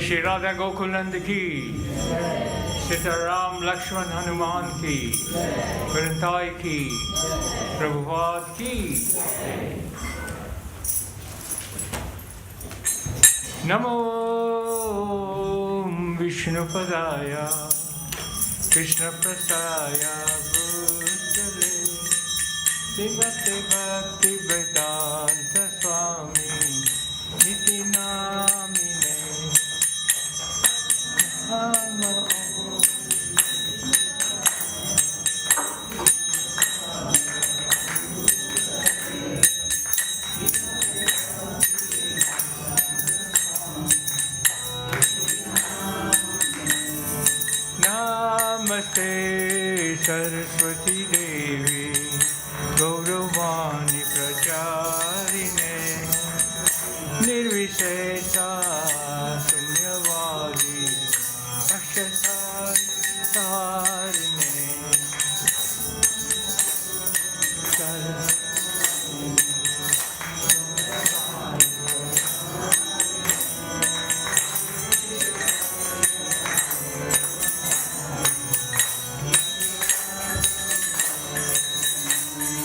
श्री राधा गोकुलनंद की, सीताराम लक्ष्मण हनुमान की, वृंदाई की, प्रभुपाद की। नमो विष्णुपदाय कृष्णप्रसाय भूतले श्रीमते भक्तिवेदांत स्वामी निति नामिने नमो। नमस्ते सरस्वती देवी गौरवाणी प्रचारिणे निर्विशेषा शून्यवादी तारिणे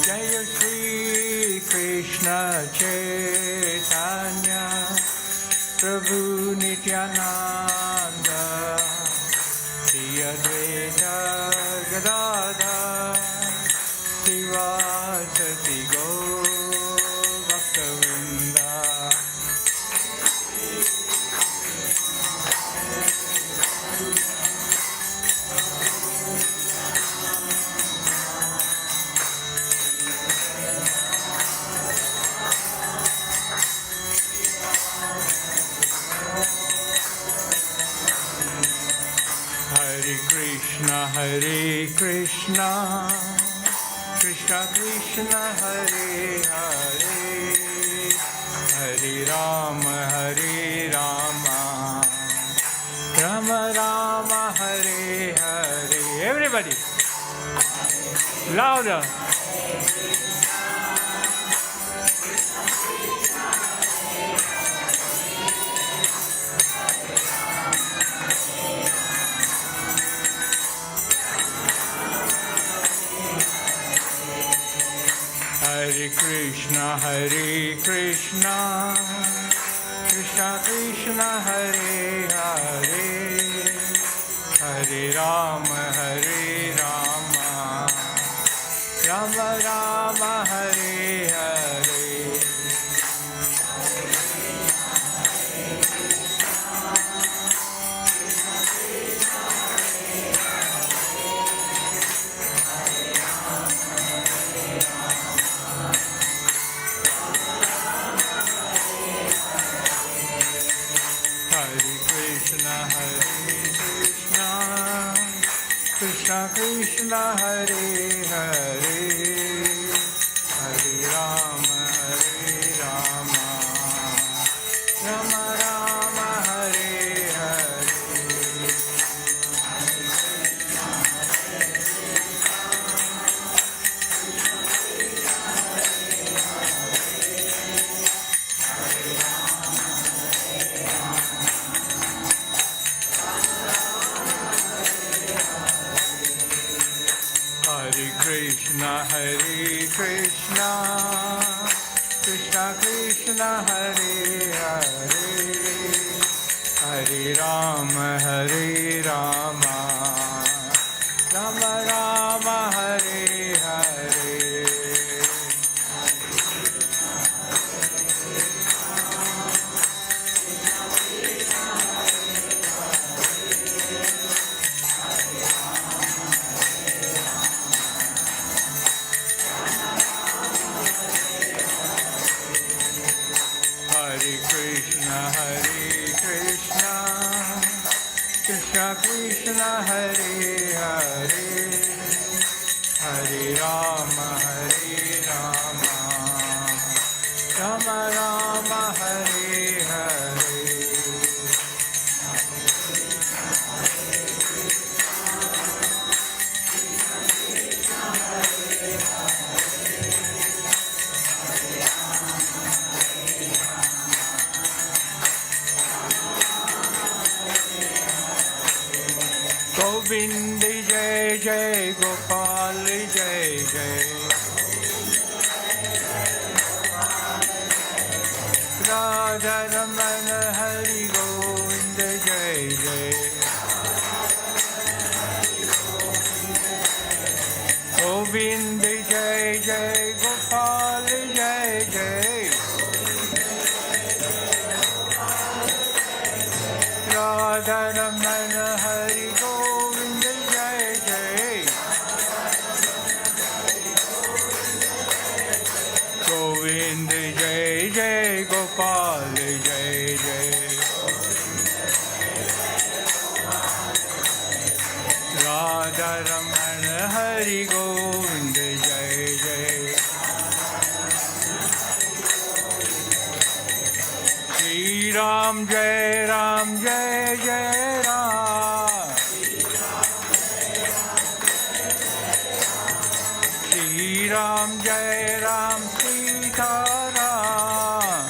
जय श्री कृष्ण चैतन्य प्रभु नित्यानंद श्री अद्वैत गदाधर शिवासति गौर भक्तवृंद। Hare Krishna, Krishna Krishna Hare Hare, Hare Rama, Rama Rama Hare Hare. Everybody, louder. Hare Krishna, Krishna Krishna Hare Hare, Hare Rama, Rama Rama Hare Hare. Krishna Krishna Hare Hare, Hare Rama, Rama Rama Hare Hare. Hare Krishna, Krishna Krishna Hare Hare, Hare Rama, Rama Rama Hare Hare. Hare Krishna, Krishna Krishna Hare Hare, Hare Rama, जय जय राधा रमन हरि गोविंद जय जय गोविंद जय जय गोपाल जय जय राधा रमन हरि गोविंद जय जय गोविंद जय जय गोपाल जय जय राधा रमन हरि गोविंद जय जय श्री राम जय जय राम श्री राम जय राम सीता राम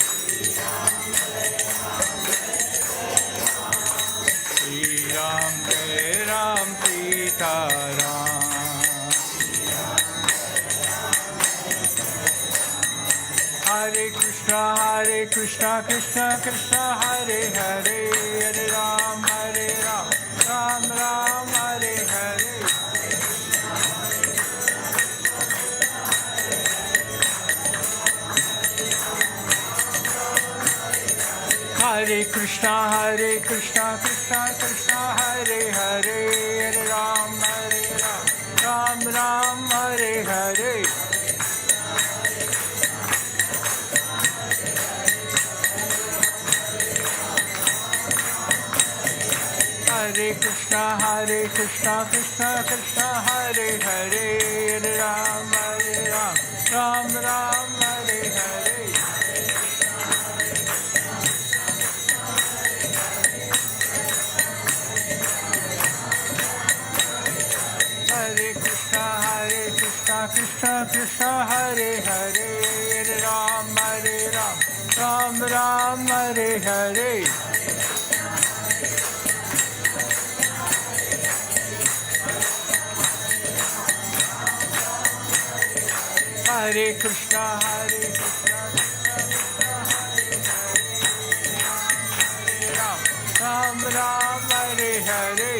श्री राम जय राम सीता राम हरे कृष्णा कृष्णा कृष्णा हरे हरे हरे राम राम राम हरे हरे हरे कृष्णा कृष्णा कृष्णा हरे हरे हरे राम राम हरे हरे हरे कृष्णा कृष्णा कृष्णा हरे हरे हरे राम राम हरे हरे हरे कृष्णा कृष्णा हरे हरे हरे राम राम हरे हरे हरे कृष्णा कृष्णा हरे राम हरे हरे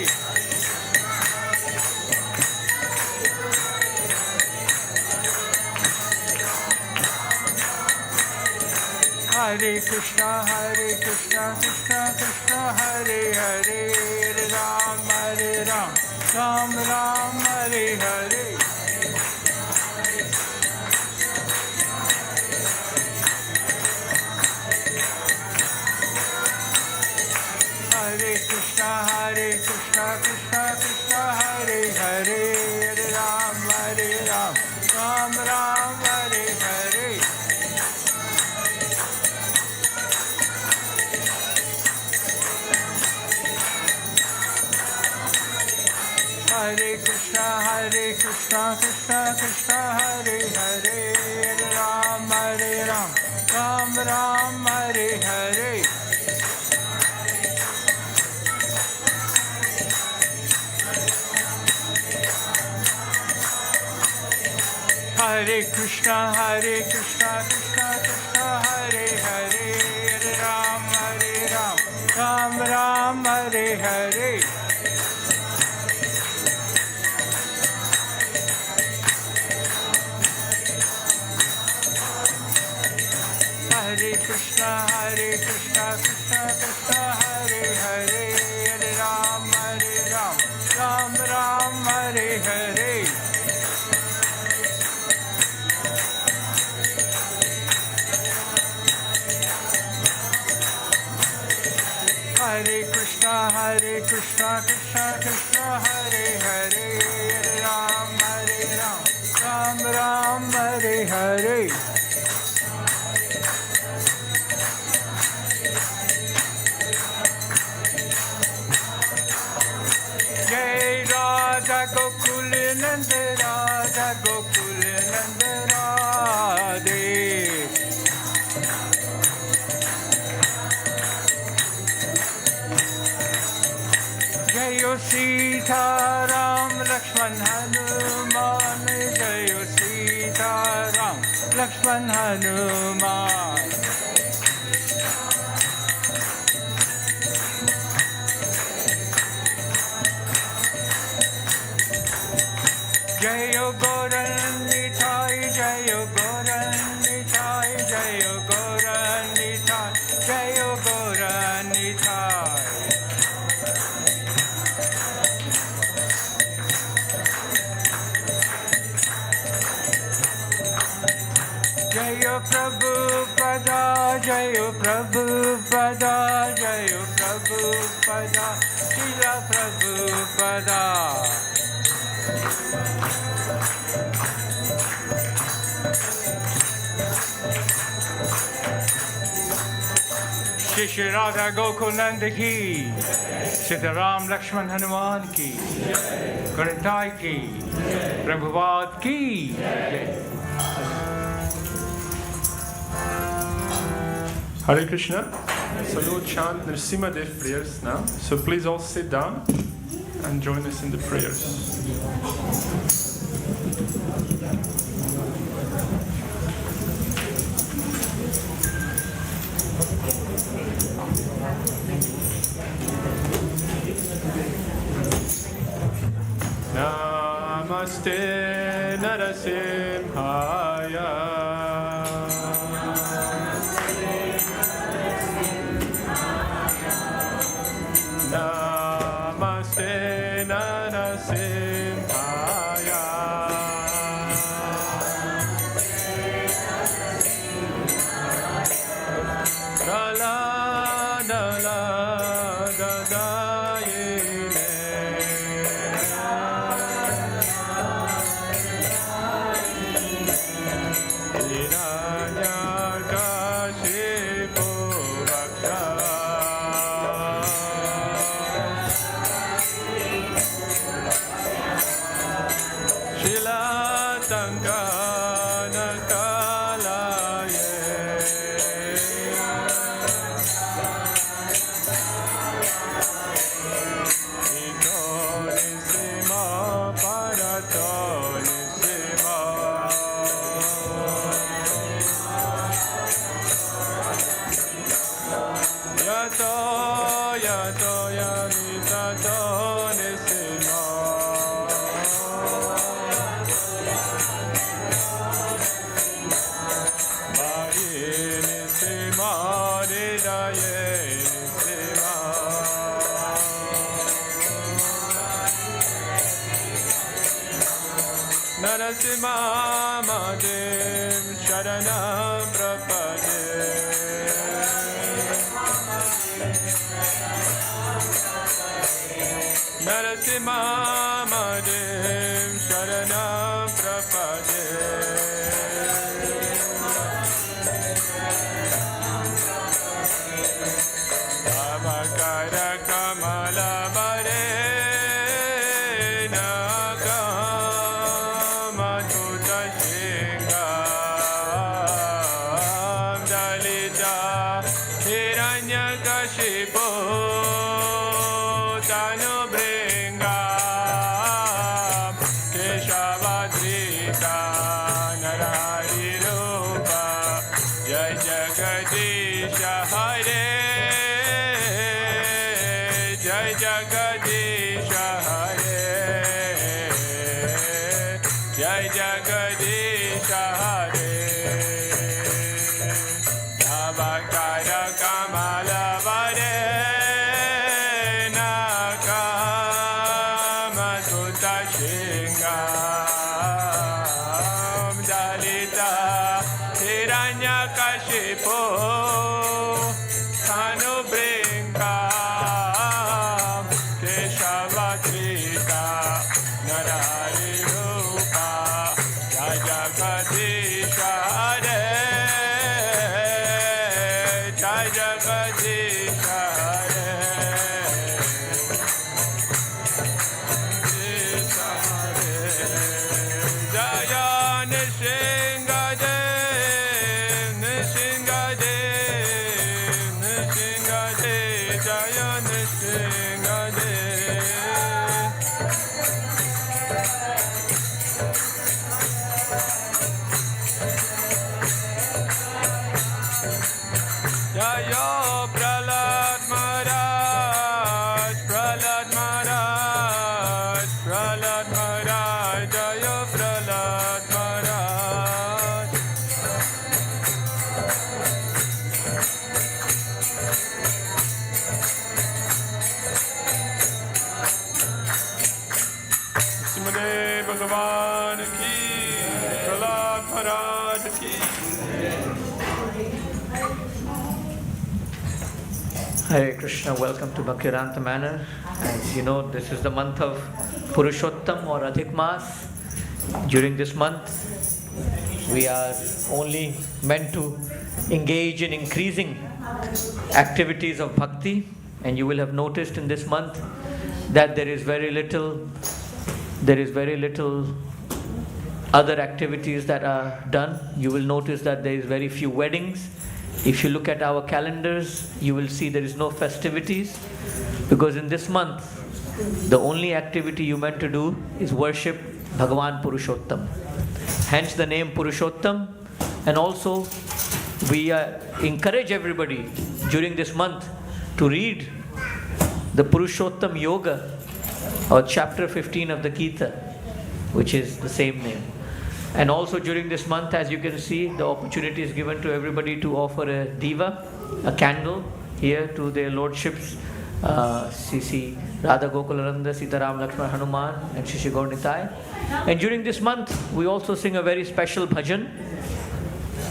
हरे कृष्णा कृष्णा हरे हरे हरे राम राम हरे हरे हरे कृष्णा कृष्णा हरे हरे हरे राम राम हरे हरे हरे कृष्णा कृष्णा हरे हरे हरे राम राम हरे हरे हरे कृष्णा कृष्णा हरे हरे हरे राम राम हरे हरे हरे कृष्णा कृष्णा हरे हरे हरे राम राम हरे हरे हरे कृष्णा कृष्णा हरे हरे हरे राम राम हरे हरे जय राधा गोकुल नंद राधे जय Sita Ram Lakshman Hanuman Lakshman Hanuman. Jayo Goran Nitai, Jayo Goran Nitai, Jayo Goran Nitai, Jayo Goran Nitai. Jayo Prabhupada, Jayo Prabhupada, Jayo Prabhupada, Srila Prabhupada. Shri Shri Radha Gokul Nanda ki, Sitaram Lakshman Hanuman ki, Karantai ki, Prabhupada ki. Hare Krishna. So we will chant Nrsimha Dev prayers now. So please all sit down and join us in the prayers. Namaste Narasimhaya. Namaste Narasimhaya. Nala Nala Dadayine. Hiranyakashipu Raksha. Shilatangana Kalaye. Ito Nisima Parato Nisima. Yato Yato Yanitato Nisima. Narasimha Mahadev Sharanam Prapade. Narasimha Mahadev Sharanam Prapade. Abhakara Kamala Bare Nakamatuta Shingam Dalita Hiranyakashipu Tanu Bringam Keshavadrita Narari Rupa Jai Jagadisha Hare. Jai Jagadisha Hare. Jai Jagadisha Hare. Abhakara Kamala Vare Nakamatuta Shingam Dalita Hiranyakashipu Tanu Bringam Keshavadrita Narari Rupa Jai Jagadisha Hare. Jai Jagadisha Hare. Jisha Hare. Jaya Nishingadev, Nishingadev, Nishingadev, Jaya Nishingadev. Maharaj ki. Hare Krishna, welcome to Bhaktivedanta Manor. As you know, this is the month of Purushottam or Adhik Mas. During this month, we are only meant to engage in increasing activities of bhakti, and you will have noticed in this month that there is very little other activities that are done. You will notice that there is very few weddings. If you look at our calendars, you will see there is no festivities, because in this month the only activity you meant to do is worship Bhagavan Purushottam. Hence the name Purushottam. And also we encourage everybody during this month to read the Purushottam Yoga, or chapter 15 of the Gita, which is the same name. And also during this month, as you can see, the opportunity is given to everybody to offer a diva, a candle, here to their lordships, C.C. Radha Gokularanda, Sitaram Lakshman Hanuman, and Shishi Gaur Nitai. And during this month, we also sing a very special bhajan.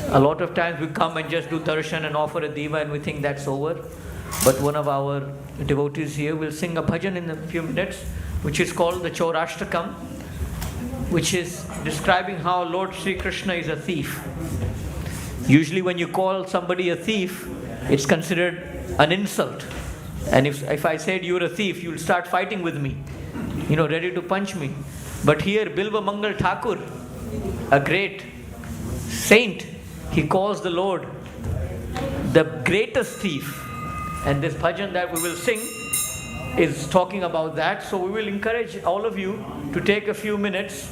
A lot of times we come and just do darshan and offer a diva and we think that's over. But one of our devotees here will sing a bhajan in a few minutes, which is called the Chaurashtakam, which is describing how Lord Sri Krishna is a thief. Usually when you call somebody a thief, it's considered an insult. And if I said you're a thief, you'll start fighting with me, ready to punch me. But here Bilva Mangal Thakur, a great saint, he calls the Lord the greatest thief. And this bhajan that we will sing is talking about that. So we will encourage all of you to take a few minutes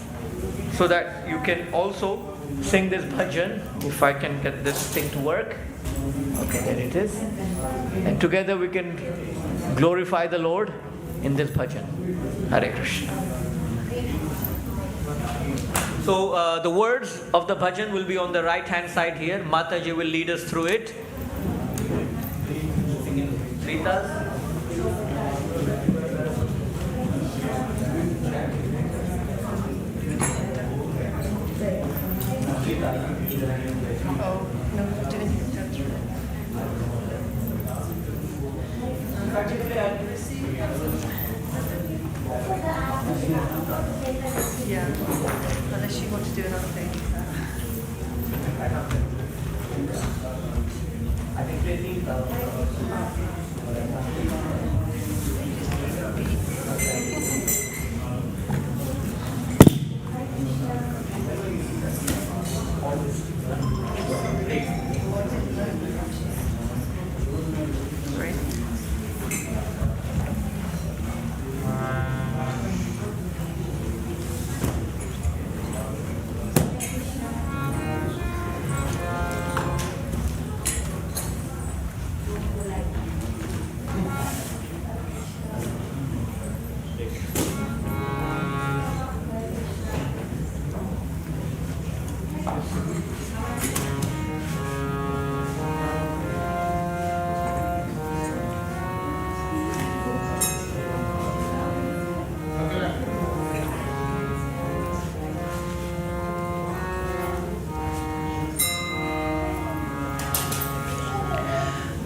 so that you can also sing this bhajan. If I can get this thing to work. Okay, there it is. And together we can glorify the Lord in this bhajan. Hare Krishna. So the words of the bhajan will be on the right hand side here. Mataji will lead us through it. Ritas. Oh, no, didn't go through it. Yeah, unless you want to do another thing. I think they need Great.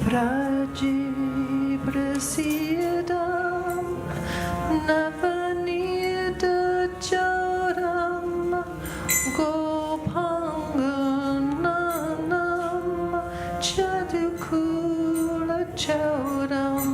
Vraji prasidam navanita charam gophangananam chadukula chauram.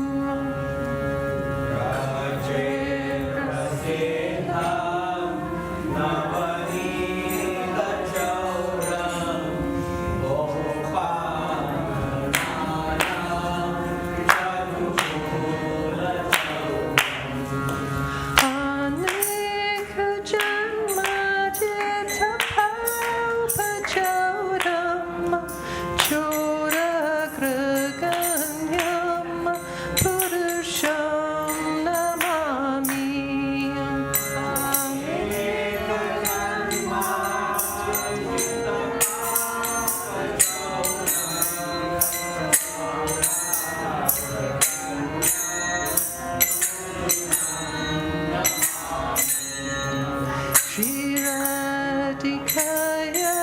Shri Radhikaya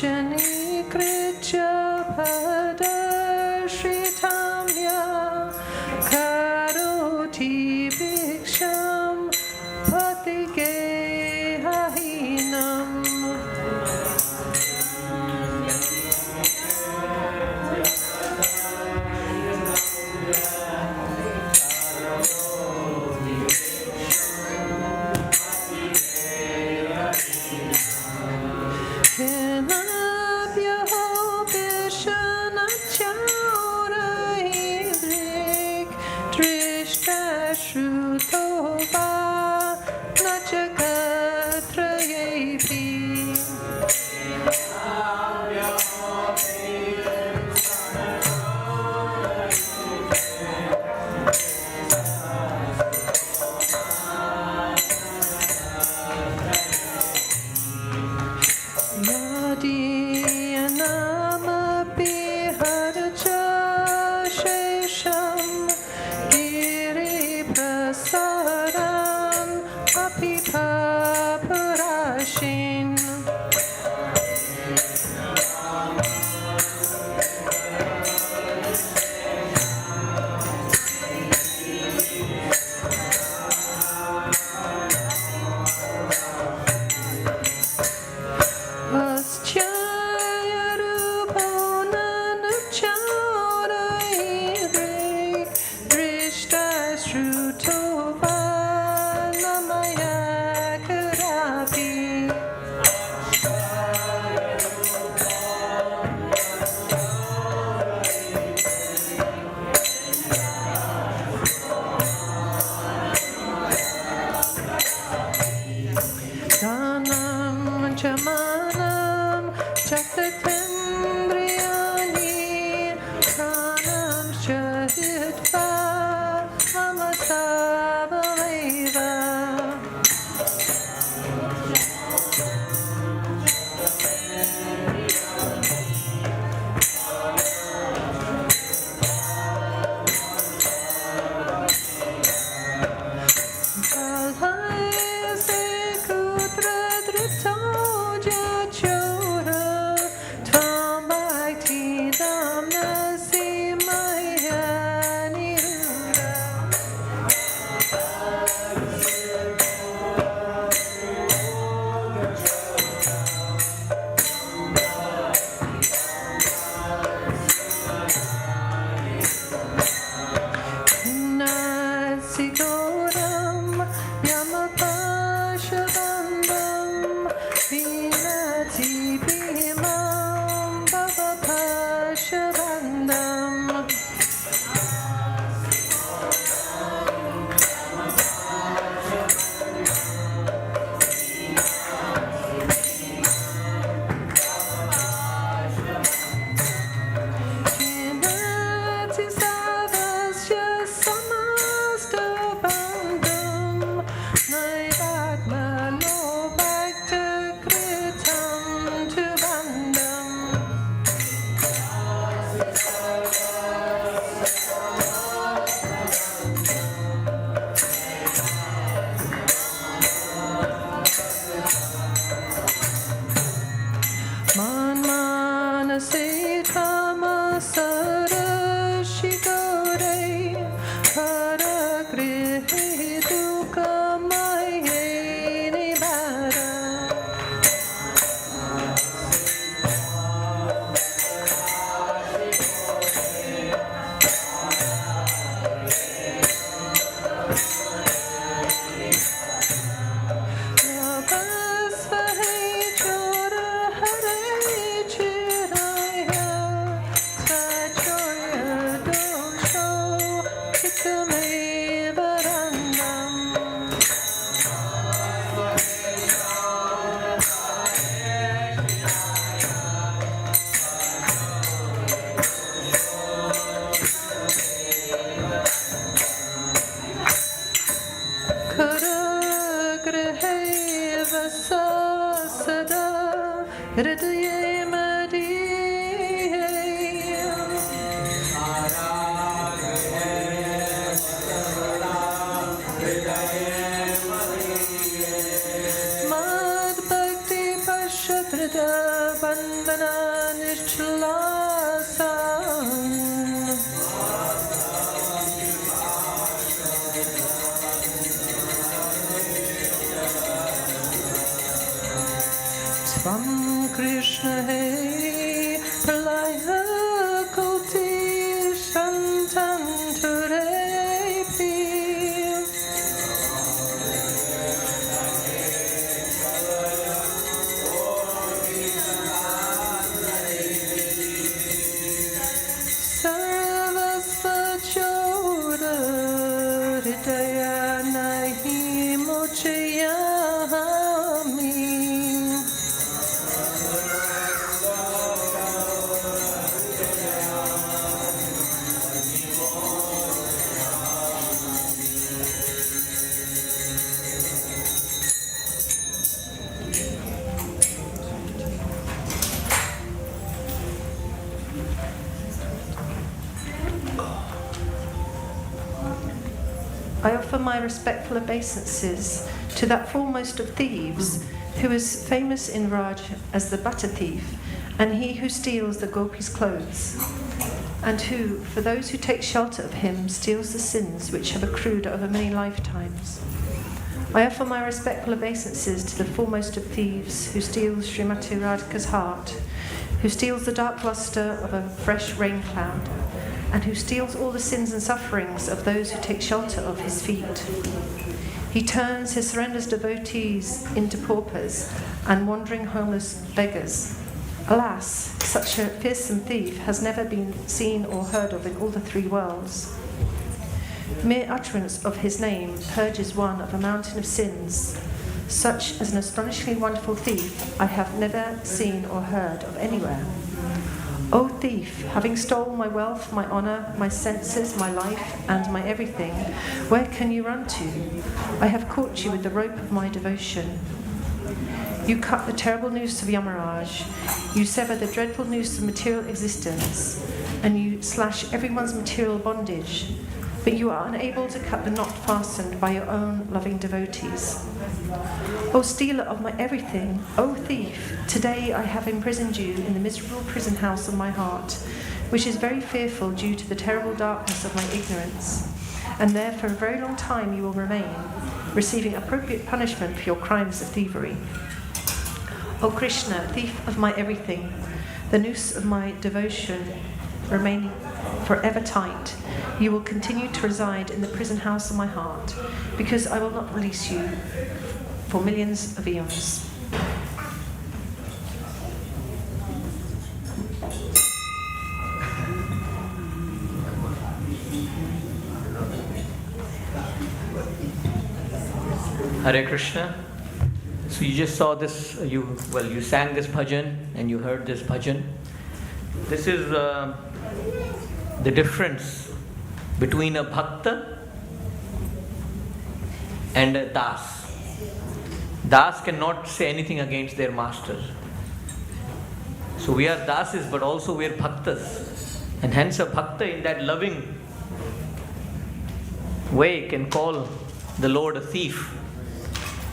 Shanikritya Padashritamya Karoti Bhiksham Patigehahinam. Arga Bandhana Nishtalasan Svam Krishna Hey Pralaya Koti Shantan Turepi Sarvasva Choda Hridaya Nahi Mochayami I offer my respectful obeisances to that foremost of thieves, who is famous in Raj as the butter thief, and he who steals the gopis' clothes, and who, for those who take shelter of him, steals the sins which have accrued over many lifetimes. I offer my respectful obeisances to the foremost of thieves, who steals Srimati Radhika's heart, who steals the dark lustre of a fresh rain cloud, and who steals all the sins and sufferings of those who take shelter of his feet. He turns his surrendered devotees into paupers and wandering homeless beggars. Alas, such a fearsome thief has never been seen or heard of in all the three worlds. Mere utterance of his name purges one of a mountain of sins. Such as an astonishingly wonderful thief I have never seen or heard of anywhere. O thief, having stolen my wealth, my honour, my senses, my life, and my everything, where can you run to? I have caught you with the rope of my devotion. You cut the terrible noose of Yamaraj, you sever the dreadful noose of material existence, and you slash everyone's material bondage, but you are unable to cut the knot fastened by your own loving devotees. O stealer of my everything, O thief, today I have imprisoned you in the miserable prison house of my heart, which is very fearful due to the terrible darkness of my ignorance, and there for a very long time you will remain, receiving appropriate punishment for your crimes of thievery. O Krishna, thief of my everything, the noose of my devotion remaining forever tight, you will continue to reside in the prison house of my heart, because I will not release you for millions of eons. Hare Krishna. So you just saw this, you sang this bhajan and you heard this bhajan. This is the difference between a bhakta and a das. Das cannot say anything against their master. So we are dasis, but also we are bhaktas. And hence a bhakta in that loving way can call the Lord a thief.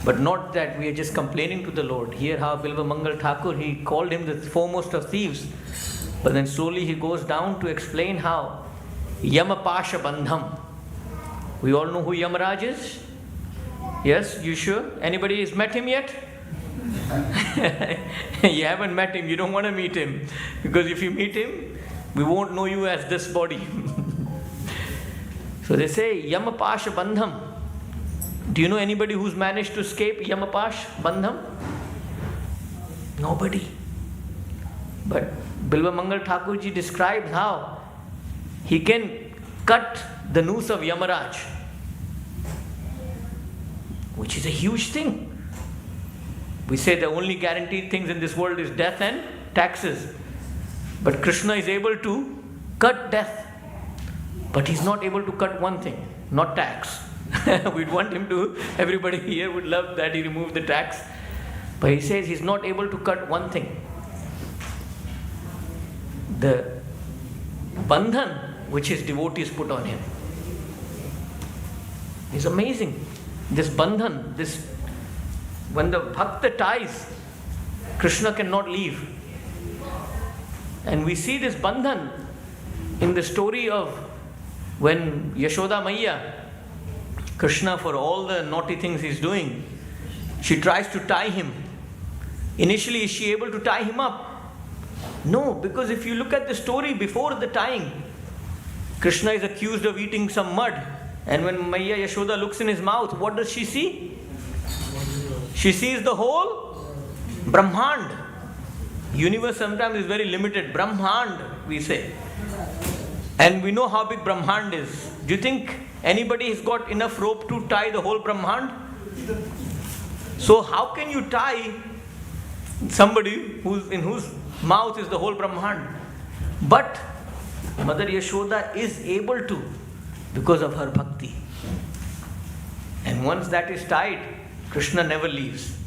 But not that we are just complaining to the Lord. Here how Bilva Mangal Thakur, he called him the foremost of thieves. But then slowly he goes down to explain how Yamapasha Bandham. We all know who Yamaraj is? Yes, you sure? Anybody has met him yet? You haven't met him, you don't want to meet him. Because if you meet him, we won't know you as this body. So they say Yamapasha Bandham. Do you know anybody who's managed to escape Yamapash Bandham? Nobody. But Bilva Mangal Thakurji describes how he can cut the noose of Yamaraj, which is a huge thing. We say the only guaranteed things in this world is death and taxes. But Krishna is able to cut death. But he's not able to cut one thing, not tax. We'd want him to, everybody here would love that he removed the tax. But he says he's not able to cut one thing. The bandhan which his devotees put on him is amazing. This bandhan, when the bhakta ties, Krishna cannot leave. And we see this bandhan in the story of when Yashoda Maiya, Krishna, for all the naughty things he's doing, she tries to tie him. Initially, is she able to tie him up? No, because if you look at the story before the tying, Krishna is accused of eating some mud. And when Maiya Yashoda looks in his mouth, what does she see? She sees the whole Brahmand. Universe sometimes is very limited. Brahmand, we say. And we know how big Brahmand is. Do you think anybody has got enough rope to tie the whole Brahmand? So how can you tie somebody in whose mouth is the whole Brahmand? But Mother Yashoda is able to because of her bhakti. And once that is tied, Krishna never leaves.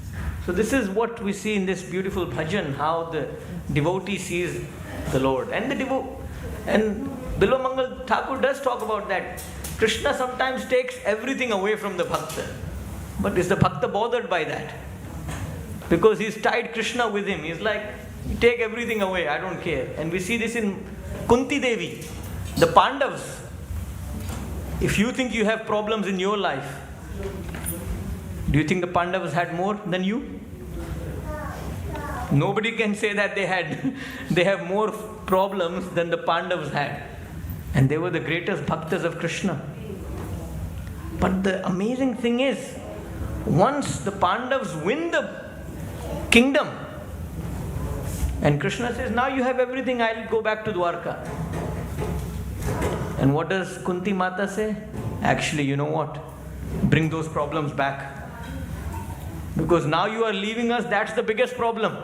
So this is what we see in this beautiful bhajan, how the devotee sees the Lord. And Bilomangal Thakur does talk about that. Krishna sometimes takes everything away from the bhakta. But is the bhakta bothered by that? Because he's tied Krishna with him. He's like, you take everything away, I don't care. And we see this in Kunti Devi, the Pandavas. If you think you have problems in your life, do you think the Pandavas had more than you? Nobody can say that they have more problems than the Pandavas had. And they were the greatest bhaktas of Krishna. But the amazing thing is, once the Pandavas win the kingdom, and Krishna says, now you have everything, I'll go back to Dwarka. And what does Kunti Mata say? Actually, you know what? Bring those problems back. Because now you are leaving us, that's the biggest problem.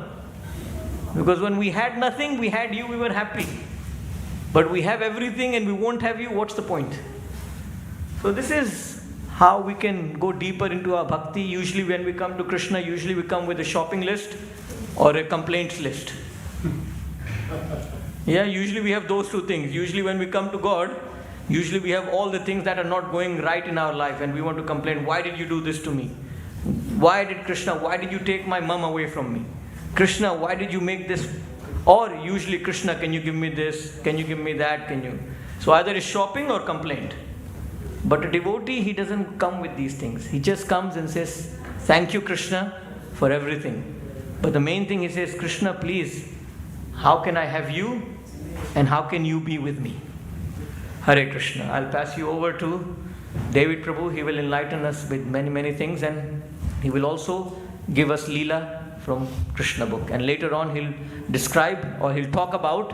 Because when we had nothing, we had you, we were happy. But we have everything and we won't have you, what's the point? So this is how we can go deeper into our bhakti. Usually when we come to Krishna, usually we come with a shopping list or a complaints list. Yeah, usually we have those two things. Usually when we come to God, usually we have all the things that are not going right in our life and we want to complain, why did you do this to me? Why did you take my mom away from me? Krishna, why did you make this? Or usually, Krishna, can you give me this? Can you give me that? So either it's shopping or complaint. But a devotee, he doesn't come with these things. He just comes and says, thank you, Krishna, for everything. But the main thing, he says, Krishna, please, how can I have you and how can you be with me? Hare Krishna. I'll pass you over to David Prabhu. He will enlighten us with many, many things, and he will also give us Leela from Krishna book. And later on he'll describe or he'll talk about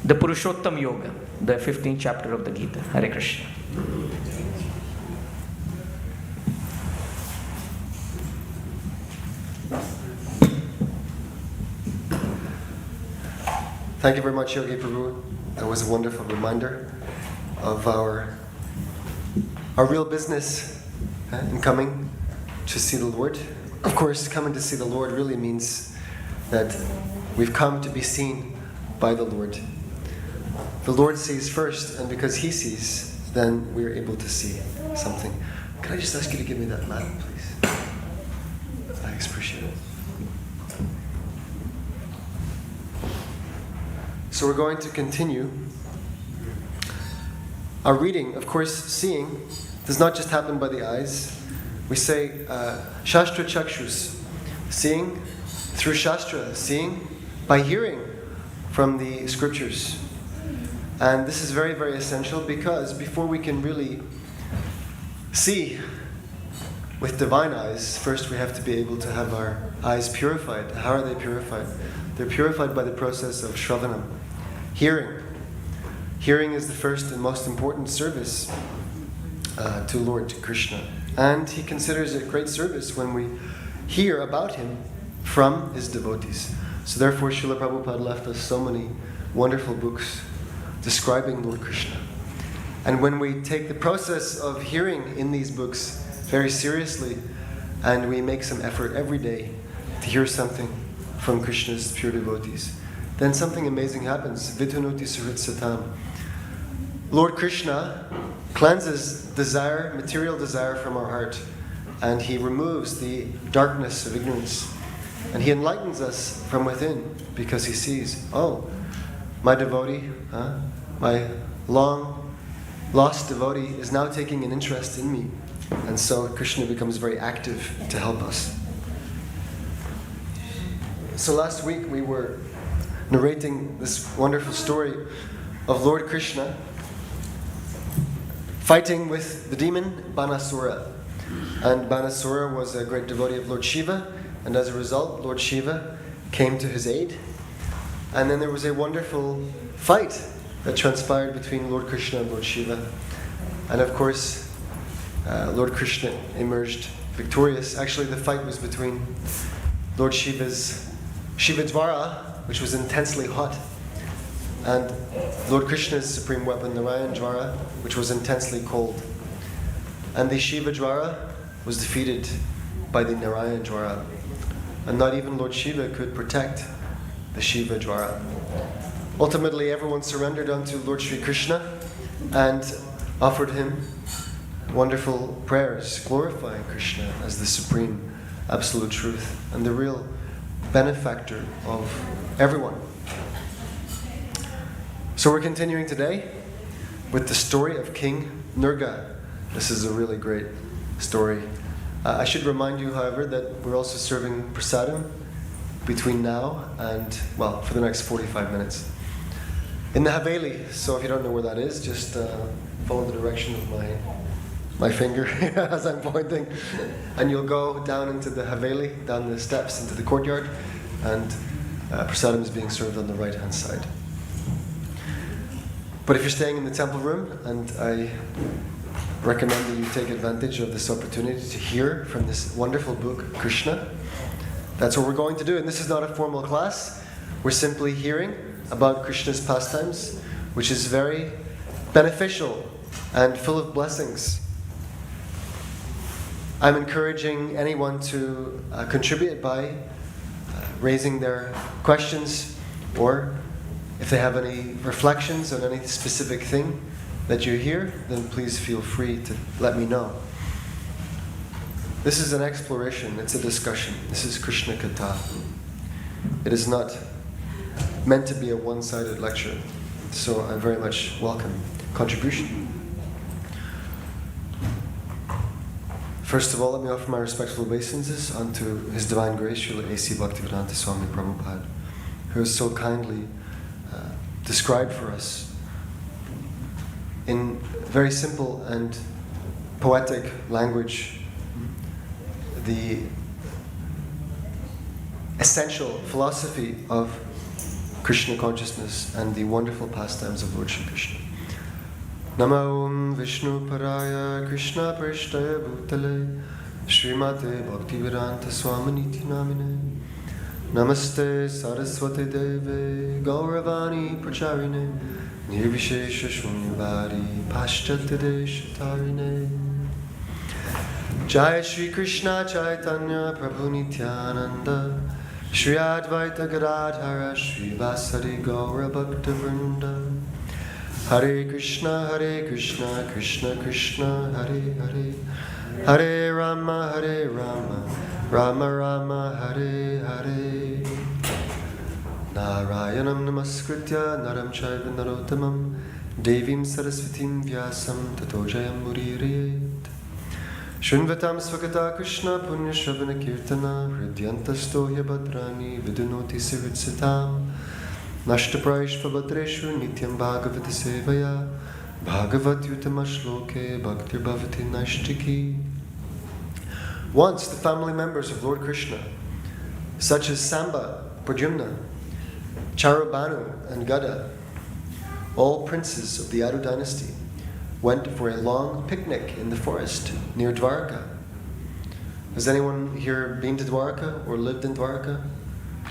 the Purushottam Yoga, the 15th chapter of the Gita. Hare Krishna. Thank you very much, Yogi Prabhu. That was a wonderful reminder of our real business in coming to see the Lord. Of course, coming to see the Lord really means that we've come to be seen by the Lord. The Lord sees first, and because He sees, then we're able to see something. Can I just ask you to give me that mat, please? Thanks, appreciate it. So we're going to continue our reading. Of course, seeing does not just happen by the eyes. We say Shastra Chakshus, seeing through Shastra, seeing by hearing from the scriptures. And this is very, very essential because before we can really see with divine eyes, first we have to be able to have our eyes purified. How are they purified? They're purified by the process of Shravanam, hearing. Hearing is the first and most important service to Lord Krishna. And He considers it great service when we hear about Him from His devotees. So therefore Srila Prabhupada left us so many wonderful books describing Lord Krishna. And when we take the process of hearing in these books very seriously, and we make some effort every day to hear something from Krishna's pure devotees, then something amazing happens. Vidhunuti Surit Satam. Lord Krishna cleanses desire, material desire from our heart, and He removes the darkness of ignorance. And he enlightens us from within because he sees, oh, my devotee, my long lost devotee is now taking an interest in me. And so Krishna becomes very active to help us. So last week we were narrating this wonderful story of Lord Krishna fighting with the demon Banasura. And Banasura was a great devotee of Lord Shiva, and as a result, Lord Shiva came to his aid. And then there was a wonderful fight that transpired between Lord Krishna and Lord Shiva. And of course, Lord Krishna emerged victorious. Actually, the fight was between Lord Shiva's Shivadvara, which was intensely hot, and Lord Krishna's supreme weapon, Narayan Dvara, which was intensely cold. And the Shivadvara was defeated by the Narayan Dvara. And not even Lord Shiva could protect the Shivadvara. Ultimately, everyone surrendered unto Lord Sri Krishna and offered him wonderful prayers, glorifying Krishna as the supreme absolute truth and the real benefactor of everyone. So we're continuing today with the story of King Nurga. This is a really great story. I should remind you, however, that we're also serving prasadam between now and, well, for the next 45 minutes. In the Haveli, so if you don't know where that is, just follow the direction of my finger as I'm pointing, and you'll go down into the Haveli, down the steps into the courtyard, and prasadam is being served on the right-hand side. But if you're staying in the temple room, and I recommend that you take advantage of this opportunity to hear from this wonderful book, Krishna, that's what we're going to do. And this is not a formal class. We're simply hearing about Krishna's pastimes, which is very beneficial and full of blessings. I'm encouraging anyone to contribute by raising their questions, or if they have any reflections on any specific thing that you hear, then please feel free to let me know. This is an exploration, it's a discussion. This is Krishna Katha. It is not meant to be a one-sided lecture, so I very much welcome contribution. First of all, let me offer my respectful obeisances unto His Divine Grace, Srila A.C. Bhaktivedanta Swami Prabhupada, who has so kindly described for us in very simple and poetic language the essential philosophy of Krishna consciousness and the wonderful pastimes of Lord Shri Krishna. Namo Om Vishnu Paraya Krishna Prishtaya Bhutale Srimate Bhaktivedanta Swaminiti Namine Namaste Saraswati Deve Gauravani Pracharine Nirvishesha Shunyavadi Paschatya Deshatarine Jai Shri Krishna Chaitanya Prabhu Nityananda Shri Advaita Gadadhara Shri Vasari Gaura Bhakta Vrinda Hare Krishna Krishna Krishna Hare Hare Hare Rama Rama Rama Hare Hare Narayanam Namaskritya Naram Chaiva Narottamam Devim Saraswatim Vyasam Tato Jayam Muririyet Shunvatam Svagata Krishna Punya Shravana Kirtana Hridyantasto Yabhadrani Vidunoti Sivitsatam Nashtaprayishva Bhadreshu Nityam Bhagavata Sevaya Bhagavat Yutama Shloke Bhaktir Bhavati Nashtiki. Once the family members of Lord Krishna, such as Samba, Pradyumna, Charubanu, and Gada, all princes of the Yadu dynasty, went for a long picnic in the forest near Dwarka. Has anyone here been to Dwarka or lived in Dwarka?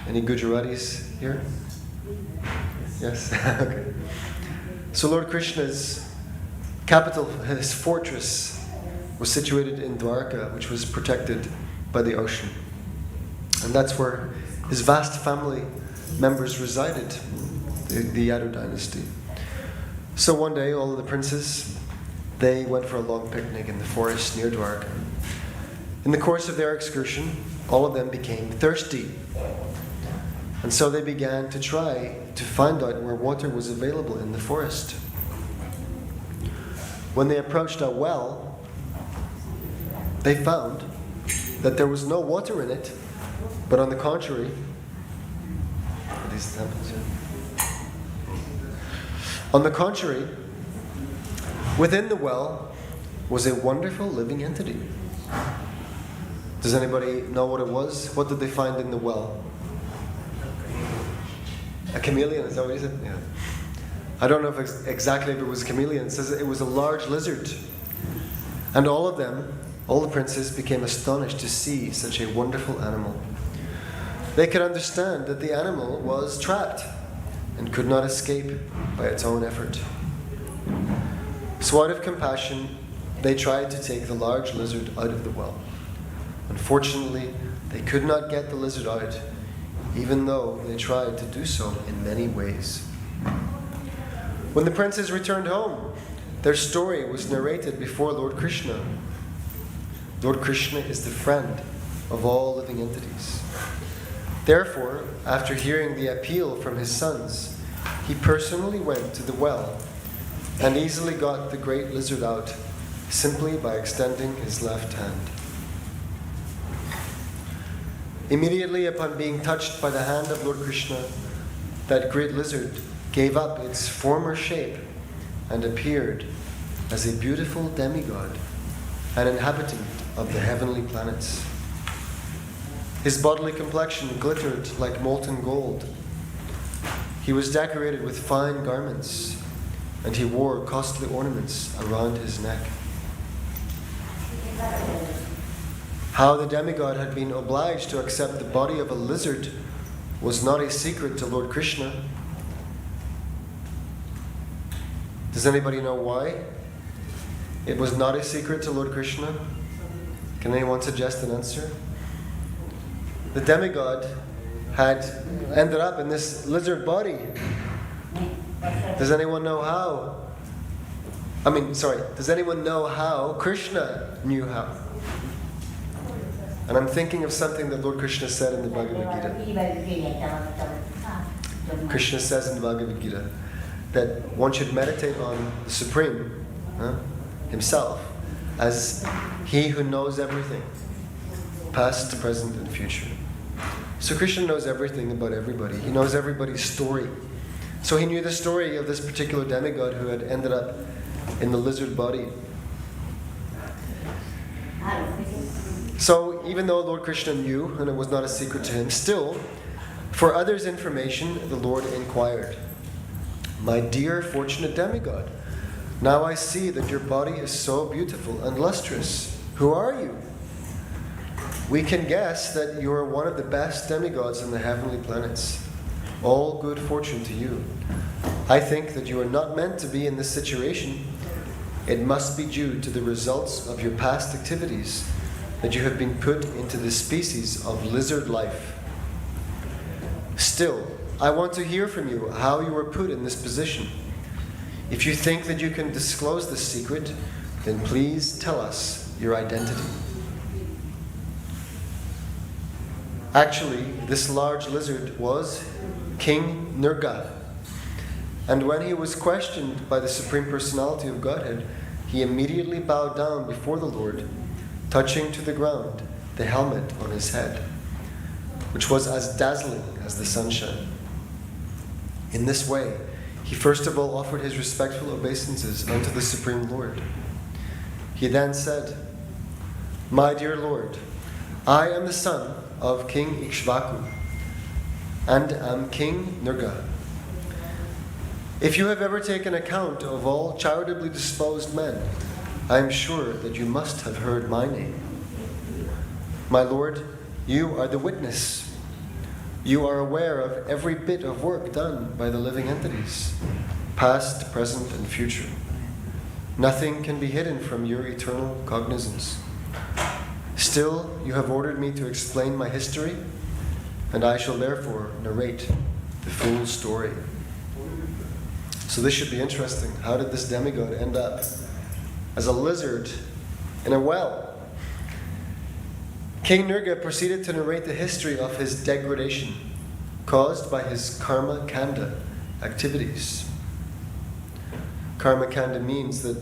Any Gujaratis here? Yes? Okay. So Lord Krishna's capital, his fortress, was situated in Dwarka, which was protected by the ocean. And that's where his vast family members resided, the Yadu dynasty. So one day, all of the princes, they went for a long picnic in the forest near Dwarka. In the course of their excursion, all of them became thirsty. And so they began to try to find out where water was available in the forest. When they approached a well, they found that there was no water in it, but on the contrary, within the well was a wonderful living entity. Does anybody know what it was? What did they find in the well? A chameleon, is that what you said? Yeah. I don't know if exactly if it was a chameleon. It says it was a large lizard. And all of them, all the princes, became astonished to see such a wonderful animal. They could understand that the animal was trapped and could not escape by its own effort. So out of compassion, they tried to take the large lizard out of the well. Unfortunately, they could not get the lizard out, even though they tried to do so in many ways. When the princes returned home, their story was narrated before Lord Krishna. Lord Krishna is the friend of all living entities. Therefore, after hearing the appeal from his sons, he personally went to the well and easily got the great lizard out simply by extending his left hand. Immediately upon being touched by the hand of Lord Krishna, that great lizard gave up its former shape and appeared as a beautiful demigod, an inhabitant of the heavenly planets. His bodily complexion glittered like molten gold. He was decorated with fine garments, and he wore costly ornaments around his neck. How the demigod had been obliged to accept the body of a lizard was not a secret to Lord Krishna. Does anybody know why it was not a secret to Lord Krishna? Can anyone suggest an answer? The demigod had ended up in this lizard body. Does anyone know how? Does anyone know how Krishna knew how? And I'm thinking of something that Lord Krishna said in the Bhagavad Gita. Krishna says in the Bhagavad Gita that one should meditate on the Supreme, himself, as he who knows everything, past, present, and future. So Krishna knows everything about everybody. He knows everybody's story. So he knew the story of this particular demigod who had ended up in the lizard body. So even though Lord Krishna knew, and it was not a secret to him, still, for others' information, the Lord inquired, "My dear fortunate demigod, now I see that your body is so beautiful and lustrous. Who are you? We can guess that you are one of the best demigods in the heavenly planets. All good fortune to you. I think that you are not meant to be in this situation. It must be due to the results of your past activities that you have been put into the species of lizard life. Still, I want to hear from you how you were put in this position. If you think that you can disclose this secret, then please tell us your identity." Actually, this large lizard was King Nirga. And when he was questioned by the Supreme Personality of Godhead, he immediately bowed down before the Lord, touching to the ground the helmet on his head, which was as dazzling as the sunshine. In this way, he first of all offered his respectful obeisances unto the Supreme Lord. He then said, "My dear Lord, I am the son of King Ikshvaku, and am King Nirga. If you have ever taken account of all charitably disposed men, I am sure that you must have heard my name. My Lord, you are the witness. You are aware of every bit of work done by the living entities, past, present, and future. Nothing can be hidden from your eternal cognizance. Still, you have ordered me to explain my history, and I shall therefore narrate the full story." So this should be interesting. How did this demigod end up as a lizard in a well? King Nirga proceeded to narrate the history of his degradation caused by his karma kanda activities. Karma kanda means that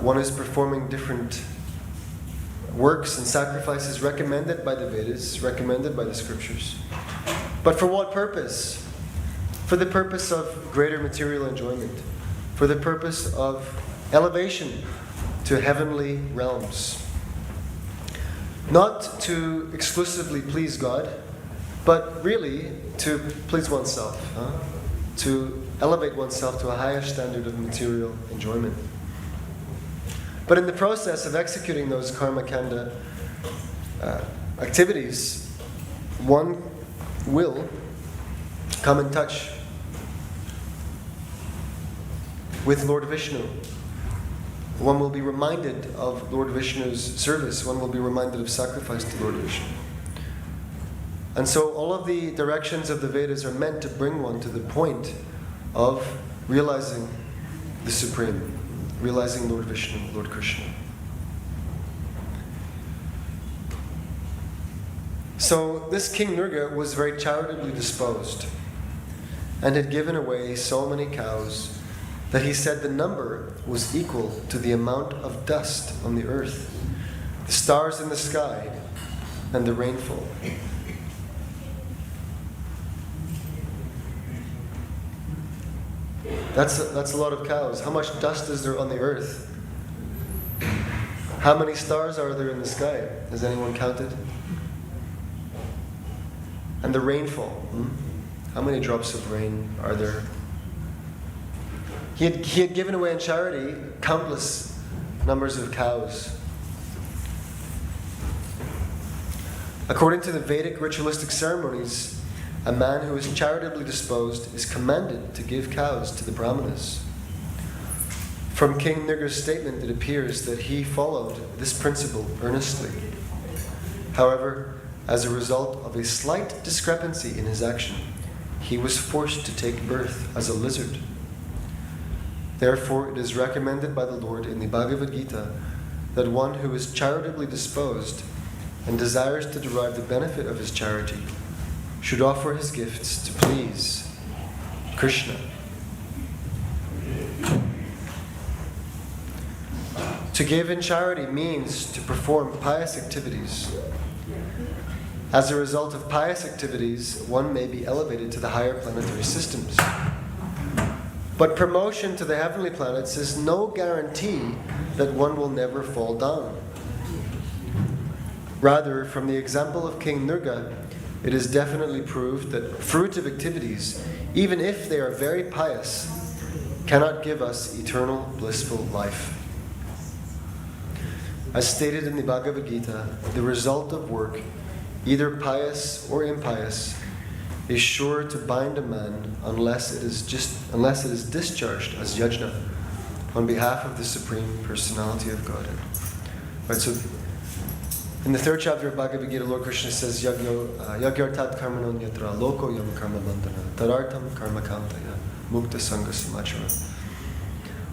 one is performing different works and sacrifices recommended by the Vedas, recommended by the scriptures. But for what purpose? For the purpose of greater material enjoyment, for the purpose of elevation to heavenly realms. Not to exclusively please God, but really to please oneself, to elevate oneself to a higher standard of material enjoyment. But in the process of executing those karma kanda activities, one will come in touch with Lord Vishnu. One will be reminded of Lord Vishnu's service. One will be reminded of sacrifice to Lord Vishnu. And so all of the directions of the Vedas are meant to bring one to the point of realizing the Supreme, realizing Lord Vishnu, Lord Krishna. So this King Nirga was very charitably disposed and had given away so many cows that he said the number was equal to the amount of dust on the earth, the stars in the sky, and the rainfall. That's a lot of cows. How much dust is there on the earth? How many stars are there in the sky? Has anyone counted? And the rainfall. How many drops of rain are there? He had given away in charity countless numbers of cows. According to the Vedic ritualistic ceremonies, a man who is charitably disposed is commanded to give cows to the brahmanas. From King Nirga's statement, it appears that he followed this principle earnestly. However, as a result of a slight discrepancy in his action, he was forced to take birth as a lizard. Therefore, it is recommended by the Lord in the Bhagavad Gita that one who is charitably disposed and desires to derive the benefit of his charity should offer his gifts to please Krishna. To give in charity means to perform pious activities. As a result of pious activities, one may be elevated to the higher planetary systems. But promotion to the heavenly planets is no guarantee that one will never fall down. Rather, from the example of King Nirga, it is definitely proved that fruitive activities, even if they are very pious, cannot give us eternal blissful life. As stated in the Bhagavad Gita, the result of work, either pious or impious, is sure to bind a man unless it is discharged as yajna on behalf of the Supreme Personality of Godhead. Right, so in the third chapter of Bhagavad Gita, Lord Krishna says, Yagyartat karmanon yatra loko yam karma bandhana tadartam karma kantaya mukta sangha samachara.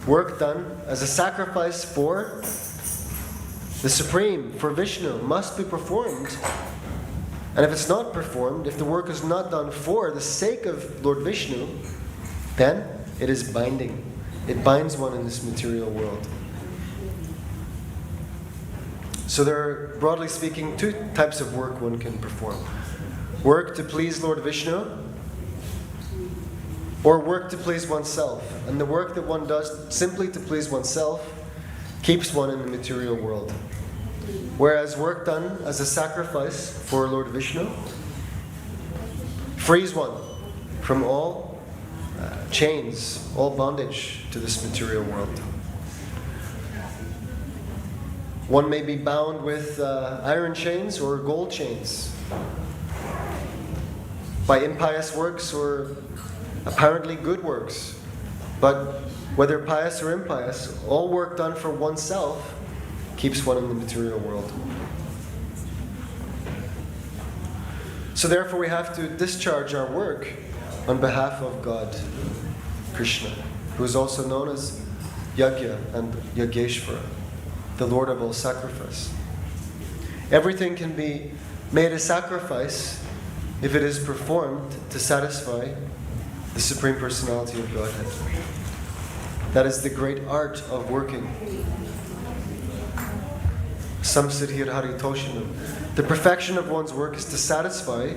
Work done as a sacrifice for the Supreme, for Vishnu, must be performed. And if it's not performed, if the work is not done for the sake of Lord Vishnu, then it is binding. It binds one in this material world. So there are, broadly speaking, two types of work one can perform. Work to please Lord Vishnu, or work to please oneself. And the work that one does simply to please oneself keeps one in the material world. Whereas work done as a sacrifice for Lord Vishnu frees one from all chains, all bondage to this material world. One may be bound with iron chains or gold chains by impious works or apparently good works. But whether pious or impious, all work done for oneself keeps one in the material world. So therefore we have to discharge our work on behalf of God, Krishna, who is also known as Yagya and Yageshvara, the Lord of all sacrifice. Everything can be made a sacrifice if it is performed to satisfy the Supreme Personality of Godhead. That is the great art of working. Samsiddhir Hari Toshinam. The perfection of one's work is to satisfy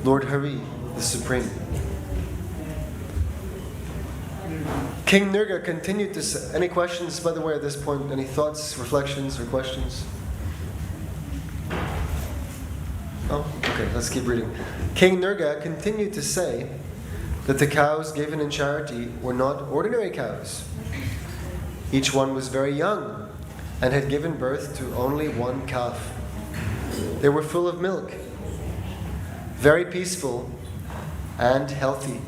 Lord Hari, the Supreme. King Nirga continued to say, any questions, by the way, at this point? Any thoughts, reflections, or questions? Oh, okay, let's keep reading. King Nirga continued to say that the cows given in charity were not ordinary cows. Each one was very young and had given birth to only one calf. They were full of milk, very peaceful and healthy.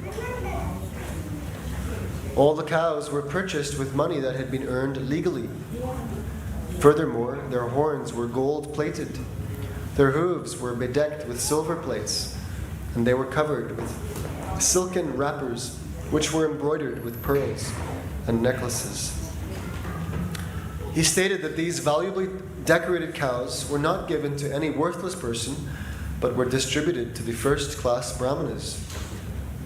All the cows were purchased with money that had been earned legally. Furthermore, their horns were gold-plated, their hooves were bedecked with silver plates, and they were covered with silken wrappers, which were embroidered with pearls and necklaces. He stated that these valuably decorated cows were not given to any worthless person, but were distributed to the first-class brahmanas,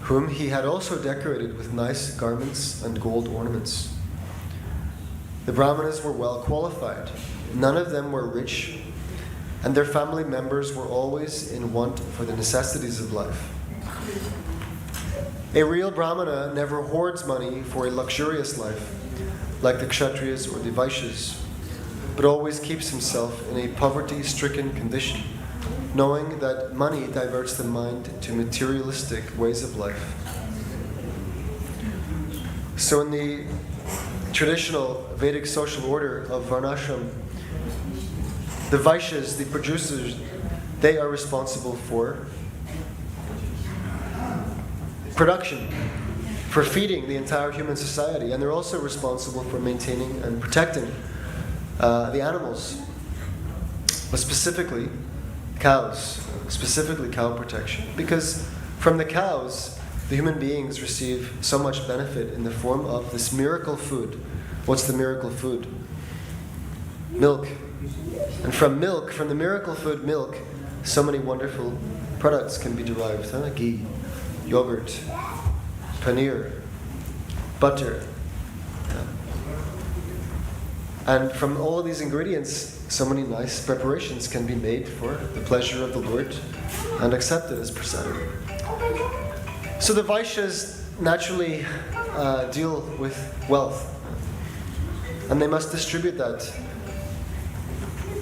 whom he had also decorated with nice garments and gold ornaments. The brahmanas were well qualified. None of them were rich, and their family members were always in want for the necessities of life. A real brahmana never hoards money for a luxurious life, like the Kshatriyas or the Vaishyas, but always keeps himself in a poverty-stricken condition, knowing that money diverts the mind to materialistic ways of life. So in the traditional Vedic social order of Varnashram, the Vaishyas, the producers, they are responsible for production, for feeding the entire human society, and they're also responsible for maintaining and protecting the animals, but specifically cows, specifically cow protection. Because from the cows, the human beings receive so much benefit in the form of this miracle food. What's the miracle food? Milk. And from milk, from the miracle food milk, so many wonderful products can be derived. Ghee, yogurt, paneer, butter. And from all of these ingredients, so many nice preparations can be made for the pleasure of the Lord and accepted as prasadam. So the Vaishyas naturally deal with wealth, and they must distribute that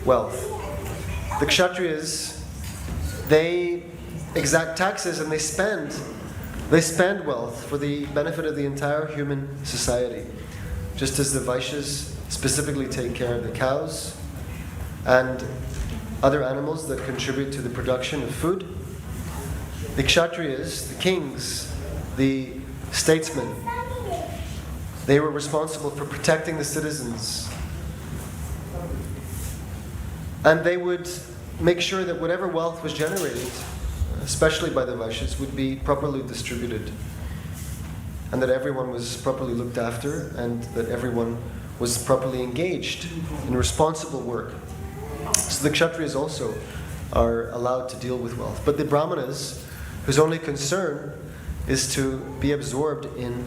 wealth. The Kshatriyas, they exact taxes and they spend wealth for the benefit of the entire human society, just as the Vaishyas specifically take care of the cows and other animals that contribute to the production of food. The Kshatriyas, the kings, the statesmen, they were responsible for protecting the citizens. And they would make sure that whatever wealth was generated, especially by the Vaishyas, would be properly distributed. And that everyone was properly looked after, and that everyone was properly engaged in responsible work. So the Kshatriyas also are allowed to deal with wealth. But the Brahmanas, whose only concern is to be absorbed in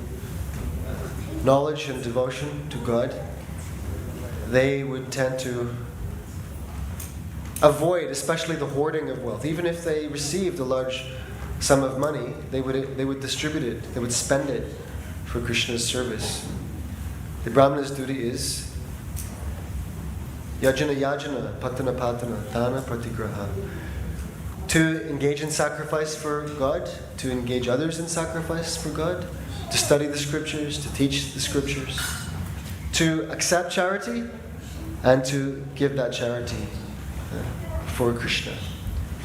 knowledge and devotion to God, they would tend to avoid, especially the hoarding of wealth. Even if they received a large sum of money, they would distribute it, they would spend it for Krishna's service. The Brahmana's duty is yajana yajana, patana patana, dana pratigraha. To engage in sacrifice for God, to engage others in sacrifice for God, to study the scriptures, to teach the scriptures, to accept charity, and to give that charity for Krishna,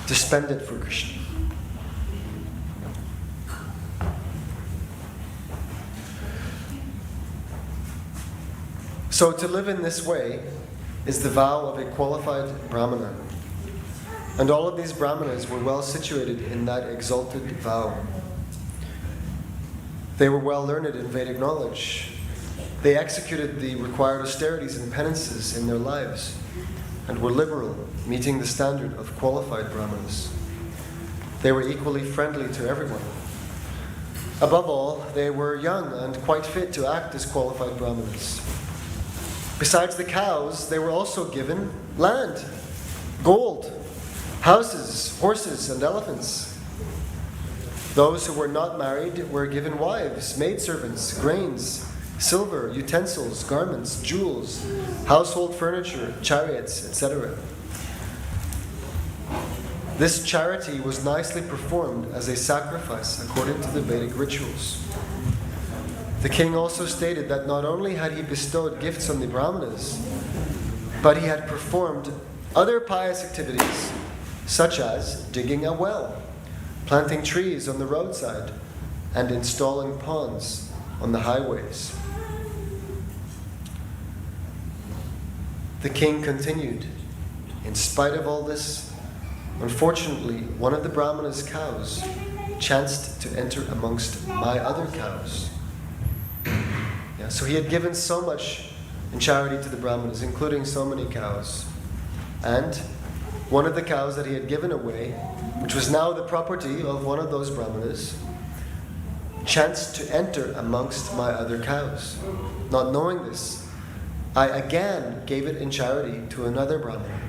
to spend it for Krishna. So to live in this way is the vow of a qualified Brahmana. And all of these Brahmanas were well situated in that exalted vow. They were well learned in Vedic knowledge. They executed the required austerities and penances in their lives. and were liberal, meeting the standard of qualified brahmanas. They were equally friendly to everyone. Above all, they were young and quite fit to act as qualified brahmanas. Besides the cows, they were also given land, gold, houses, horses, and elephants. Those who were not married were given wives, maidservants, grains, silver, utensils, garments, jewels, household furniture, chariots, etc. This charity was nicely performed as a sacrifice according to the Vedic rituals. The king also stated that not only had he bestowed gifts on the brahmanas, but he had performed other pious activities, such as digging a well, planting trees on the roadside, and installing ponds on the highways. The king continued, "In spite of all this, unfortunately, one of the brahmana's cows chanced to enter amongst my other cows." Yeah, so he had given so much in charity to the brahmanas, including so many cows. And one of the cows that he had given away, which was now the property of one of those brahmanas, chanced to enter amongst my other cows. Not knowing this, I again gave it in charity to another brahmana.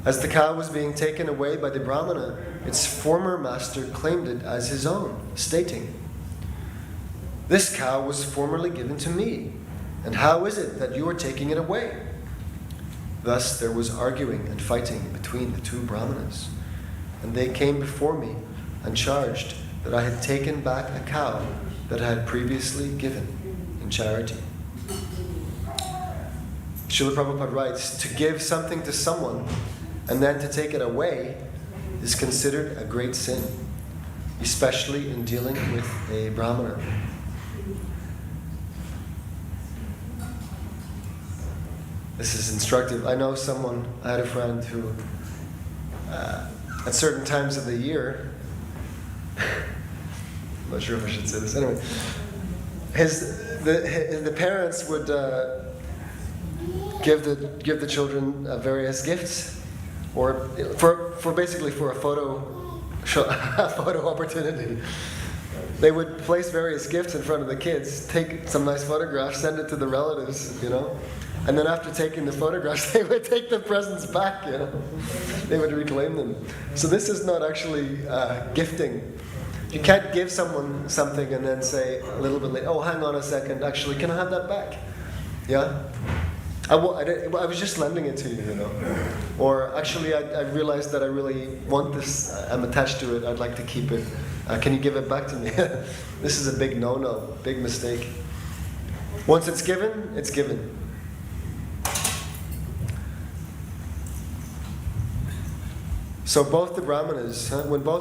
As the cow was being taken away by the brahmana, its former master claimed it as his own, stating, "This cow was formerly given to me, and how is it that you are taking it away?" Thus there was arguing and fighting between the two brahmanas, and they came before me and charged that I had taken back a cow that I had previously given in charity. Srila Prabhupada writes, to give something to someone and then to take it away is considered a great sin, especially in dealing with a brahmana. This is instructive. I know I had a friend who, at certain times of the year, I'm not sure if I should say this, anyway, the parents would give the children various gifts, or basically for a photo opportunity. They would place various gifts in front of the kids, take some nice photographs, send it to the relatives, and then after taking the photographs, they would take the presents back, They would reclaim them. So this is not actually gifting. You can't give someone something and then say a little bit later, "Oh, hang on a second, actually, can I have that back?" Yeah? I was just lending it to you, Or actually, I realized that I really want this. I'm attached to it. I'd like to keep it. Can you give it back to me? This is a big no-no, big mistake. Once it's given, it's given. So when both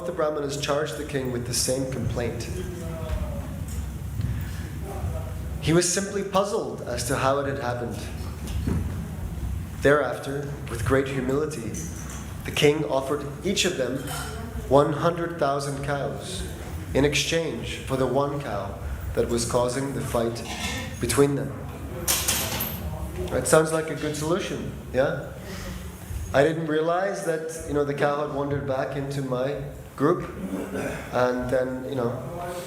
the brahmanas charged the king with the same complaint, he was simply puzzled as to how it had happened. Thereafter, with great humility, the king offered each of them 100,000 cows in exchange for the one cow that was causing the fight between them. It sounds like a good solution, yeah? I didn't realize that, the cow had wandered back into my group, and then,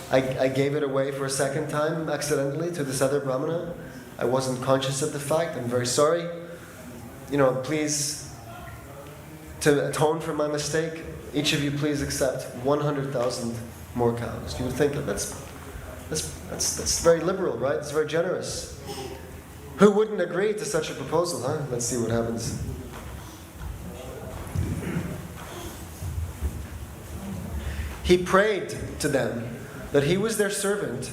I gave it away for a second time accidentally to this other brahmana. I wasn't conscious of the fact. I'm very sorry. Please, to atone for my mistake, each of you please accept 100,000 more cows. You would think that's very liberal, right? It's very generous. Who wouldn't agree to such a proposal, huh? Let's see what happens. He prayed to them that he was their servant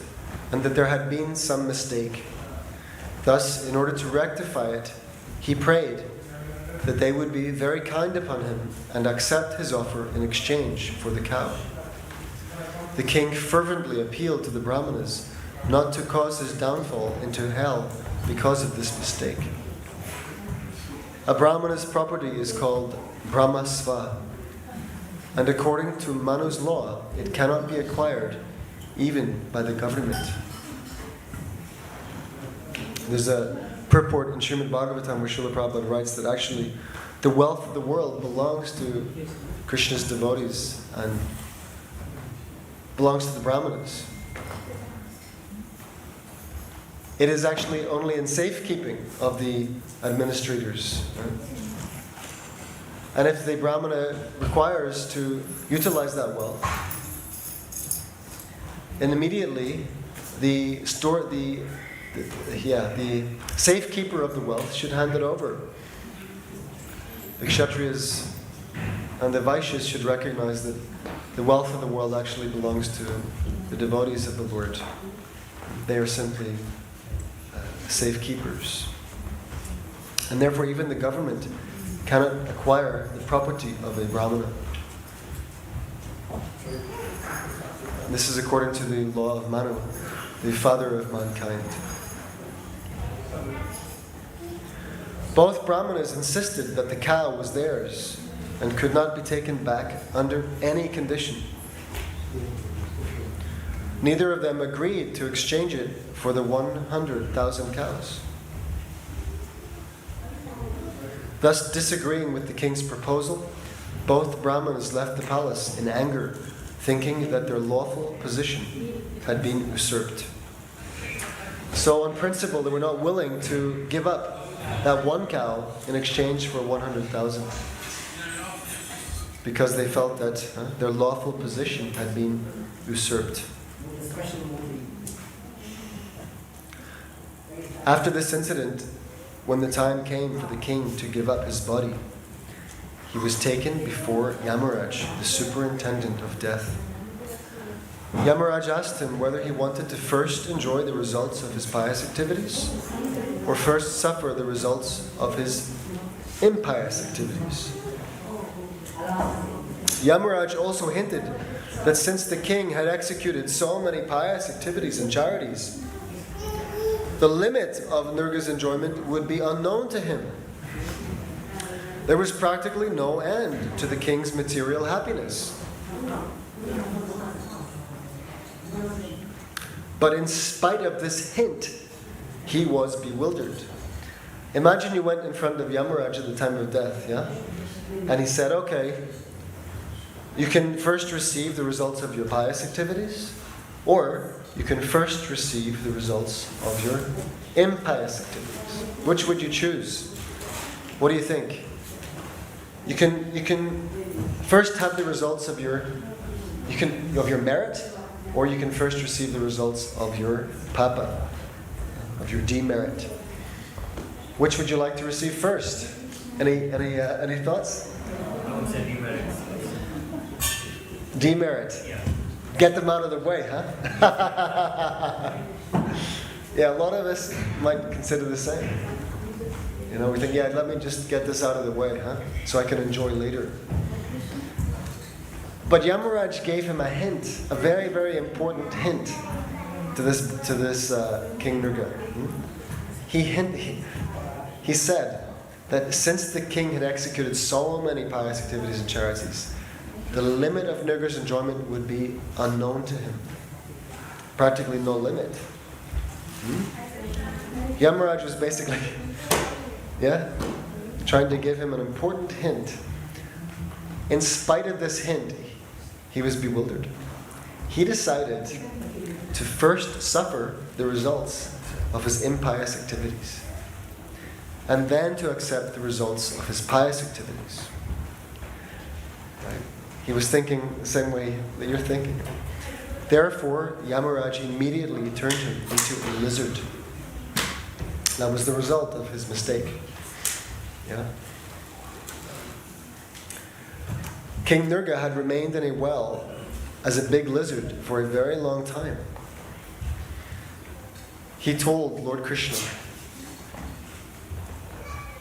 and that there had been some mistake. Thus, in order to rectify it, he prayed that they would be very kind upon him and accept his offer in exchange for the cow. The king fervently appealed to the brahmanas not to cause his downfall into hell because of this mistake. A brahmana's property is called brahmasva, and according to Manu's law, it cannot be acquired even by the government. There's a purport in Srimad Bhagavatam where Srila Prabhupada writes that actually the wealth of the world belongs to Krishna's devotees and belongs to the Brahmanas. It is actually only in safekeeping of the administrators. Right? And if the Brahmana requires to utilize that wealth, then immediately the safekeeper of the wealth should hand it over. The Kshatriyas and the Vaishyas should recognize that the wealth of the world actually belongs to the devotees of the Lord. They are simply safekeepers. And therefore even the government cannot acquire the property of a Brahmana. This is according to the law of Manu, the father of mankind. Both Brahmanas insisted that the cow was theirs and could not be taken back under any condition. Neither of them agreed to exchange it for the 100,000 cows. Thus, disagreeing with the king's proposal, both Brahmanas left the palace in anger, thinking that their lawful position had been usurped. So on principle, they were not willing to give up that one cow in exchange for 100,000, because they felt that their lawful position had been usurped. After this incident, when the time came for the king to give up his body, he was taken before Yamaraj, the superintendent of death. Yamaraj asked him whether he wanted to first enjoy the results of his pious activities or first suffer the results of his impious activities. Yamaraj also hinted that since the king had executed so many pious activities and charities, the limit of Nirga's enjoyment would be unknown to him. There was practically no end to the king's material happiness. But in spite of this hint, he was bewildered. Imagine you went in front of Yamaraj at the time of death, yeah? And he said, okay, you can first receive the results of your pious activities, or you can first receive the results of your impious activities. Which would you choose? What do you think? You can first have the results of your merit, or you can first receive the results of your papa, of your demerit. Which would you like to receive first? Any thoughts? I would say demerit. Demerit. Yeah. Get them out of the way, huh? Yeah, a lot of us might consider the same. You know, we think, yeah, let me just get this out of the way, huh? So I can enjoy later. But Yamaraj gave him a hint, a very, very important hint to this King Nirga. He said that since the king had executed so many pious activities and charities, the limit of Nirga's enjoyment would be unknown to him. Practically no limit. Yamaraj was basically, trying to give him an important hint. In spite of this hint, he was bewildered. He decided to first suffer the results of his impious activities, and then to accept the results of his pious activities. Right? He was thinking the same way that you're thinking. Therefore, Yamaraj immediately turned him into a lizard. That was the result of his mistake. Yeah. King Nirga had remained in a well as a big lizard for a very long time. He told Lord Krishna,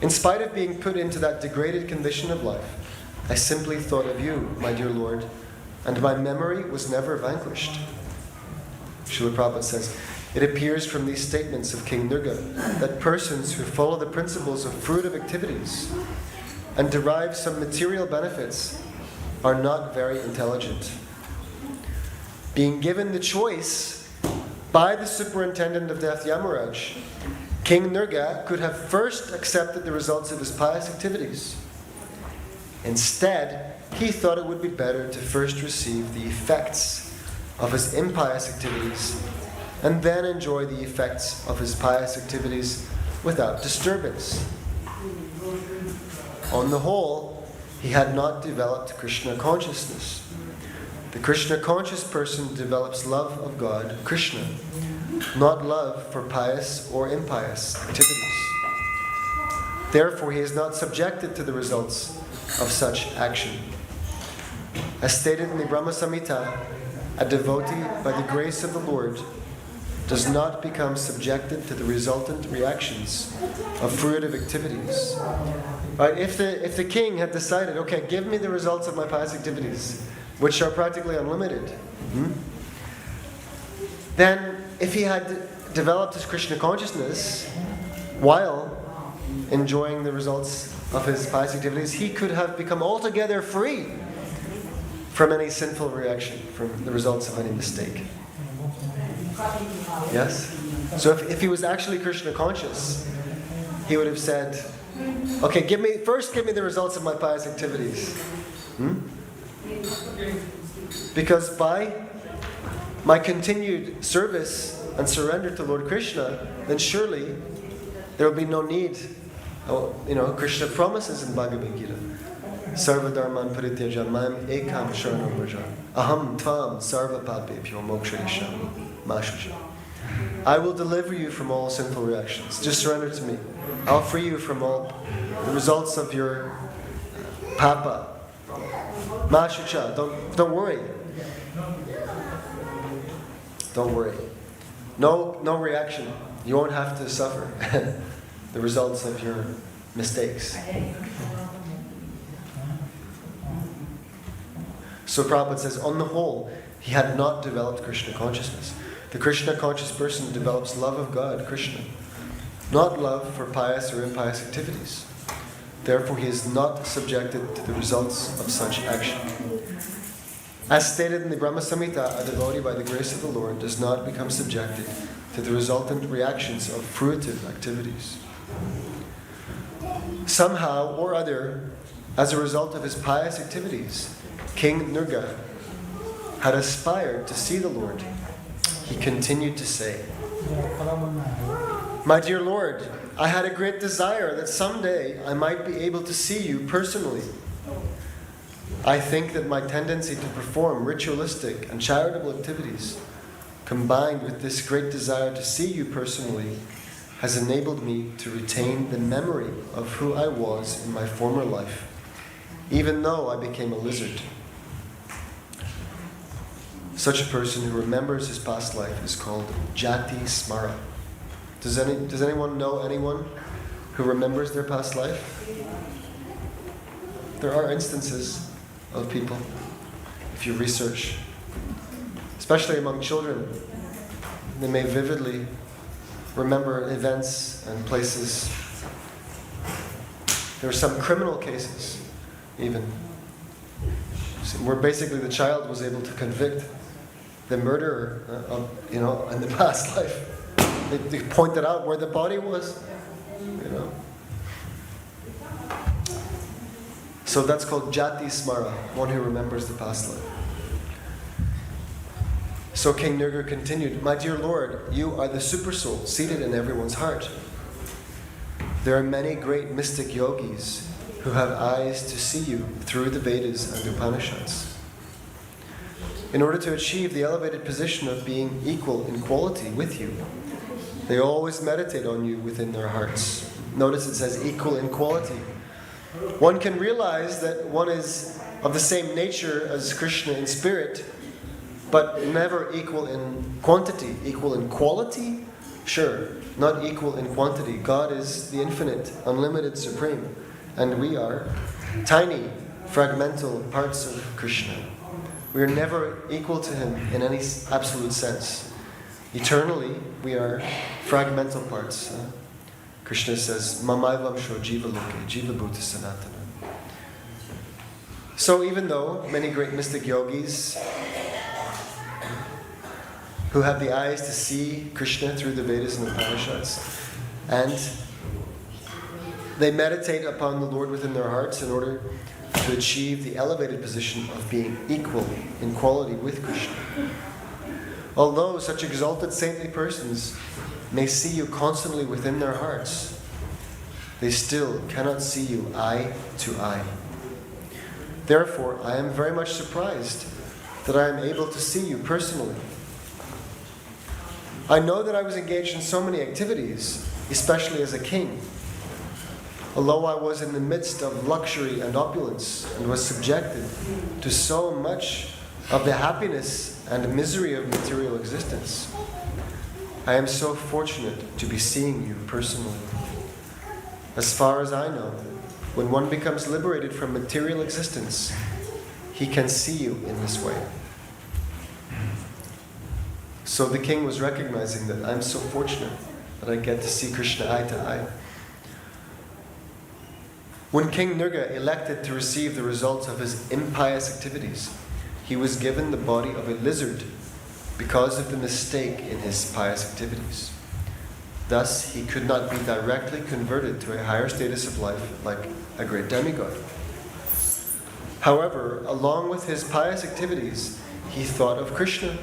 in spite of being put into that degraded condition of life, I simply thought of you, my dear Lord, and my memory was never vanquished. Srila Prabhupada says, it appears from these statements of King Nirga that persons who follow the principles of fruitive activities and derive some material benefits are not very intelligent. Being given the choice by the superintendent of death, Yamaraj, King Nirga could have first accepted the results of his pious activities. Instead, he thought it would be better to first receive the effects of his impious activities and then enjoy the effects of his pious activities without disturbance. On the whole, he had not developed Krishna consciousness. The Krishna conscious person develops love of God, Krishna, not love for pious or impious activities. Therefore, he is not subjected to the results of such action. As stated in the Brahma Samhita, a devotee, by the grace of the Lord, does not become subjected to the resultant reactions of fruitive activities. Right? If the king had decided, okay, give me the results of my pious activities, which are practically unlimited, then if he had developed his Krishna consciousness while enjoying the results of his pious activities, he could have become altogether free from any sinful reaction, from the results of any mistake. Yes? So if he was actually Krishna conscious, he would have said, okay, give me the results of my pious activities. Because by my continued service and surrender to Lord Krishna, then surely there will be no need. Krishna promises in Bhagavad Gita, Sarva dharman parityaja mam ekam sharanam vraja aham tvam sarva papebhyo mokshayishami ma shuja. I will deliver you from all sinful reactions. Just surrender to me. I'll free you from all the results of your papa. Ma shuja. Don't worry. Don't worry. No reaction. You won't have to suffer the results of your mistakes. So Prabhupada says, on the whole, he had not developed Krishna consciousness. The Krishna conscious person develops love of God, Krishna, not love for pious or impious activities. Therefore, he is not subjected to the results of such action. As stated in the Brahma Samhita, a devotee by the grace of the Lord does not become subjected to the resultant reactions of fruitive activities. Somehow or other, as a result of his pious activities, King Nirga had aspired to see the Lord. He continued to say, "My dear Lord, I had a great desire that someday I might be able to see you personally. I think that my tendency to perform ritualistic and charitable activities, combined with this great desire to see you personally, has enabled me to retain the memory of who I was in my former life, even though I became a lizard. Such a person who remembers his past life is called Jati Smara." Does anyone know anyone who remembers their past life? There are instances of people, if you research, especially among children, they may vividly remember events and places. There are some criminal cases, even, where basically the child was able to convict the murderer in the past life. They pointed out where the body was, So that's called Jati Smara, one who remembers the past life. So King Nirga continued, "My dear Lord, you are the Supersoul seated in everyone's heart. There are many great mystic yogis who have eyes to see you through the Vedas and Upanishads. In order to achieve the elevated position of being equal in quality with you, they always meditate on you within their hearts." Notice it says equal in quality. One can realize that one is of the same nature as Krishna in spirit, but never equal in quantity. Equal in quality? Sure, not equal in quantity. God is the infinite, unlimited, supreme, and we are tiny, fragmental parts of Krishna. We are never equal to Him in any absolute sense. Eternally, we are fragmental parts. Krishna says, "Mamaivam sho jiva loke, jiva bhuta sanatana." So even though many great mystic yogis who have the eyes to see Krishna through the Vedas and Upanishads, And they meditate upon the Lord within their hearts in order to achieve the elevated position of being equal in quality with Krishna. Although such exalted saintly persons may see you constantly within their hearts, they still cannot see you eye to eye. Therefore, I am very much surprised that I am able to see you personally. I know that I was engaged in so many activities, especially as a king. Although I was in the midst of luxury and opulence and was subjected to so much of the happiness and misery of material existence, I am so fortunate to be seeing you personally. As far as I know, when one becomes liberated from material existence, he can see you in this way. So the king was recognizing that I'm so fortunate that I get to see Krishna eye to eye. When King Nrga elected to receive the results of his impious activities, he was given the body of a lizard because of the mistake in his pious activities. Thus, he could not be directly converted to a higher status of life like a great demigod. However, along with his pious activities, he thought of Krishna.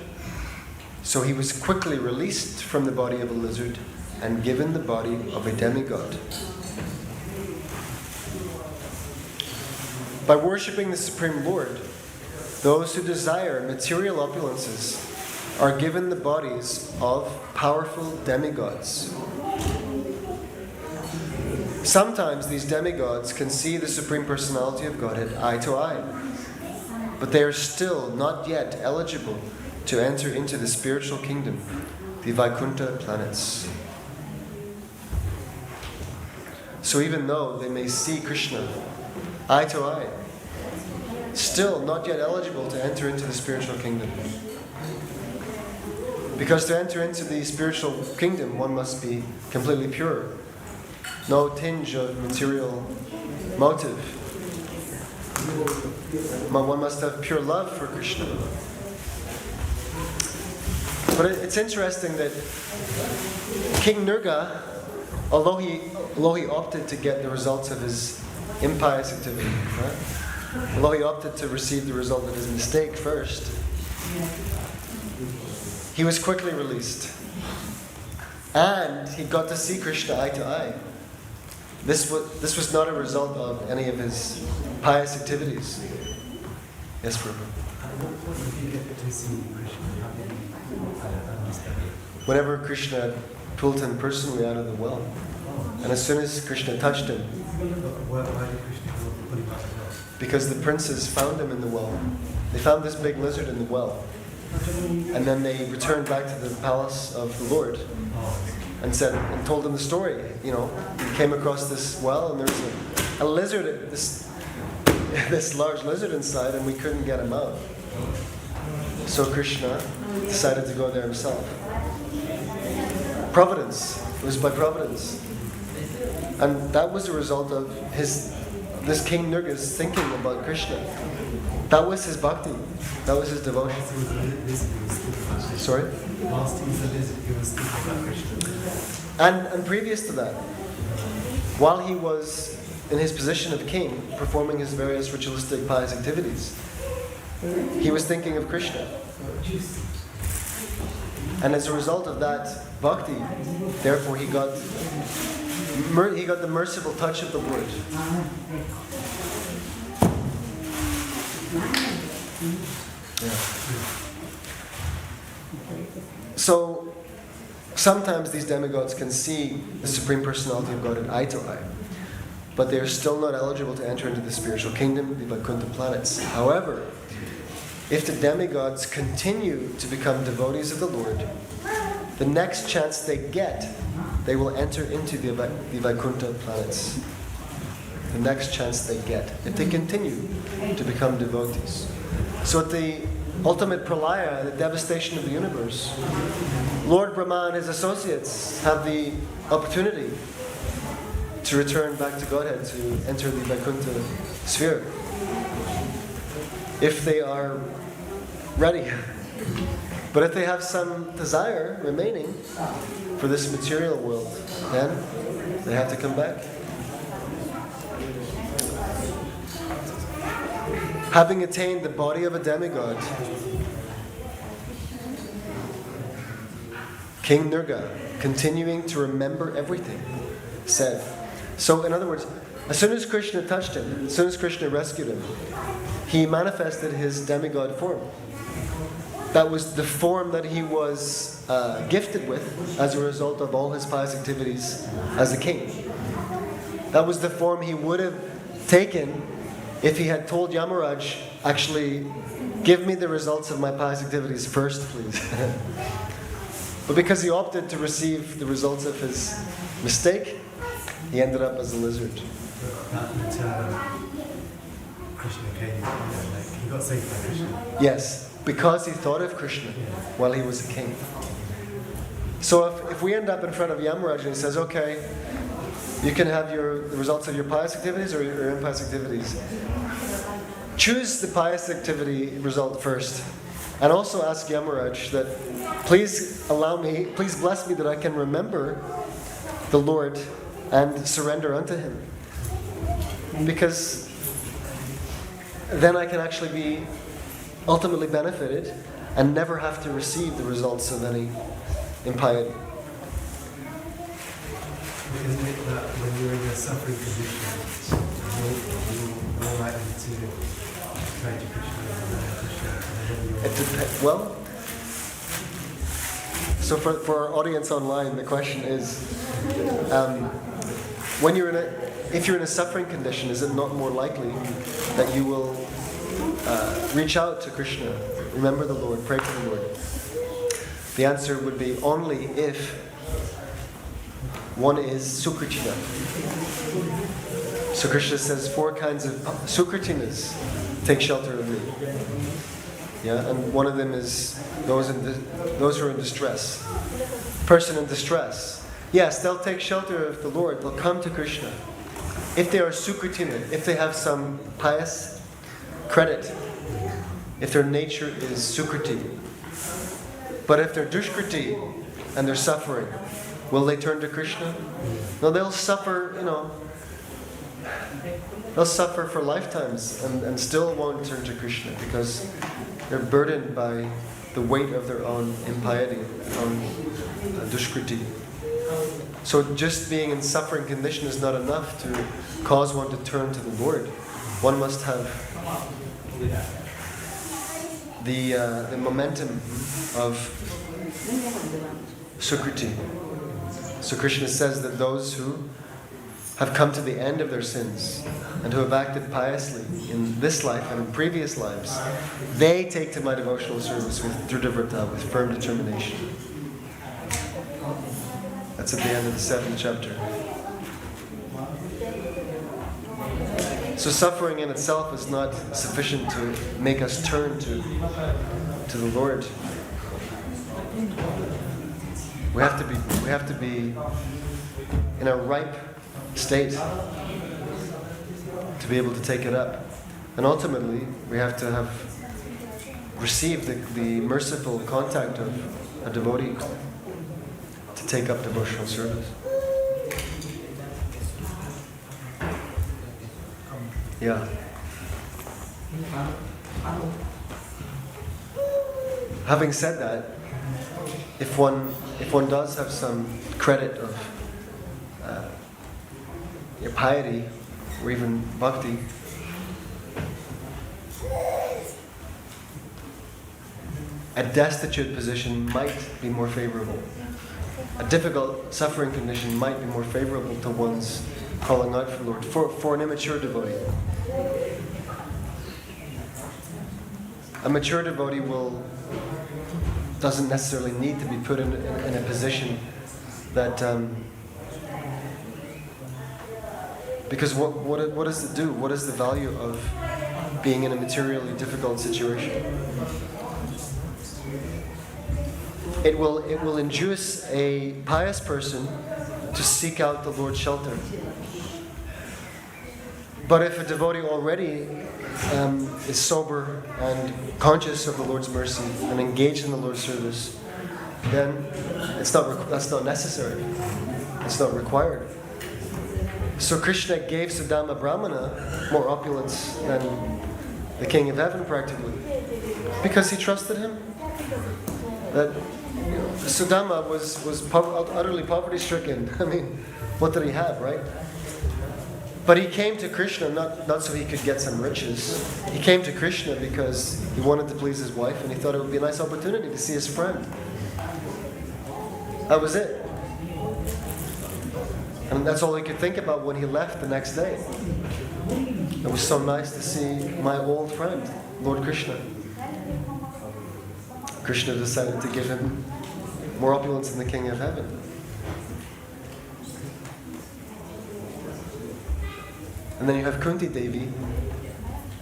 So he was quickly released from the body of a lizard and given the body of a demigod. By worshipping the Supreme Lord, those who desire material opulences are given the bodies of powerful demigods. Sometimes these demigods can see the Supreme Personality of Godhead eye to eye, but they are still not yet eligible to enter into the spiritual kingdom, the Vaikuntha planets. So even though they may see Krishna eye to eye, still not yet eligible to enter into the spiritual kingdom. Because to enter into the spiritual kingdom, one must be completely pure. No tinge of material motive. One must have pure love for Krishna. But it's interesting that King Nrga, although he opted to get the results of his impious activity, right? Although he opted to receive the result of his mistake first, he was quickly released. And he got to see Krishna eye to eye. This was not a result of any of his pious activities. Yes, Prabhu. Whenever Krishna pulled him personally out of the well, and as soon as Krishna touched him, because the princes found him in the well. They found this big lizard in the well. And then they returned back to the palace of the Lord and told him the story. You know, he came across this well and there was a lizard, this large lizard inside, and we couldn't get him out. So Krishna decided to go there himself. Providence. It was by providence. And that was the result of this King Nrga's thinking about Krishna. That was his bhakti. That was his devotion. Sorry? And previous to that, while he was in his position of king, performing his various ritualistic pious activities, he was thinking of Krishna. And as a result of that bhakti, therefore he got the merciful touch of the Lord. Yeah. So sometimes these demigods can see the Supreme Personality of God eye to eye, but they are still not eligible to enter into the spiritual kingdom, the Vaikuntha planets. However, if the demigods continue to become devotees of the Lord, the next chance they get, they will enter into the Vaikuntha planets. The next chance they get, if they continue to become devotees. So at the ultimate pralaya, the devastation of the universe, Lord Brahma and his associates have the opportunity to return back to Godhead, to enter the Vaikuntha sphere. If they are ready. But if they have some desire remaining for this material world, then they have to come back. Having attained the body of a demigod, King Nirga, continuing to remember everything, said. So in other words, as soon as Krishna touched him, as soon as Krishna rescued him, he manifested his demigod form. That was the form that he was gifted with as a result of all his pious activities as a king. That was the form he would have taken if he had told Yamaraj, actually, give me the results of my pious activities first, please. But because he opted to receive the results of his mistake, he ended up as a lizard. Krishna came, he got saved by Krishna. Yes, because he thought of Krishna while he was a king. So if we end up in front of Yamaraj and he says, okay, you can have the results of your pious activities or your impious activities. Choose the pious activity result first. And also ask Yamaraj that please bless me that I can remember the Lord and surrender unto Him. Because then I can actually be ultimately benefited and never have to receive the results of any impiety. Isn't it that when you're in a suffering condition, you're more likely to turn to Krishna? It depends. Well, so for our audience online, the question is, if you're in a suffering condition, is it not more likely that you will reach out to Krishna, remember the Lord, pray to the Lord? The answer would be only if one is Sukritina. So Krishna says 4 kinds of Sukritinas take shelter of me. Yeah, and one of them is those who are in distress. Person in distress. Yes, they'll take shelter of the Lord. They'll come to Krishna. If they are Sukritina, if they have some pious credit, if their nature is Sukriti. But if they're Dushkriti and they're suffering, will they turn to Krishna? No, they'll suffer, they'll suffer for lifetimes and still won't turn to Krishna because they're burdened by the weight of their own impiety, their own dushkriti. So just being in suffering condition is not enough to cause one to turn to the Lord. One must have the momentum of sukriti. So Krishna says that those who have come to the end of their sins and who have acted piously in this life and in previous lives, they take to my devotional service with Drudavrata, with firm determination. That's at the end of the 7th chapter. So suffering in itself is not sufficient to make us turn to the Lord. We have to be in a ripe state to be able to take it up. And ultimately, we have to have received the merciful contact of a devotee to take up devotional service. Yeah. Having said that, if one does have some credit of your piety or even bhakti, a destitute position might be more favorable. A difficult suffering condition might be more favorable to one's calling out for the Lord, for an immature devotee. A mature devotee doesn't necessarily need to be put in a position that because what does it do? What is the value of being in a materially difficult situation? It will induce a pious person to seek out the Lord's shelter. But if a devotee already is sober and conscious of the Lord's mercy and engaged in the Lord's service, then that's not necessary. It's not required. So Krishna gave Sudama Brahmana more opulence than the King of Heaven practically, because he trusted him. That Sudama was utterly poverty-stricken. I mean, what did he have, right? But he came to Krishna not so he could get some riches. He came to Krishna because he wanted to please his wife, and he thought it would be a nice opportunity to see his friend. That was it. And that's all he could think about when he left the next day. It was so nice to see my old friend, Lord Krishna. Krishna decided to give him more opulence than the King of Heaven. And then you have Kunti Devi,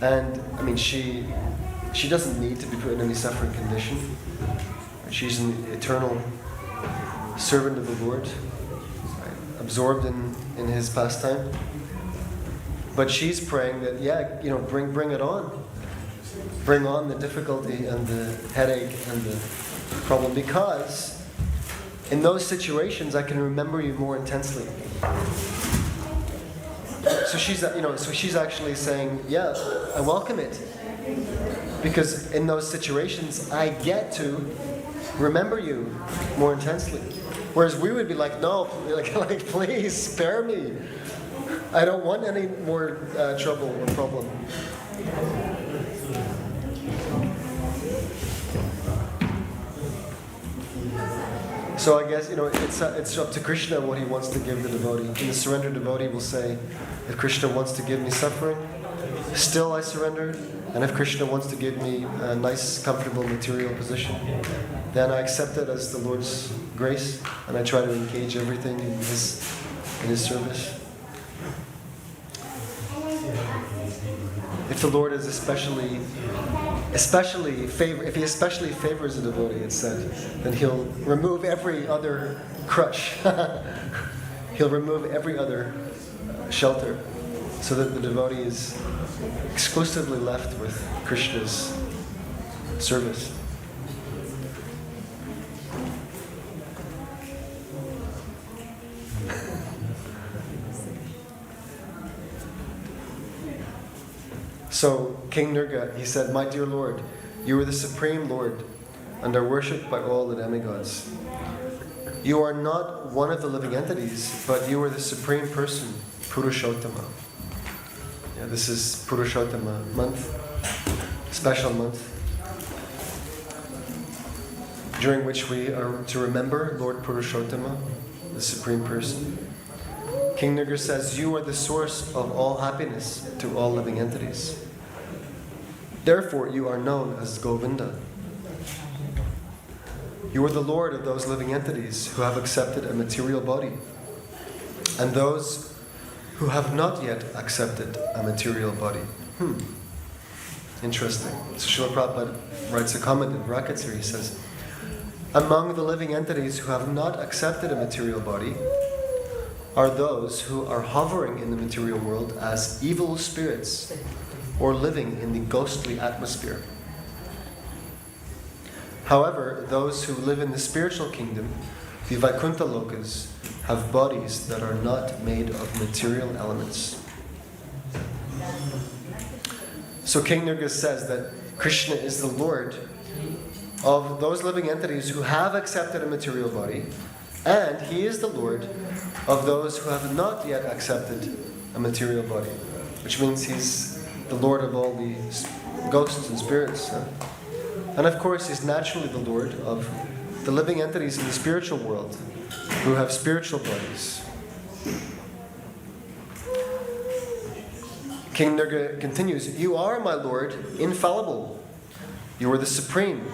and I mean she doesn't need to be put in any suffering condition. She's an eternal servant of the Lord, absorbed in his pastime. But she's praying that, bring it on. Bring on the difficulty and the headache and the problem, because in those situations I can remember you more intensely. So she's actually saying, yeah, I welcome it, because in those situations I get to remember you more intensely. Whereas we would be like, no, like please spare me. I don't want any more trouble or problem. So I guess it's up to Krishna what he wants to give the devotee. And the surrendered devotee will say, if Krishna wants to give me suffering, still I surrender. And if Krishna wants to give me a nice, comfortable material position, then I accept it as the Lord's grace, and I try to engage everything in His service. If the Lord is especially favors a devotee, it's said, then He'll remove every other crutch. He'll remove every other shelter, so that the devotee is exclusively left with Krishna's service. So King Nirga, he said, "My dear Lord, you are the supreme Lord and are worshipped by all the demigods. You are not one of the living entities, but you are the supreme person, Purushottama." Yeah, this is Purushottama month, special month, during which we are to remember Lord Purushottama, the supreme person. King Nirga says, "You are the source of all happiness to all living entities. Therefore, you are known as Govinda. You are the Lord of those living entities who have accepted a material body, and those who have not yet accepted a material body." Interesting. So Srila Prabhupada writes a comment in brackets here. He says, "Among the living entities who have not accepted a material body are those who are hovering in the material world as evil spirits or living in the ghostly atmosphere. However, those who live in the spiritual kingdom, the Vaikuntha Lokas, have bodies that are not made of material elements." So King Nirga says that Krishna is the Lord of those living entities who have accepted a material body, and He is the Lord of those who have not yet accepted a material body, which means He's the Lord of all the ghosts and spirits. And of course, He's naturally the Lord of the living entities in the spiritual world who have spiritual bodies. King Nirga continues, "You are, my Lord, infallible. You are the supreme,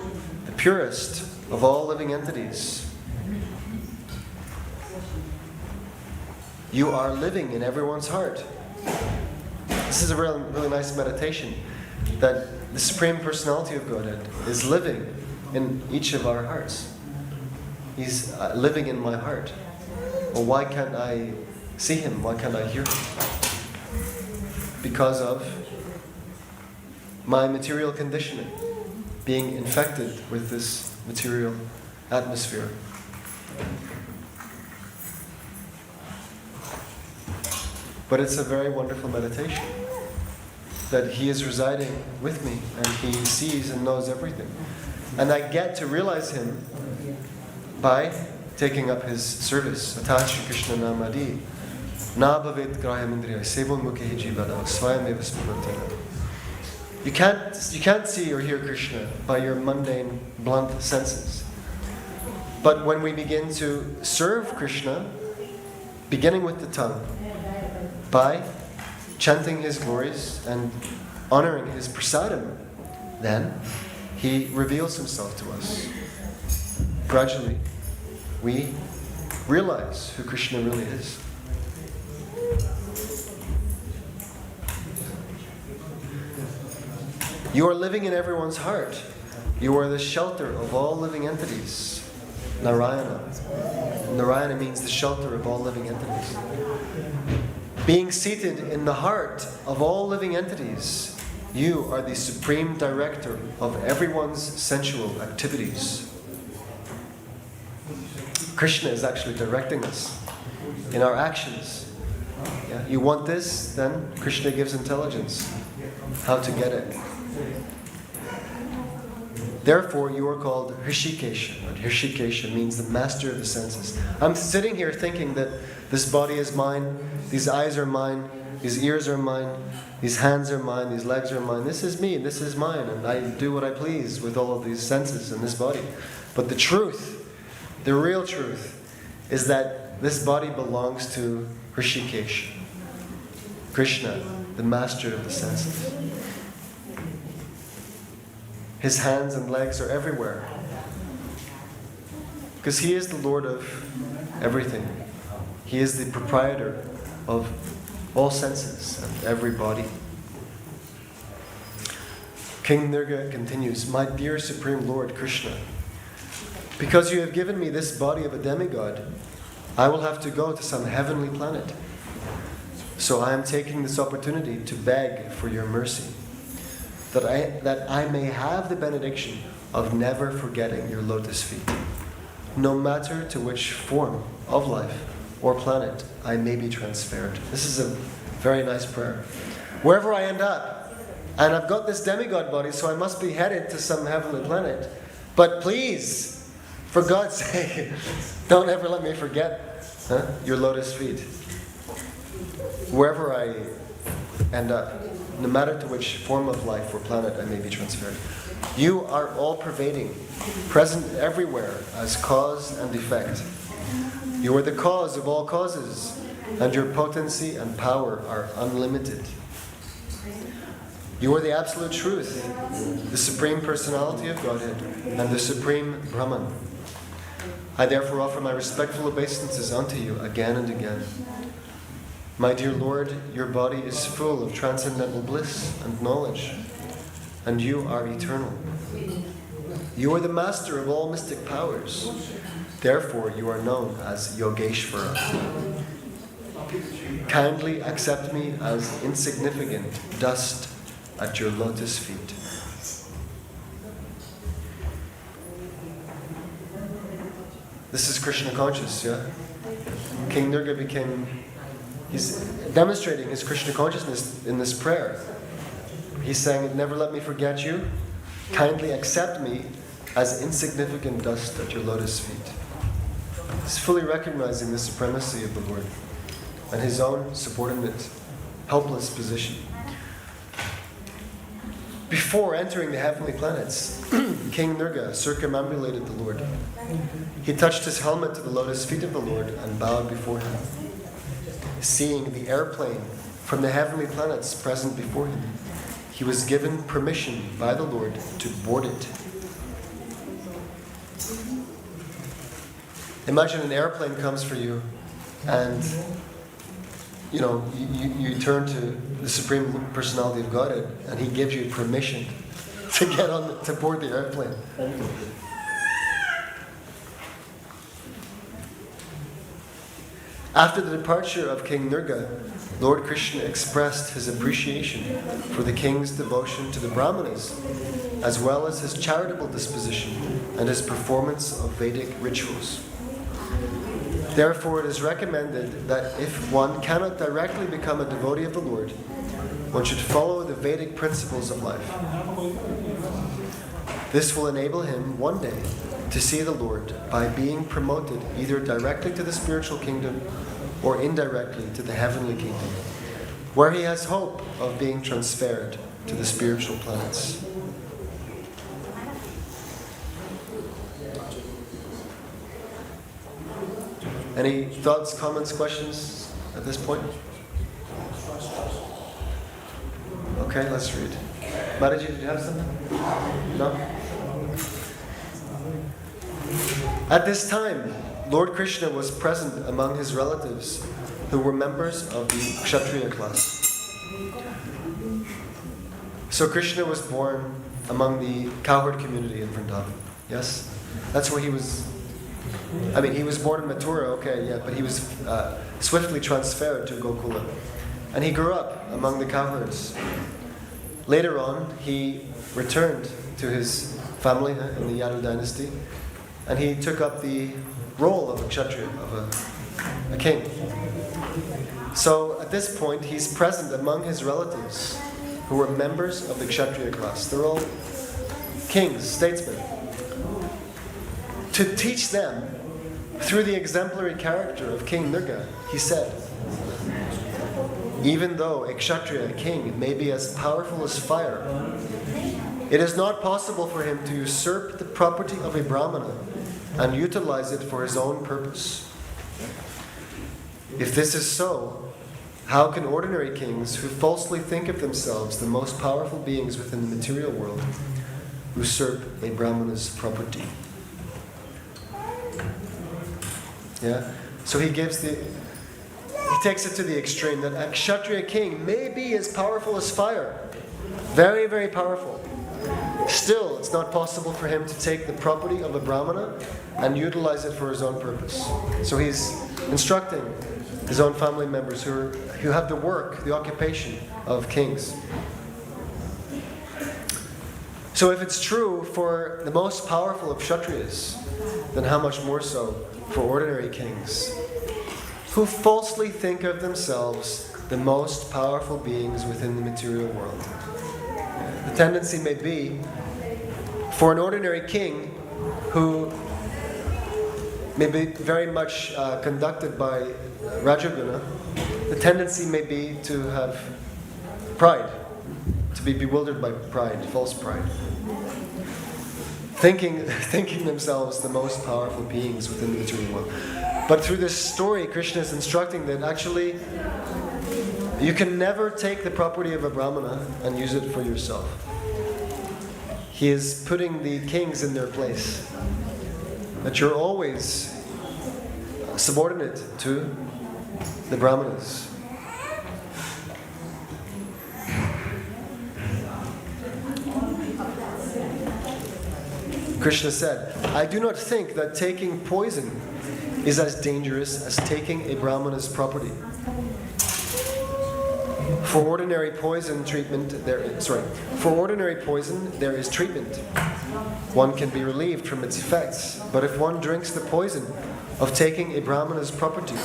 the purest of all living entities. You are living in everyone's heart." This is a really, really nice meditation, that the Supreme Personality of Godhead is living in each of our hearts. He's living in my heart. Well, why can't I see Him? Why can't I hear Him? Because of my material conditioning, being infected with this material atmosphere. But it's a very wonderful meditation, that He is residing with me and He sees and knows everything. And I get to realize Him by taking up His service. Attach Krishna Namadi. Na bhavet graham indriya sevon mukhe jivana swayam eva spurantena. You can't see or hear Krishna by your mundane, blunt senses. But when we begin to serve Krishna, beginning with the tongue, by chanting His glories and honoring His prasadam, then He reveals Himself to us. Gradually, we realize who Krishna really is. You are living in everyone's heart. You are the shelter of all living entities. Narayana. Narayana means the shelter of all living entities. Being seated in the heart of all living entities, you are the supreme director of everyone's sensual activities. Krishna is actually directing us in our actions. Yeah? You want this, then Krishna gives intelligence how to get it. Therefore, you are called Hrishikesha. And Hrishikesha means the master of the senses. I'm sitting here thinking that this body is mine, these eyes are mine, these ears are mine, these hands are mine, these legs are mine. This is me, this is mine, and I do what I please with all of these senses in this body. But the truth, the real truth, is that this body belongs to Hrishikesha, Krishna, the master of the senses. His hands and legs are everywhere, because He is the Lord of everything. He is the proprietor of all senses and every body. King Nirga continues, "My dear Supreme Lord Krishna, because you have given me this body of a demigod, I will have to go to some heavenly planet. So I am taking this opportunity to beg for your mercy, that I may have the benediction of never forgetting your lotus feet, no matter to which form of life or planet I may be transferred." This is a very nice prayer. Wherever I end up, and I've got this demigod body, so I must be headed to some heavenly planet. But please, for God's sake, don't ever let me forget your lotus feet. Wherever I end up, no matter to which form of life or planet I may be transferred. You are all-pervading, present everywhere as cause and effect. You are the cause of all causes, and your potency and power are unlimited. You are the absolute truth, the supreme personality of Godhead, and the supreme Brahman. I therefore offer my respectful obeisances unto you again and again. My dear Lord, your body is full of transcendental bliss and knowledge, and you are eternal. You are the master of all mystic powers. Therefore, you are known as Yogeshvara. Kindly accept me as insignificant dust at your lotus feet. This is Krishna conscious, yeah? King Nirga he's demonstrating his Krishna consciousness in this prayer. He's saying, never let me forget you. Kindly accept me as insignificant dust at your lotus feet. He's fully recognizing the supremacy of the Lord and his own subordinate, helpless position. Before entering the heavenly planets, King Nirga circumambulated the Lord. He touched his helmet to the lotus feet of the Lord and bowed before him. Seeing the airplane from the heavenly planets present before him, he was given permission by the Lord to board it. Imagine an airplane comes for you, and you turn to the Supreme Personality of Godhead, and He gives you permission to board the airplane. After the departure of King Nirga, Lord Krishna expressed his appreciation for the king's devotion to the Brahmanas, as well as his charitable disposition and his performance of Vedic rituals. Therefore, it is recommended that if one cannot directly become a devotee of the Lord, one should follow the Vedic principles of life. This will enable him one day to see the Lord by being promoted either directly to the spiritual kingdom or indirectly to the heavenly kingdom, where he has hope of being transferred to the spiritual planets. Any thoughts, comments, questions at this point? Okay, let's read. Mataji, did you have something? No? At this time, Lord Krishna was present among his relatives who were members of the Kshatriya class. So Krishna was born among the cowherd community in Vrindavan. Yes? That's where he was. He was born in Mathura, okay, yeah, but he was swiftly transferred to Gokula. And he grew up among the cowherds. Later on, he returned to his family in the Yadu dynasty, and he took up the role of a Kshatriya, of a king. So at this point, he's present among his relatives who were members of the Kshatriya class. They're all kings, statesmen. To teach them, through the exemplary character of King Nirga, he said, even though a Kshatriya, a king, may be as powerful as fire, it is not possible for him to usurp the property of a Brahmana and utilize it for his own purpose. If this is so, how can ordinary kings who falsely think of themselves the most powerful beings within the material world usurp a Brahmana's property? Yeah? So he takes it to the extreme that a Kshatriya king may be as powerful as fire. Very, very powerful. Still, it's not possible for him to take the property of a Brahmana and utilize it for his own purpose. So he's instructing his own family members who have the work, the occupation of kings. So if it's true for the most powerful of Kshatriyas, then how much more so for ordinary kings, who falsely think of themselves the most powerful beings within the material world. The tendency may be for an ordinary king who may be very much conducted by Rajaguna, the tendency may be to have pride, to be bewildered by pride, false pride. Thinking themselves the most powerful beings within the material world. But through this story, Krishna is instructing that actually you can never take the property of a Brahmana and use it for yourself. He is putting the kings in their place. That you're always subordinate to the Brahmanas. Krishna said, I do not think that taking poison is as dangerous as taking a Brahmana's property. For ordinary poison there is treatment. One can be relieved from its effects, but if one drinks the poison of taking a Brahmana's property,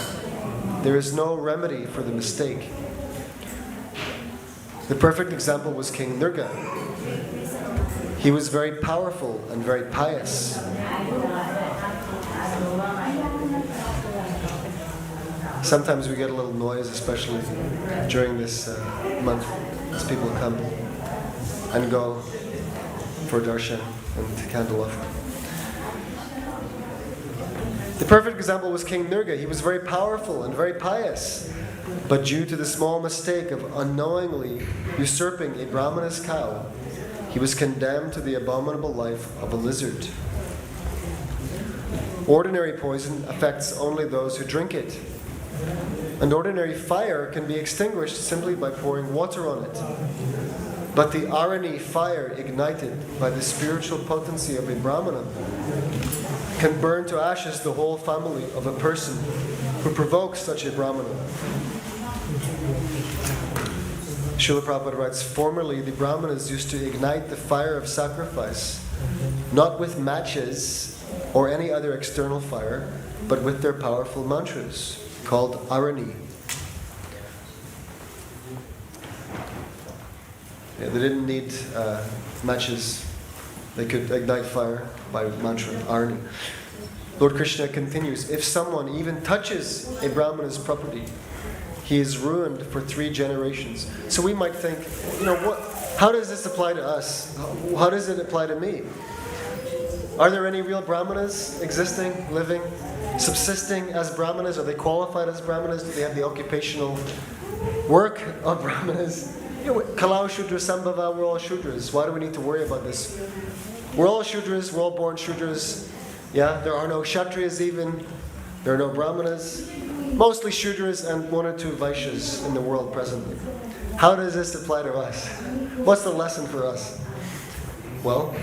there is no remedy for the mistake. The perfect example was King Nirga. He was very powerful and very pious. Sometimes we get a little noise, especially during this month, as people come and go for darshan and candle offering. The perfect example was King Nirga. He was very powerful and very pious, but due to the small mistake of unknowingly usurping a Brahmana's cow, he was condemned to the abominable life of a lizard. Ordinary poison affects only those who drink it. And ordinary fire can be extinguished simply by pouring water on it. But the Arani fire ignited by the spiritual potency of a Brahmana can burn to ashes the whole family of a person who provokes such a Brahmana. Srila Prabhupada writes, formerly the Brahmanas used to ignite the fire of sacrifice, not with matches or any other external fire, but with their powerful mantras, called arani. Yeah, they didn't need matches. They could ignite fire by mantra, arani. Lord Krishna continues, if someone even touches a Brahmana's property, he is ruined for 3 generations. So we might think, how does this apply to us? How does it apply to me? Are there any real Brahmanas existing, living, subsisting as Brahmanas? Are they qualified as Brahmanas? Do they have the occupational work of Brahmanas? Kalau Shudra Sambhava, we're all Shudras. Why do we need to worry about this? We're all Shudras, we're all born Shudras. Yeah, there are no Kshatriyas even. There are no Brahmanas. Mostly Shudras and 1 or 2 Vaishyas in the world presently. How does this apply to us? What's the lesson for us? Well,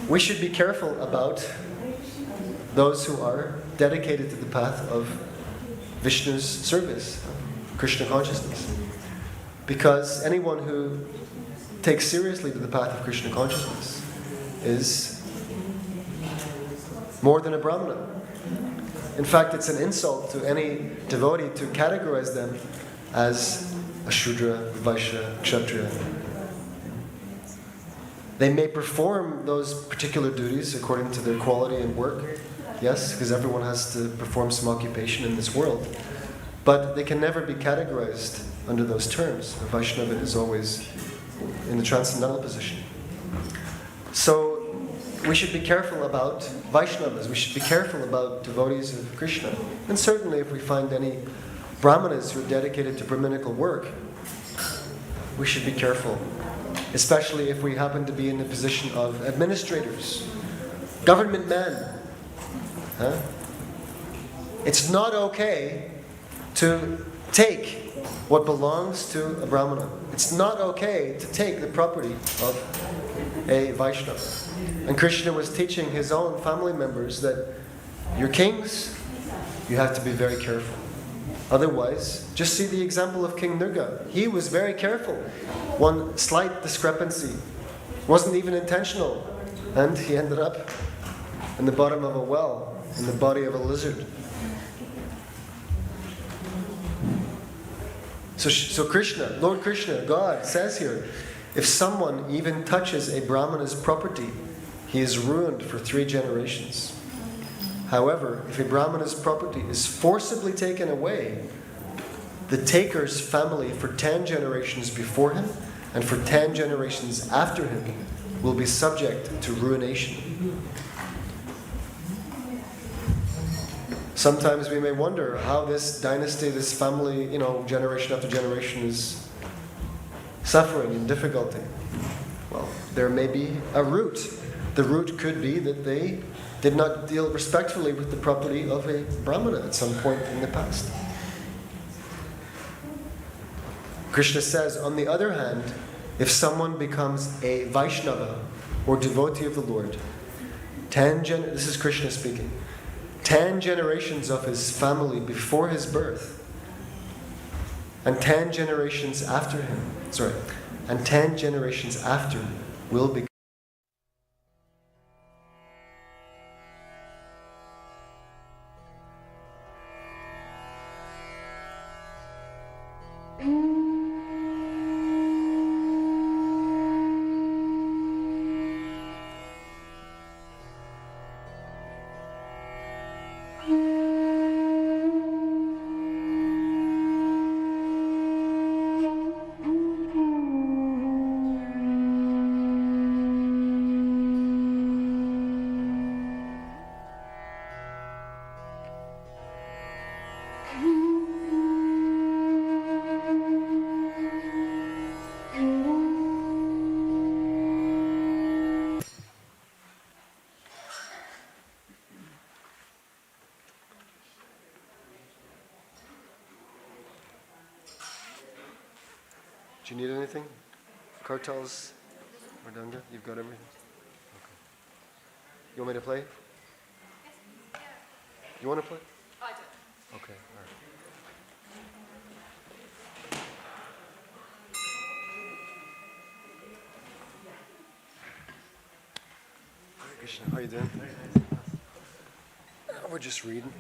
we should be careful about those who are dedicated to the path of Vishnu's service, Krishna consciousness. Because anyone who takes seriously to the path of Krishna consciousness is more than a Brahmana. In fact, it's an insult to any devotee to categorize them as a Shudra, Vaishya, Kshatriya. They may perform those particular duties according to their quality and work, yes, because everyone has to perform some occupation in this world. But they can never be categorized under those terms. A Vaishnava is always in the transcendental position. So we should be careful about Vaishnavas. We should be careful about devotees of Krishna. And certainly if we find any Brahmanas who are dedicated to Brahminical work, we should be careful. Especially if we happen to be in the position of administrators, government men. Huh? It's not okay to take what belongs to a Brahmana. It's not okay to take the property of a Vaishnava. And Krishna was teaching his own family members that you're kings, you have to be very careful. Otherwise, just see the example of King Nirga. He was very careful. One slight discrepancy wasn't even intentional, and he ended up in the bottom of a well, in the body of a lizard. So Krishna, Lord Krishna, God says here, if someone even touches a Brahmana's property, he is ruined for 3 generations. However, if a Brahmana's property is forcibly taken away, the taker's family for 10 generations before him and for 10 generations after him will be subject to ruination. Sometimes we may wonder how this dynasty, this family, generation after generation is suffering in difficulty. Well, there may be a root. The root could be that they did not deal respectfully with the property of a Brahmana at some point in the past. Krishna says, on the other hand, if someone becomes a Vaishnava or devotee of the Lord, this is Krishna speaking, 10 generations of his family before his birth, and 10 generations after him, and 10 generations after will become. Do you need anything? Kartals? Mridanga? You've got everything? Okay. You want me to play? You want to play? I don't. Okay, all right. Hare Krishna, how you doing? We're just reading.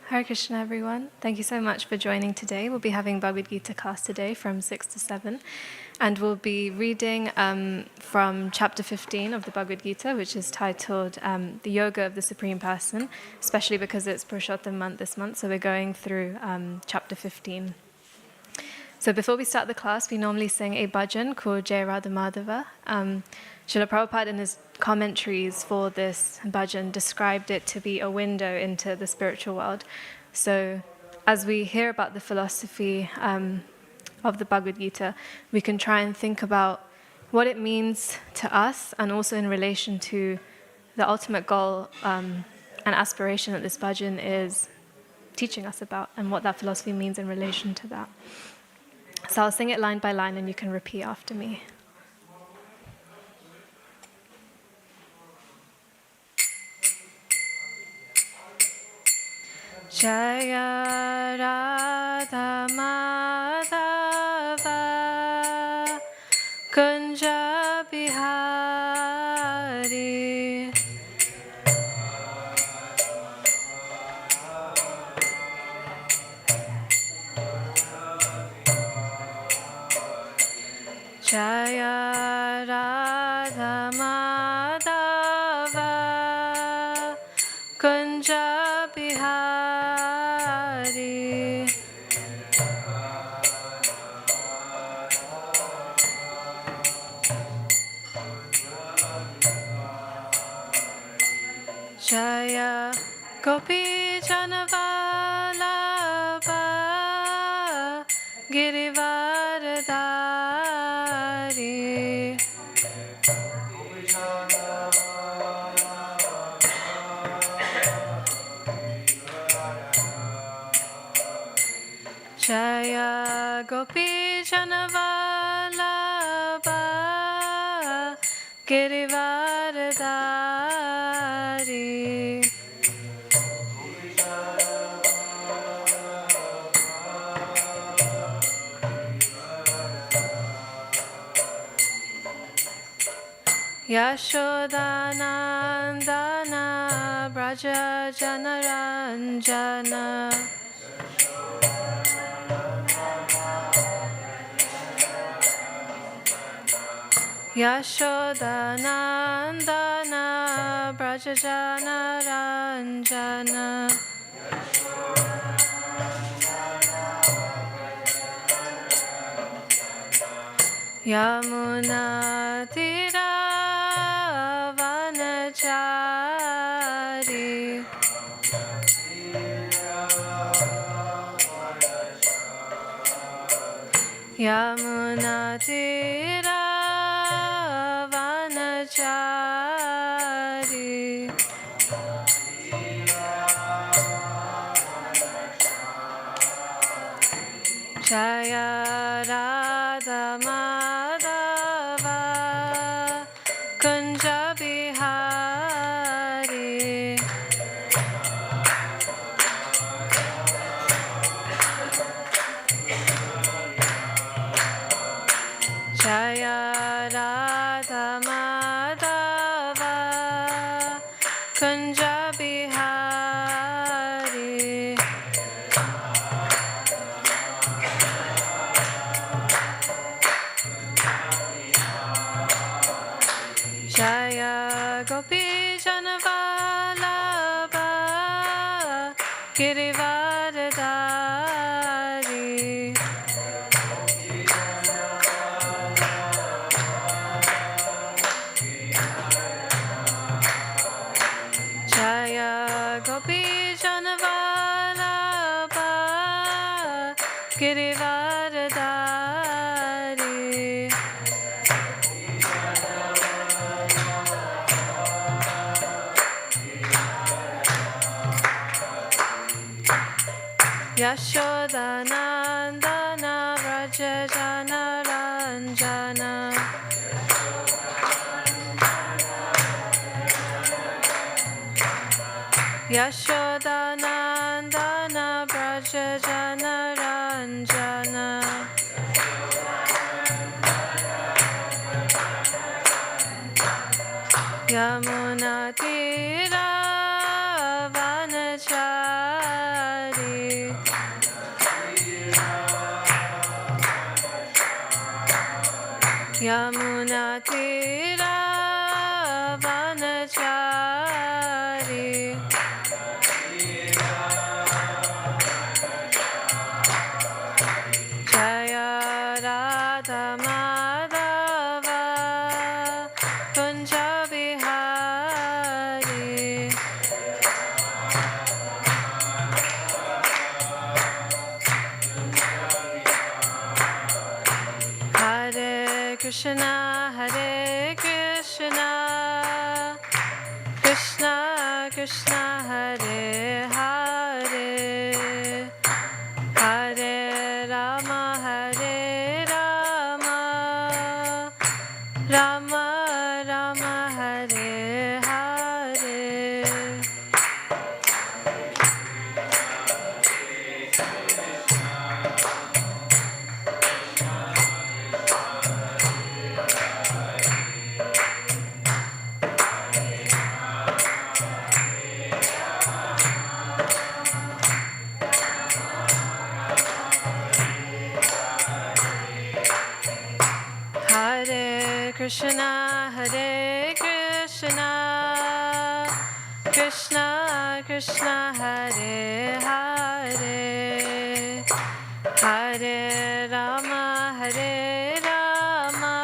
Hare Krishna, everyone. Thank you so much for joining today. We'll be having Bhagavad Gita class today from 6 to 7. And we'll be reading from chapter 15 of the Bhagavad Gita, which is titled The Yoga of the Supreme Person, especially because it's Purushottam month this month. So we're going through chapter 15. So before we start the class, we normally sing a bhajan called Jai Radha Madhava. Srila Prabhupada in his commentaries for this bhajan described it to be a window into the spiritual world. So as we hear about the philosophy of the Bhagavad Gita, we can try and think about what it means to us and also in relation to the ultimate goal and aspiration that this bhajan is teaching us about and what that philosophy means in relation to that. So I'll sing it line by line and you can repeat after me. Jaya Radha Madhava Kunja Bihari Jaya Radha Madhava Kunja Bihari Jaya Gopi Janavalabha Girivaradari Jaya Gopi Janavalabha Girivaradari Yashodanandana Braja Janaranjana Yashodanandana Braja Janaranjana Yamuna Tira Vanachari Yamuna Tira Vanachari Jaya Radha Madhava Kunja Bihari Jaya Radha Madhava Kunja Bihari Jaya Gopi Janavalabha Girivardhari Jaya Gopi Janavalabha Girivardhari Yashodanandana Vraja Janaranjana Yashodanandana Vraja Janaranjana Yamuna Tira Vanachari Yamuna Tira Vanachari Jaya Radha Madhava Kunja Bihari Hare Krishna Hare Krishna Krishna Krishna Hare Hare Hare Rama Hare Rama Rama Rama Hare Hare Hare Krishna Hare Krishna Krishna Krishna Hare Hare Hare Rama Hare Rama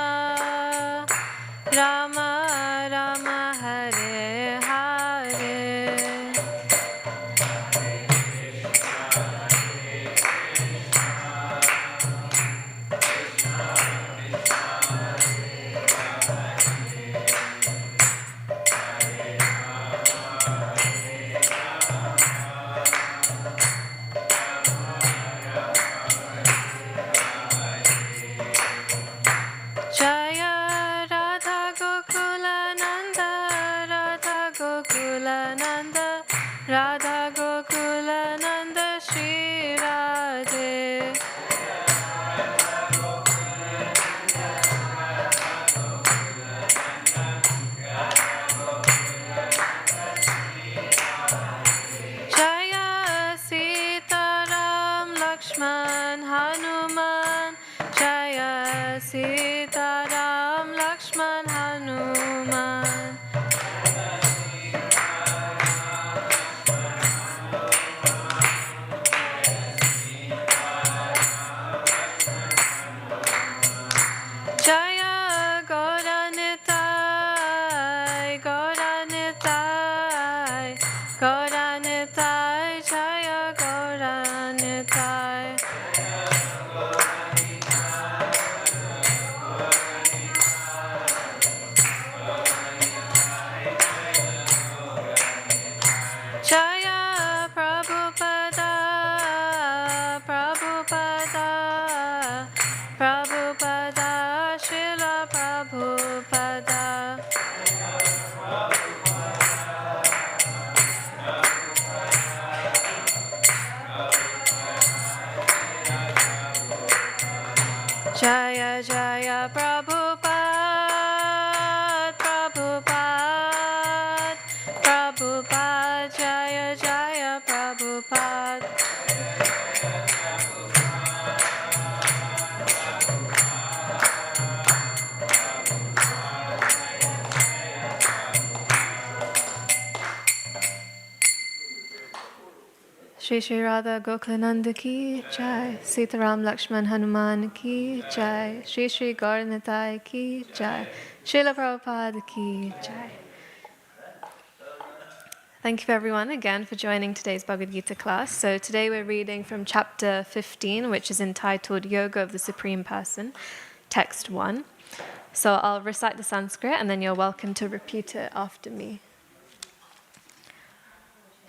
Rama Rama Hare Hare Jaya Radha Gopi Shri Shri Radha Gokulananda ki jai, Sitaram Lakshman Hanuman ki jai, Shri Shri Gauranitai ki jai, Srila Prabhupada ki jai. Thank you everyone again for joining today's Bhagavad Gita class. So today we're reading from chapter 15, which is entitled Yoga of the Supreme Person, text 1. So I'll recite the Sanskrit and then you're welcome to repeat it after me.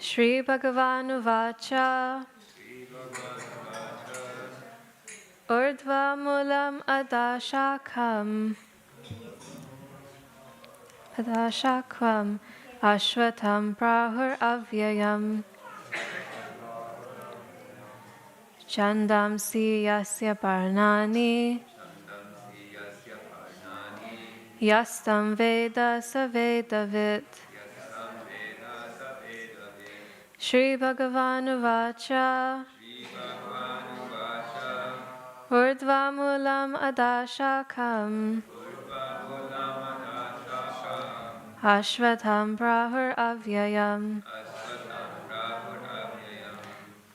Shri Bhagavanu Vacha Urdhva Mulam Adashakam Ashvatam Prahur Avyayam Chandamsi Yasya Parnani Yastam Veda Savedavit Shri Bhagavanu Vacha Urdhva Mulam Adashakam Ashvatam Prahur Avyayam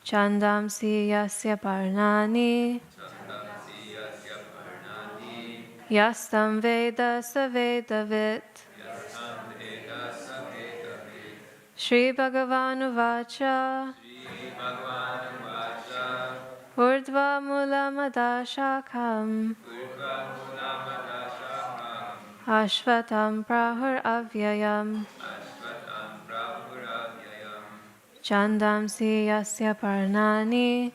Chandamsi Yasya Parnani Yastam Veda Savedavit Shri Bhagavanu Vacha Urdhva Mulam Adashakam Ashvatam Prahur Avyayam Chandamsi Yasya Parnani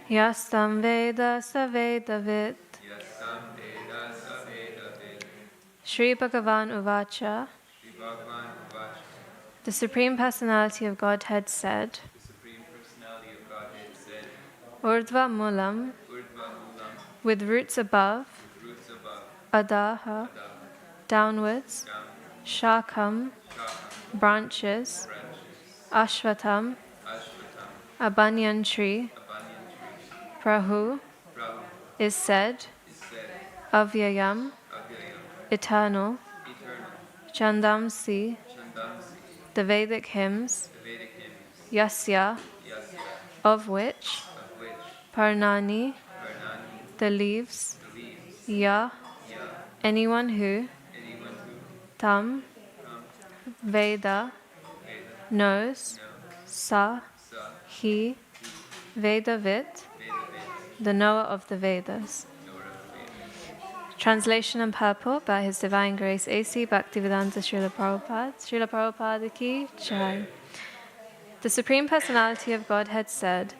Yastam Veda Savedavit Shri Bhagavan Uvacha. The Supreme Personality of Godhead said, Urdhva Mulam, with roots above, Adaha, downwards, Shakam, branches, Ashvatam, a banyan tree, Prahu, is said, Avyayam, eternal, Chandamsi, the Vedic hymns, Yasya, of which, Parnani, the leaves, Ya, anyone who, Tam, Veda, knows, Sa, he, Vedavit, the knower of the Vedas. Translation and purport by His Divine Grace A.C. Bhaktivedanta Srila Prabhupada. Srila Prabhupada ki jai. The Supreme Personality of Godhead said,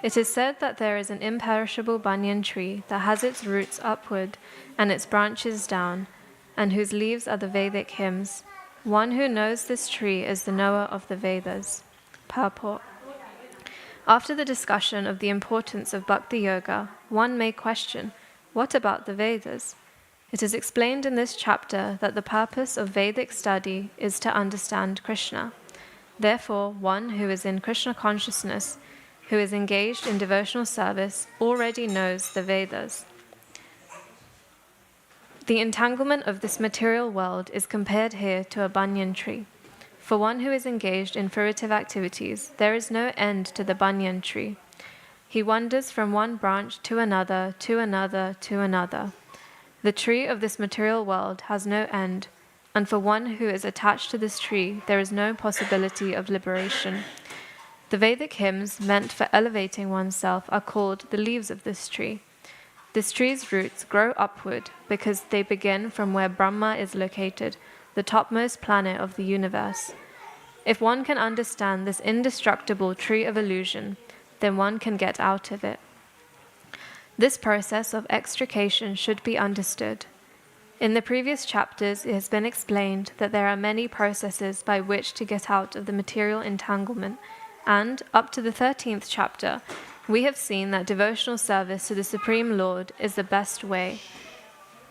It is said that there is an imperishable banyan tree that has its roots upward and its branches down, and whose leaves are the Vedic hymns. One who knows this tree is the knower of the Vedas. Purport. After the discussion of the importance of Bhakti Yoga, one may question, what about the Vedas? It is explained in this chapter that the purpose of Vedic study is to understand Krishna. Therefore, one who is in Krishna consciousness, who is engaged in devotional service, already knows the Vedas. The entanglement of this material world is compared here to a banyan tree. For one who is engaged in fruitive activities, there is no end to the banyan tree. He wanders from one branch to another, to another, to another. The tree of this material world has no end, and for one who is attached to this tree, there is no possibility of liberation. The Vedic hymns meant for elevating oneself are called the leaves of this tree. This tree's roots grow upward because they begin from where Brahma is located, the topmost planet of the universe. If one can understand this indestructible tree of illusion, then one can get out of it. This process of extrication should be understood. In the previous chapters, it has been explained that there are many processes by which to get out of the material entanglement, and, up to the 13th chapter, we have seen that devotional service to the Supreme Lord is the best way.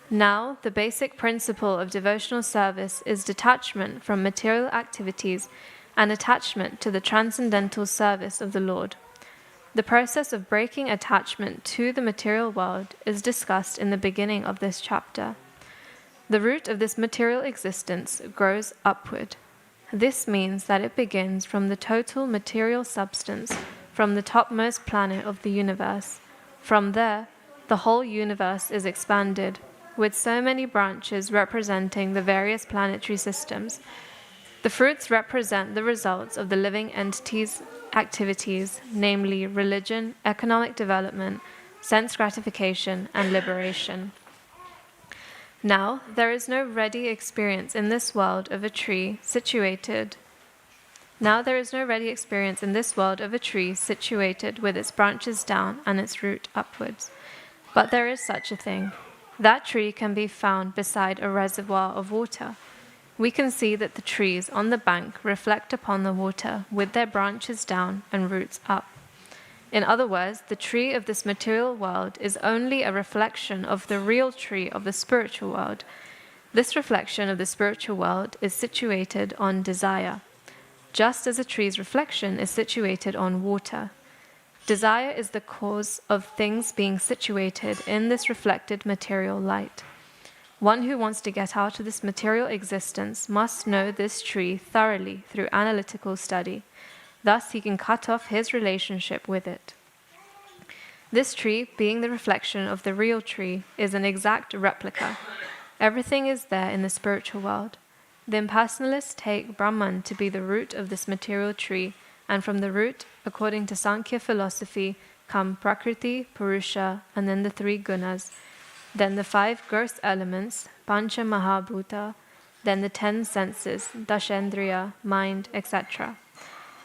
Now, the basic principle of devotional service is detachment from material activities and attachment to the transcendental service of the Lord. The process of breaking attachment to the material world is discussed in the beginning of this chapter. The root of this material existence grows upward. This means that it begins from the total material substance, from the topmost planet of the universe. From there, the whole universe is expanded, with so many branches representing the various planetary systems. The fruits represent the results of the living entities' activities, namely religion, economic development, sense gratification, and liberation. Now, there is no ready experience in this world of a tree situated with its branches down and its root upwards. But there is such a thing. That tree can be found beside a reservoir of water. We can see that the trees on the bank reflect upon the water with their branches down and roots up. In other words, the tree of this material world is only a reflection of the real tree of the spiritual world. This reflection of the spiritual world is situated on desire, just as a tree's reflection is situated on water. Desire is the cause of things being situated in this reflected material light. One who wants to get out of this material existence must know this tree thoroughly through analytical study. Thus, he can cut off his relationship with it. This tree, being the reflection of the real tree, is an exact replica. Everything is there in the spiritual world. The impersonalists take Brahman to be the root of this material tree, and from the root, according to Sankhya philosophy, come Prakriti, Purusha, and then the 3 gunas, then the 5 gross elements, Pancha Mahabhuta, then the 10 senses, Dashendriya, mind, etc.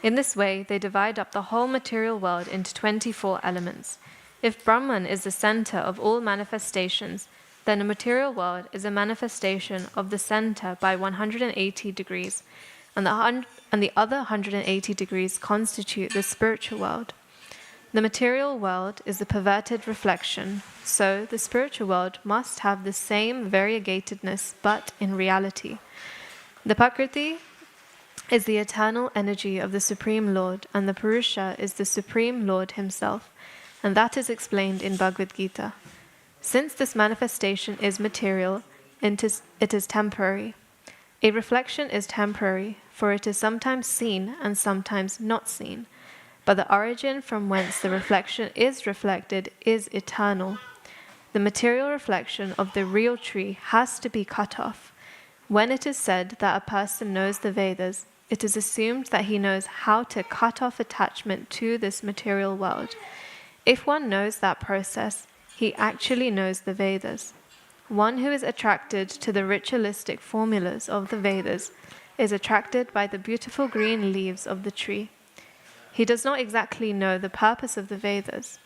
In this way, they divide up the whole material world into 24 elements. If Brahman is the center of all manifestations, then the material world is a manifestation of the center by 180 degrees, and the other 180 degrees constitute the spiritual world. The material world is the perverted reflection, so the spiritual world must have the same variegatedness, but in reality. The Prakriti is the eternal energy of the Supreme Lord, and the Purusha is the Supreme Lord himself, and that is explained in Bhagavad Gita. Since this manifestation is material, it is temporary. A reflection is temporary, for it is sometimes seen and sometimes not seen. But the origin from whence the reflection is reflected is eternal. The material reflection of the real tree has to be cut off. When it is said that a person knows the Vedas, it is assumed that he knows how to cut off attachment to this material world. If one knows that process, he actually knows the Vedas. One who is attracted to the ritualistic formulas of the Vedas is attracted by the beautiful green leaves of the tree. He does not exactly know the purpose of the Vedas.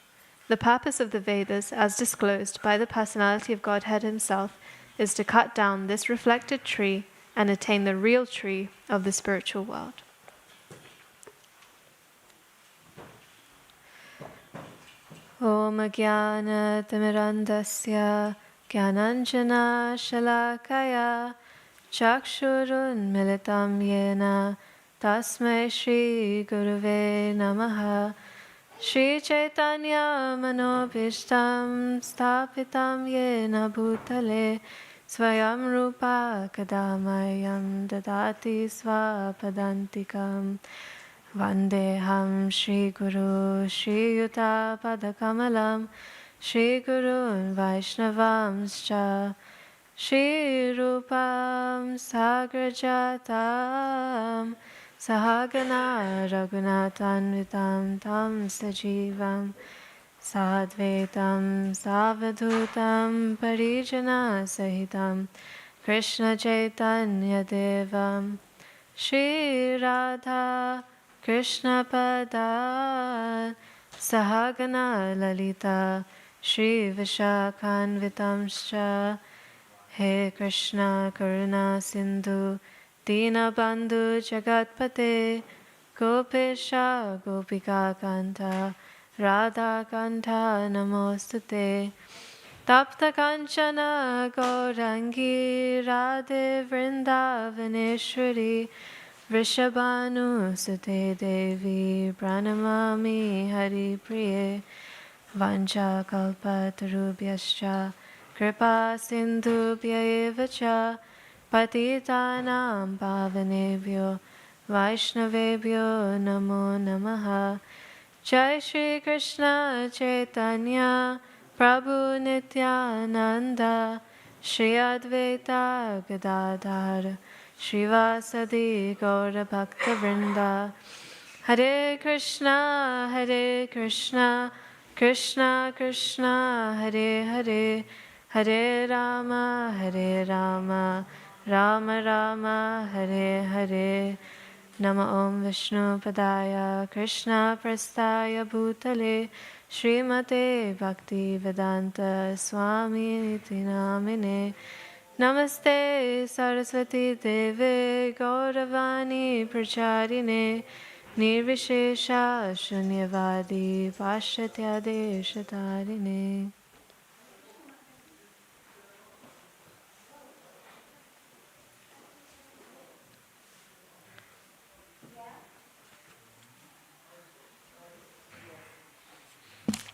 The purpose of the Vedas, as disclosed by the personality of Godhead himself, is to cut down this reflected tree and attain the real tree of the spiritual world. Om Jnana Timirandasya Jnananjana Shalakaya Chakshurun Militam Yena Tasmai Shri Guruve Namaha Shri Chaitanya Manobhishtam Stapitam Yena Bhutale Swayam Rupa Kadamayam Dadati Swapadantikam Vandeham Shri Guru Shri Yuta Padakamalam Shri Gurun Vaishnavamscha Shri Rupam Sagrajatam Sahagana Raghunatanvitam Tam Sajivam Sadvetam Savadhutam Parijana Sahitam Krishna Chaitanya Devam Shri Radha Krishna Pada Sahagana Lalita Shri Vishakhanvitamscha He Krishna Karuna Sindhu Dina Bandhu Jagatpate Gopisha Gopika Kanta Radha Kanta Namostute Tapta Kanchana Gaurangi Radhe Vrindavaneshwari Vrishabhanu Sute Devi Pranamami Hari Priye Vancha Kalpatarubhyascha Kripa Sindhubhya Evacha Patitanam pavanebhyo Vaishnavebhyo namo namaha. Jai Shri Krishna Chaitanya Prabhu Nityananda Shri Advaita Gadadhar Srivasadi Gaura Bhakta Vrinda. Hare Krishna, Krishna Krishna, Hare Hare, Hare Rama, Rama Rama, Hare Hare. Nama Om Vishnu Padaya Krishna Prastaya Bhutale Srimate Bhaktivedanta Swami Niti Namine. Namaste Saraswati Deve Gauravani Pracharine Nirvishesha Shunyavadi Pashatya Deshatarine.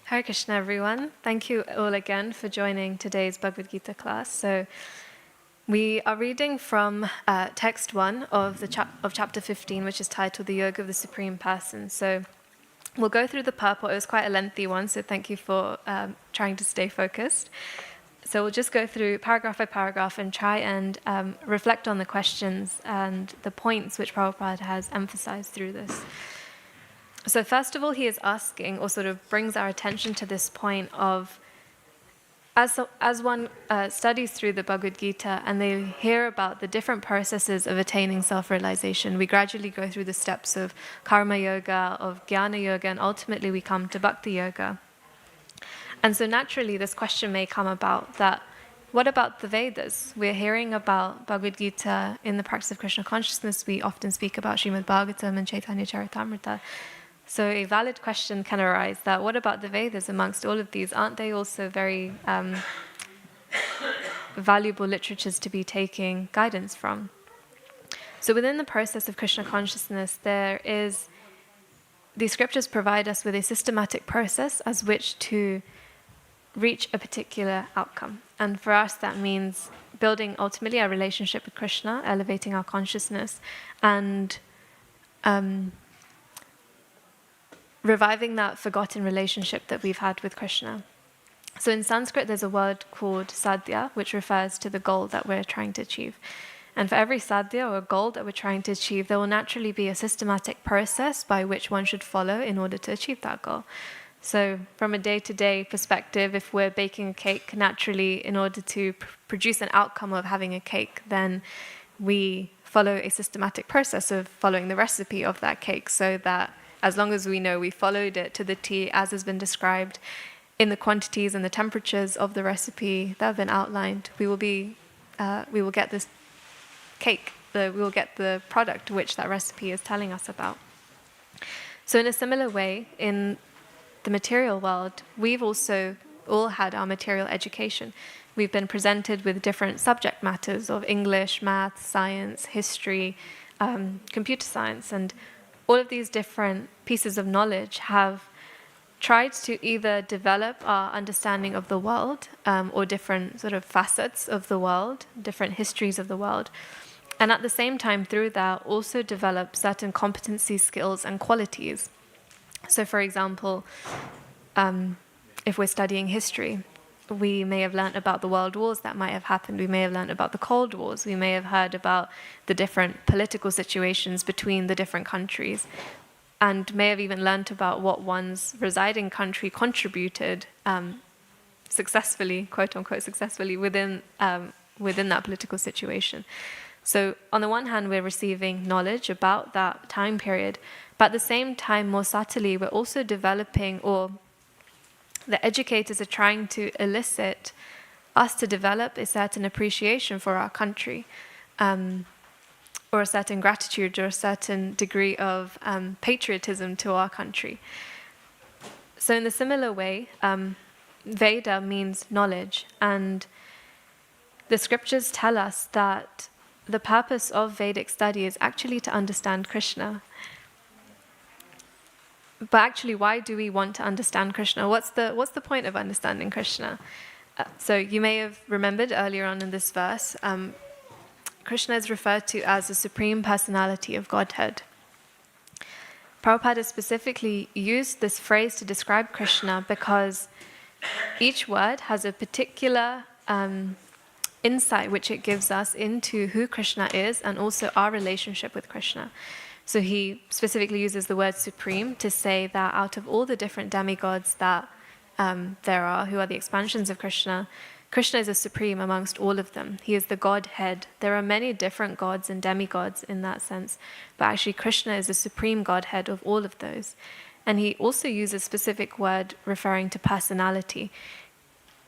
Hare Krishna, everyone. Thank you all again for joining today's Bhagavad Gita class. So, we are reading from text 1 of chapter 15, which is titled "The Yoga of the Supreme Person." So, we'll go through the purport. It was quite a lengthy one, so thank you for trying to stay focused. So, we'll just go through paragraph by paragraph and try and reflect on the questions and the points which Prabhupada has emphasized through this. So first of all, he is asking, or sort of brings our attention to this point of, as one studies through the Bhagavad Gita and they hear about the different processes of attaining self-realization, we gradually go through the steps of karma yoga, of jnana yoga, and ultimately we come to bhakti yoga. And so naturally this question may come about that, what about the Vedas? We're hearing about Bhagavad Gita in the practice of Krishna consciousness. We often speak about Srimad Bhagavatam and Chaitanya Charitamrita. So a valid question can arise that what about the Vedas amongst all of these? Aren't they also very valuable literatures to be taking guidance from? So within the process of Krishna consciousness, these scriptures provide us with a systematic process as which to reach a particular outcome. And for us, that means building ultimately our relationship with Krishna, elevating our consciousness, and reviving that forgotten relationship that we've had with Krishna. So in Sanskrit, there's a word called sadhya, which refers to the goal that we're trying to achieve. And for every sadhya or goal that we're trying to achieve, there will naturally be a systematic process by which one should follow in order to achieve that goal. So from a day-to-day perspective, if we're baking a cake, naturally, in order to produce an outcome of having a cake, then we follow a systematic process of following the recipe of that cake, so that as long as we know we followed it to the T as has been described in the quantities and the temperatures of the recipe that have been outlined, we will get this cake, we will get the product which that recipe is telling us about. So in a similar way, in the material world, we've also all had our material education. We've been presented with different subject matters of English, math, science, history, computer science, and all of these different pieces of knowledge have tried to either develop our understanding of the world, or different sort of facets of the world, different histories of the world, and at the same time through that also develop certain competencies, skills, and qualities. So for example, if we're studying history, we may have learnt about the world wars that might have happened. We may have learnt about the Cold Wars. We may have heard about the different political situations between the different countries, and may have even learnt about what one's residing country contributed successfully, quote unquote, successfully within that political situation. So on the one hand, we're receiving knowledge about that time period, but at the same time, more subtly, we're also developing, or the educators are trying to elicit us to develop a certain appreciation for our country, or a certain gratitude, or a certain degree of patriotism to our country. So in a similar way, Veda means knowledge, and the scriptures tell us that the purpose of Vedic study is actually to understand Krishna. But actually, why do we want to understand Krishna? What's the point of understanding Krishna? So you may have remembered earlier on in this verse, Krishna is referred to as the Supreme Personality of Godhead. Prabhupada specifically used this phrase to describe Krishna because each word has a particular insight which it gives us into who Krishna is and also our relationship with Krishna. So he specifically uses the word supreme to say that out of all the different demigods that there are, who are the expansions of Krishna, Krishna is a supreme amongst all of them. He is the Godhead. There are many different gods and demigods in that sense, but actually Krishna is the supreme Godhead of all of those. And he also uses a specific word referring to personality.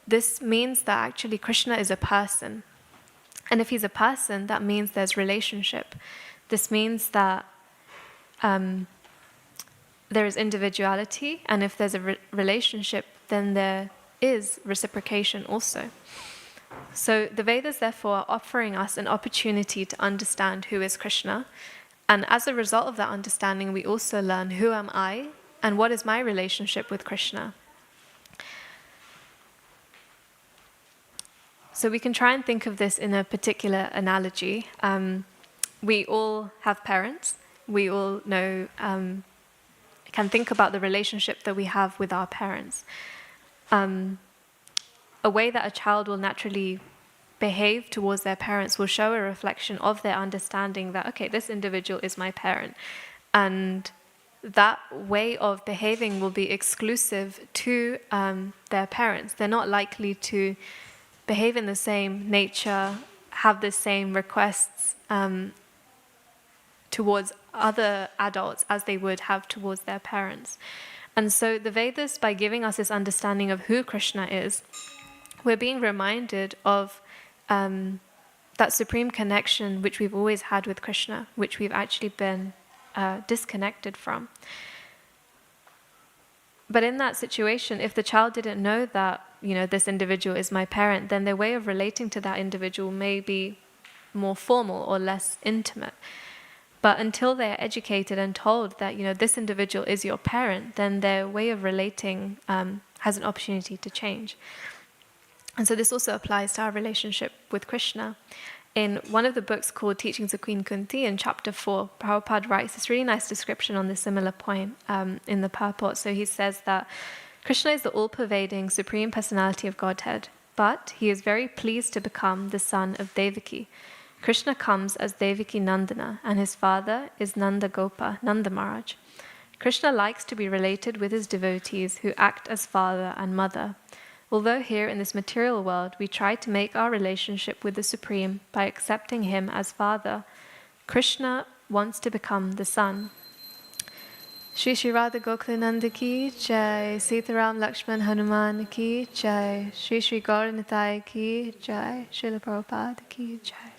This means that actually Krishna is a person. And if he's a person, that means there's relationship. This means that there is individuality, and if there's a relationship, then there is reciprocation also. So the Vedas therefore are offering us an opportunity to understand who is Krishna, and as a result of that understanding, we also learn who am I and what is my relationship with Krishna. So we can try and think of this in a particular analogy. We all have parents. We all know, can think about the relationship that we have with our parents. A way that a child will naturally behave towards their parents will show a reflection of their understanding that, okay, this individual is my parent. And that way of behaving will be exclusive to their parents. They're not likely to behave in the same nature, have the same requests towards other adults as they would have towards their parents. And so the Vedas, by giving us this understanding of who Krishna is, we're being reminded of that supreme connection which we've always had with Krishna, which we've actually been disconnected from. But in that situation, if the child didn't know that, this individual is my parent, then their way of relating to that individual may be more formal or less intimate. But until they're educated and told that, this individual is your parent, then their way of relating has an opportunity to change. And so this also applies to our relationship with Krishna. In one of the books called Teachings of Queen Kunti, in chapter 4, Prabhupada writes this really nice description on this similar point in the purport. So he says that Krishna is the all-pervading Supreme Personality of Godhead, but he is very pleased to become the son of Devaki. Krishna comes as Devaki Nandana, and his father is Nanda Gopa, Nanda Maharaj. Krishna likes to be related with his devotees who act as father and mother. Although here in this material world we try to make our relationship with the Supreme by accepting him as father, Krishna wants to become the son. Shri Shri Radha Gokulananda ki jai, Sitaram Lakshman Hanuman ki jai, Shri Shri Gaura Nitai ki jai, Srila Prabhupada ki jai.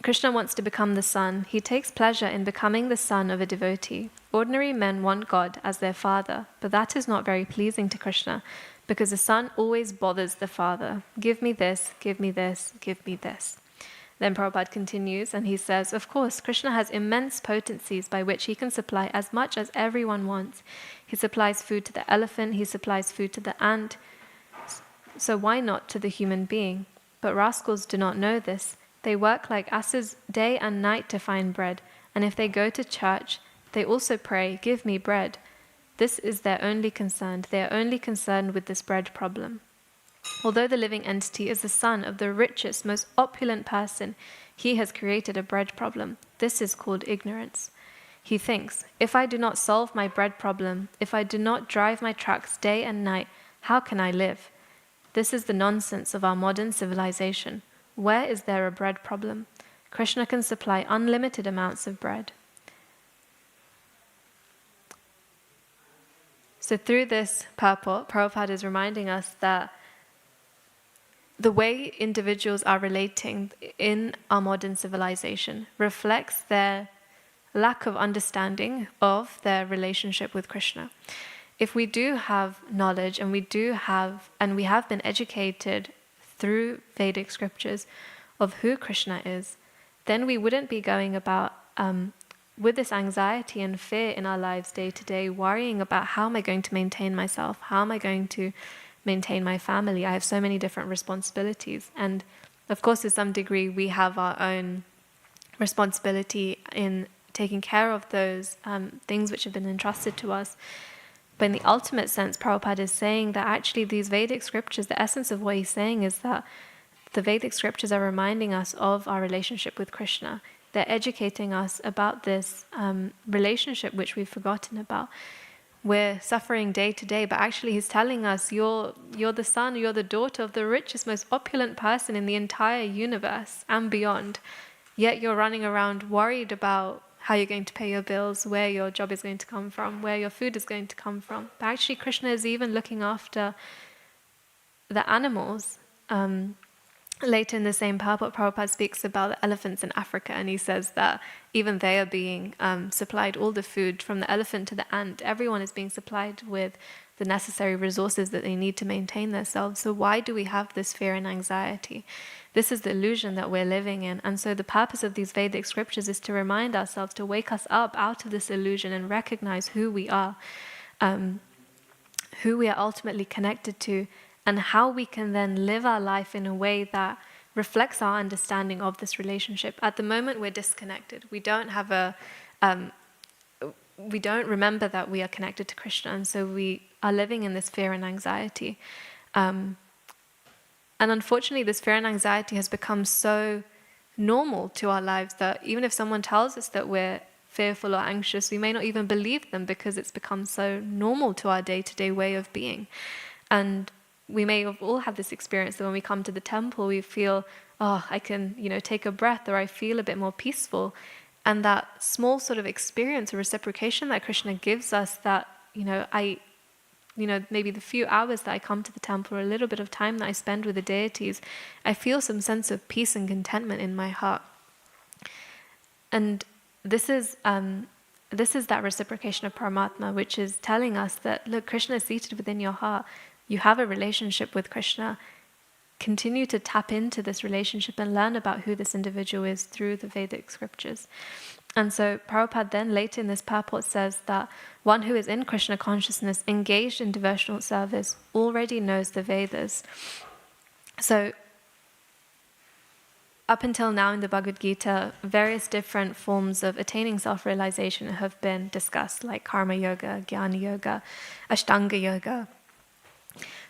Krishna wants to become the son. He takes pleasure in becoming the son of a devotee. Ordinary men want God as their father, but that is not very pleasing to Krishna, because the son always bothers the father. Give me this, give me this, give me this. Then Prabhupada continues and he says, of course, Krishna has immense potencies by which he can supply as much as everyone wants. He supplies food to the elephant, he supplies food to the ant, so why not to the human being? But rascals do not know this. They work like asses day and night to find bread, and if they go to church, they also pray, give me bread. This is their only concern. They are only concerned with this bread problem. Although the living entity is the son of the richest, most opulent person, he has created a bread problem. This is called ignorance. He thinks, if I do not solve my bread problem, if I do not drive my trucks day and night, how can I live? This is the nonsense of our modern civilization. Where is there a bread problem? Krishna can supply unlimited amounts of bread. So through this purport, Prabhupada is reminding us that the way individuals are relating in our modern civilization reflects their lack of understanding of their relationship with Krishna. If we do have knowledge and we have been educated through Vedic scriptures of who Krishna is, then we wouldn't be going about with this anxiety and fear in our lives day to day, worrying about how am I going to maintain myself, how am I going to maintain my family. I have so many different responsibilities. And of course, to some degree, we have our own responsibility in taking care of those things which have been entrusted to us. But in the ultimate sense, Prabhupada is saying that actually these Vedic scriptures, the essence of what he's saying is that the Vedic scriptures are reminding us of our relationship with Krishna. They're educating us about this relationship which we've forgotten about. We're suffering day to day, but actually he's telling us, you're the son, you're the daughter of the richest, most opulent person in the entire universe and beyond. Yet you're running around worried about how you're going to pay your bills, where your job is going to come from, where your food is going to come from. But actually Krishna is even looking after the animals. Later in the same purport, Prabhupada speaks about the elephants in Africa, and he says that even they are being supplied all the food from the elephant to the ant. Everyone is being supplied with the necessary resources that they need to maintain themselves. So why do we have this fear and anxiety? This is the illusion that we're living in. And so the purpose of these Vedic scriptures is to remind ourselves, to wake us up out of this illusion and recognize who we are ultimately connected to, and how we can then live our life in a way that reflects our understanding of this relationship. At the moment, we're disconnected. We don't remember that we are connected to Krishna, and so we are living in this fear and anxiety. And unfortunately, this fear and anxiety has become so normal to our lives that even if someone tells us that we're fearful or anxious, we may not even believe them because it's become so normal to our day-to-day way of being. And we may have all had this experience that when we come to the temple, we feel, I can, take a breath, or I feel a bit more peaceful. And that small sort of experience or reciprocation that Krishna gives us, that, maybe the few hours that I come to the temple, or a little bit of time that I spend with the deities, I feel some sense of peace and contentment in my heart. And this is that reciprocation of Paramatma, which is telling us that, look, Krishna is seated within your heart. You have a relationship with Krishna. Continue to tap into this relationship and learn about who this individual is through the Vedic scriptures. And so Prabhupada then later in this purport says that one who is in Krishna consciousness, engaged in devotional service, already knows the Vedas. So up until now in the Bhagavad Gita, various different forms of attaining self-realization have been discussed, like karma yoga, jnana yoga, ashtanga yoga.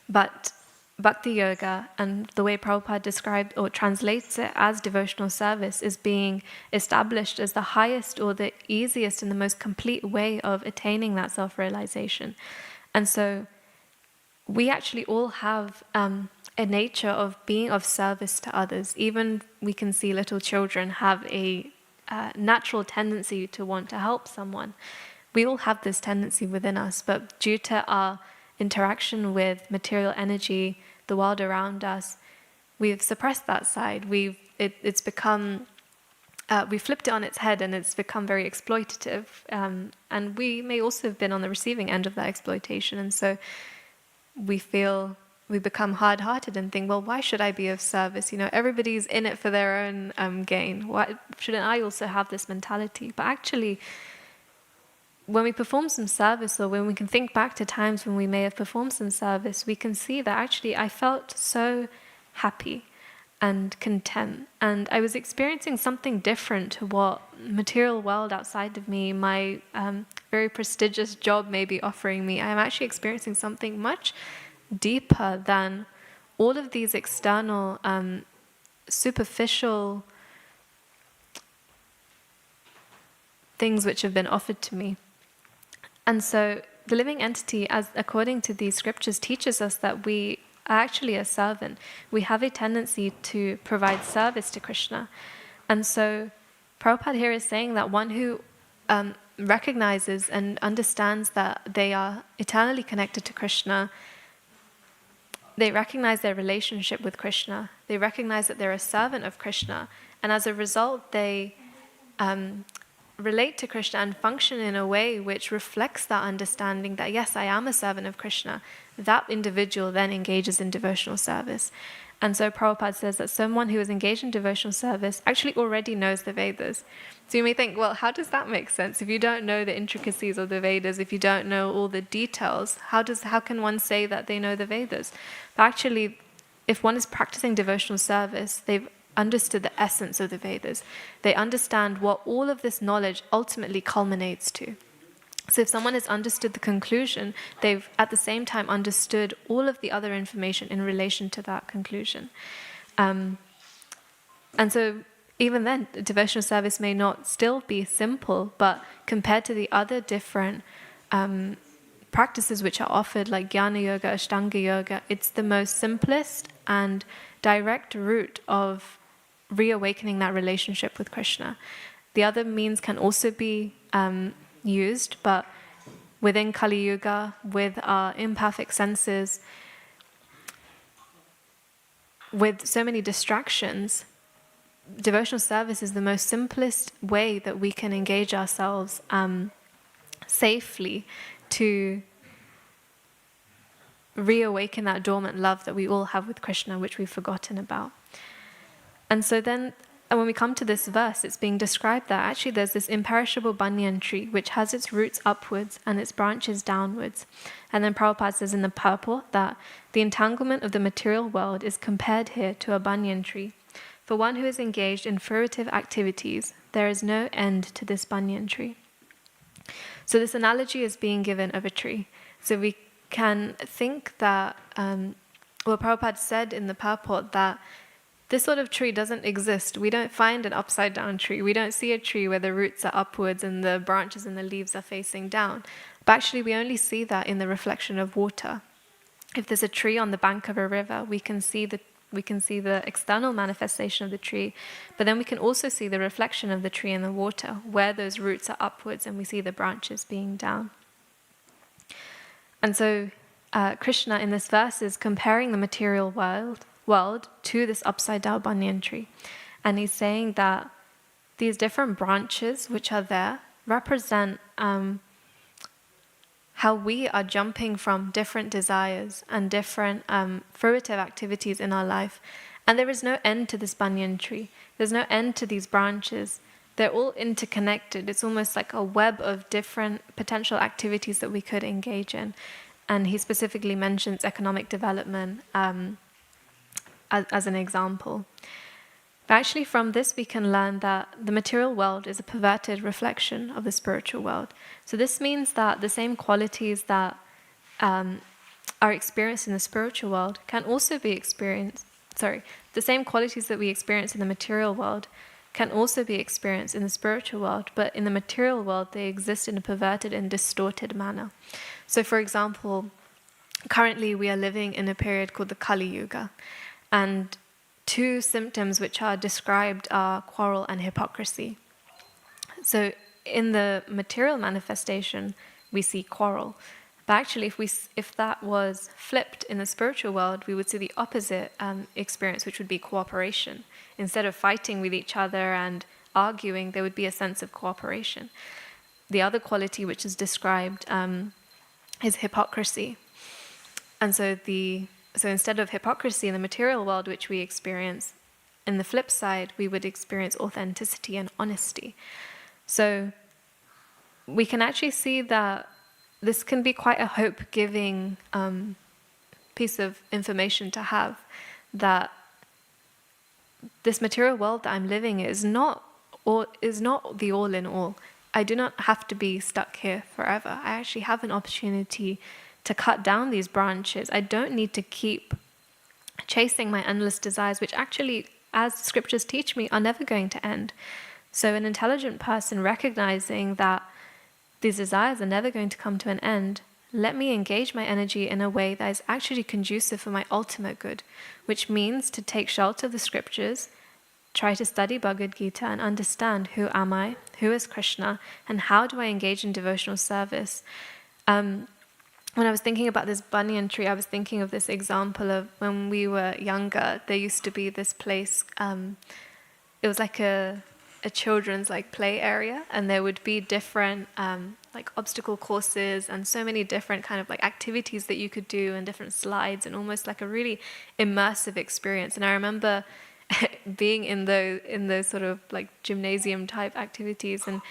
But Bhakti Yoga, and the way Prabhupada described or translates it as devotional service, is being established as the highest or the easiest and the most complete way of attaining that self-realization. And so we actually all have a nature of being of service to others. Even we can see little children have a natural tendency to want to help someone. We all have this tendency within us, but due to our interaction with material energy, the world around us, we've suppressed that side. It's become, we flipped it on its head, and it's become very exploitative. And we may also have been on the receiving end of that exploitation. And so we become hard-hearted and think, well, why should I be of service? Everybody's in it for their own gain. Why shouldn't I also have this mentality? But actually, when we perform some service, or when we can think back to times when we may have performed some service, we can see that actually I felt so happy and content. And I was experiencing something different to what material world outside of me, my very prestigious job may be offering me. I am actually experiencing something much deeper than all of these external, superficial things which have been offered to me. And so the living entity, as according to these scriptures, teaches us that we are actually a servant. We have a tendency to provide service to Krishna. And so Prabhupada here is saying that one who recognizes and understands that they are eternally connected to Krishna, they recognize their relationship with Krishna, they recognize that they're a servant of Krishna, and as a result they relate to Krishna and function in a way which reflects that understanding that, yes, I am a servant of Krishna, that individual then engages in devotional service. And so Prabhupada says that someone who is engaged in devotional service actually already knows the Vedas. So you may think, well, how does that make sense? If you don't know the intricacies of the Vedas, if you don't know all the details, how can one say that they know the Vedas? But actually, if one is practicing devotional service, they've understood the essence of the Vedas. They understand what all of this knowledge ultimately culminates to. So if someone has understood the conclusion, they've at the same time understood all of the other information in relation to that conclusion. And so even then, devotional service may not still be simple, but compared to the other different practices which are offered, like Jnana Yoga, Ashtanga Yoga, it's the most simplest and direct route of reawakening that relationship with Krishna. The other means can also be used, but within Kali Yuga, with our imperfect senses, with so many distractions, devotional service is the most simplest way that we can engage ourselves safely to reawaken that dormant love that we all have with Krishna, which we've forgotten about. And so then, when we come to this verse, it's being described that actually there's this imperishable banyan tree which has its roots upwards and its branches downwards. And then Prabhupada says in the purport that the entanglement of the material world is compared here to a banyan tree. For one who is engaged in fruitive activities, there is no end to this banyan tree. So this analogy is being given of a tree. So we can think that, Prabhupada said in the purport that this sort of tree doesn't exist. We don't find an upside down tree. We don't see a tree where the roots are upwards and the branches and the leaves are facing down. But actually we only see that in the reflection of water. If there's a tree on the bank of a river, we can see the external manifestation of the tree, but then we can also see the reflection of the tree in the water, where those roots are upwards and we see the branches being down. And so Krishna in this verse is comparing the material world to this upside down banyan tree. And he's saying that these different branches which are there represent how we are jumping from different desires and different fruitive activities in our life. And there is no end to this banyan tree. There's no end to these branches. They're all interconnected. It's almost like a web of different potential activities that we could engage in. And he specifically mentions economic development as an example. But actually from this we can learn that the material world is a perverted reflection of the spiritual world. So this means that the same qualities that are experienced in the spiritual world can also be experienced, the same qualities that we experience in the material world can also be experienced in the spiritual world, but in the material world they exist in a perverted and distorted manner. So for example, currently we are living in a period called the Kali Yuga, and two symptoms which are described are quarrel and hypocrisy. So in the material manifestation, we see quarrel. But actually, if that was flipped in the spiritual world, we would see the opposite experience, which would be cooperation. Instead of fighting with each other and arguing, there would be a sense of cooperation. The other quality which is described is hypocrisy. And so instead of hypocrisy in the material world, which we experience, in the flip side, we would experience authenticity and honesty. So we can actually see that this can be quite a hope-giving piece of information to have, that this material world that I'm living in is not the all in all. I do not have to be stuck here forever. I actually have an opportunity to cut down these branches. I don't need to keep chasing my endless desires, which actually, as the scriptures teach me, are never going to end. So an intelligent person recognizing that these desires are never going to come to an end, let me engage my energy in a way that is actually conducive for my ultimate good, which means to take shelter of the scriptures, try to study Bhagavad Gita and understand who am I, who is Krishna, and how do I engage in devotional service. When I was thinking about this banyan tree, I was thinking of this example of when we were younger, there used to be this place, it was like a a children's like play area, and there would be different like obstacle courses and so many different kind of like activities that you could do and different slides, and almost like a really immersive experience. And I remember being in those sort of like gymnasium type activities, and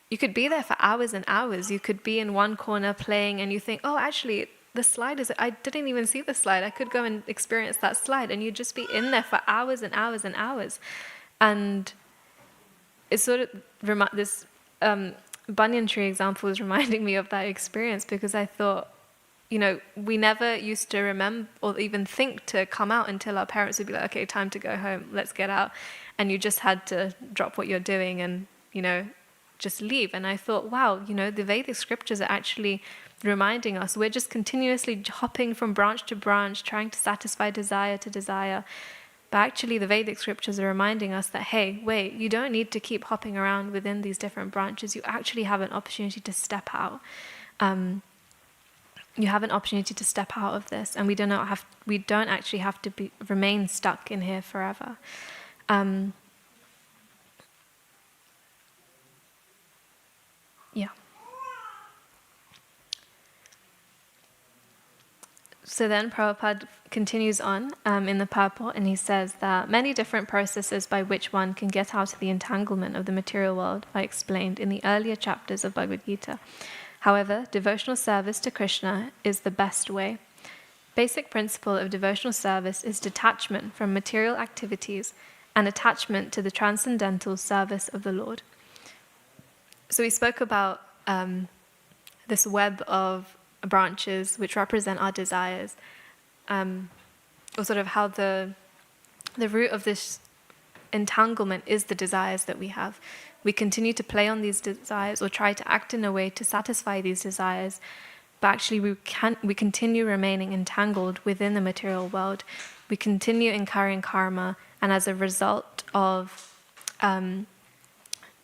you could be there for hours and hours. You could be in one corner playing and you think, oh, actually the slide is, I didn't even see the slide. I could go and experience that slide, and you'd just be in there for hours and hours and hours. And it's sort of, this banyan tree example was reminding me of that experience, because I thought, you know, we never used to remember or even think to come out until our parents would be like, okay, time to go home, let's get out. And you just had to drop what you're doing and, you know, just leave. And I thought, wow, you know, the Vedic scriptures are actually reminding us we're just continuously hopping from branch to branch, trying to satisfy desire to desire. But actually the Vedic scriptures are reminding us that, hey, wait, you don't need to keep hopping around within these different branches. You actually have an opportunity to step out. You have an opportunity to step out of this, and we don't actually have to remain stuck in here forever. Yeah. So then Prabhupada continues on in the purport, and he says that many different processes by which one can get out of the entanglement of the material world are explained in the earlier chapters of Bhagavad Gita. However, devotional service to Krishna is the best way. Basic principle of devotional service is detachment from material activities and attachment to the transcendental service of the Lord. So we spoke about this web of branches which represent our desires, or sort of how the root of this entanglement is the desires that we have. We continue to play on these desires or try to act in a way to satisfy these desires, but actually we continue remaining entangled within the material world. We continue incurring karma, and as a result of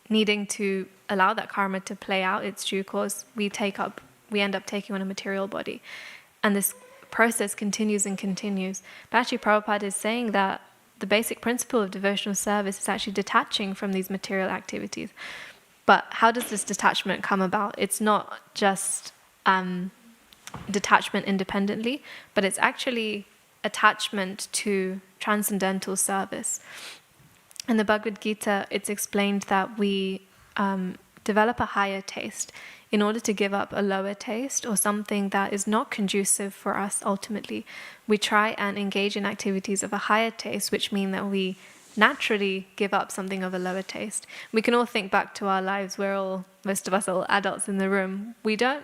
needing to allow that karma to play out its due course, we end up taking on a material body. And this process continues and continues. But actually Prabhupada is saying that the basic principle of devotional service is actually detaching from these material activities. But how does this detachment come about? It's not just detachment independently, but it's actually attachment to transcendental service. In the Bhagavad Gita, it's explained that we develop a higher taste in order to give up a lower taste or something that is not conducive for us ultimately. We try and engage in activities of a higher taste, which mean that we naturally give up something of a lower taste. We can all think back to our lives. Most of us are all adults in the room. We don't,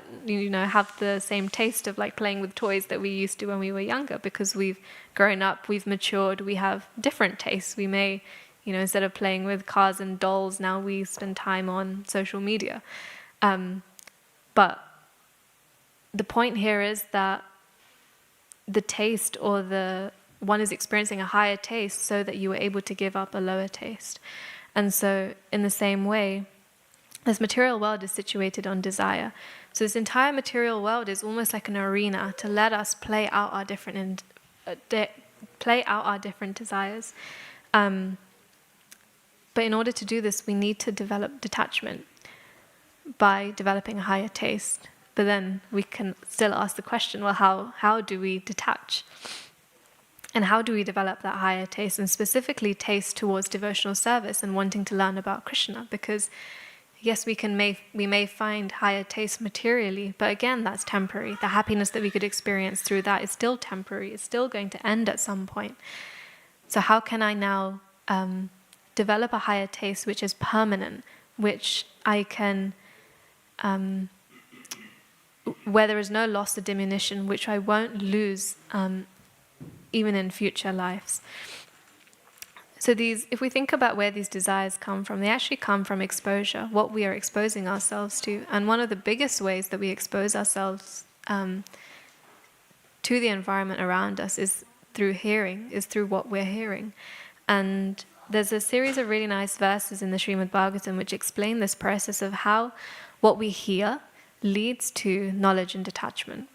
have the same taste of like playing with toys that we used to when we were younger, because we've grown up, we've matured, we have different tastes. We may, instead of playing with cars and dolls, now we spend time on social media. But the point here is that the taste or one is experiencing a higher taste so that you were able to give up a lower taste. And so in the same way, this material world is situated on desire. So this entire material world is almost like an arena to let us play out our different desires. But in order to do this, we need to develop detachment by developing a higher taste. But then we can still ask the question, well, how do we detach? And how do we develop that higher taste, and specifically taste towards devotional service and wanting to learn about Krishna? Because yes, we may find higher taste materially, but again, that's temporary. The happiness that we could experience through that is still temporary. It's still going to end at some point. So how can I now develop a higher taste which is permanent, which I can, where there is no loss or diminution, which I won't lose even in future lives? So if we think about where these desires come from, they actually come from exposure, what we are exposing ourselves to. And one of the biggest ways that we expose ourselves to the environment around us is through hearing, is through what we're hearing. And there's a series of really nice verses in the Srimad Bhagavatam which explain this process of how what we hear leads to knowledge and detachment.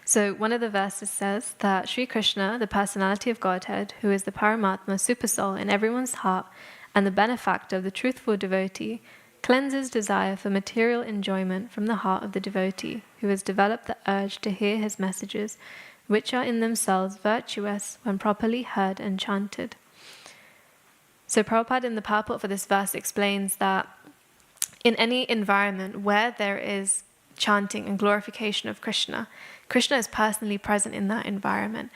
So one of the verses says that Sri Krishna, the personality of Godhead, who is the Paramatma Supersoul in everyone's heart and the benefactor of the truthful devotee, cleanses desire for material enjoyment from the heart of the devotee, who has developed the urge to hear his messages, which are in themselves virtuous when properly heard and chanted. So Prabhupada in the purport for this verse explains that in any environment where there is chanting and glorification of Krishna, Krishna is personally present in that environment.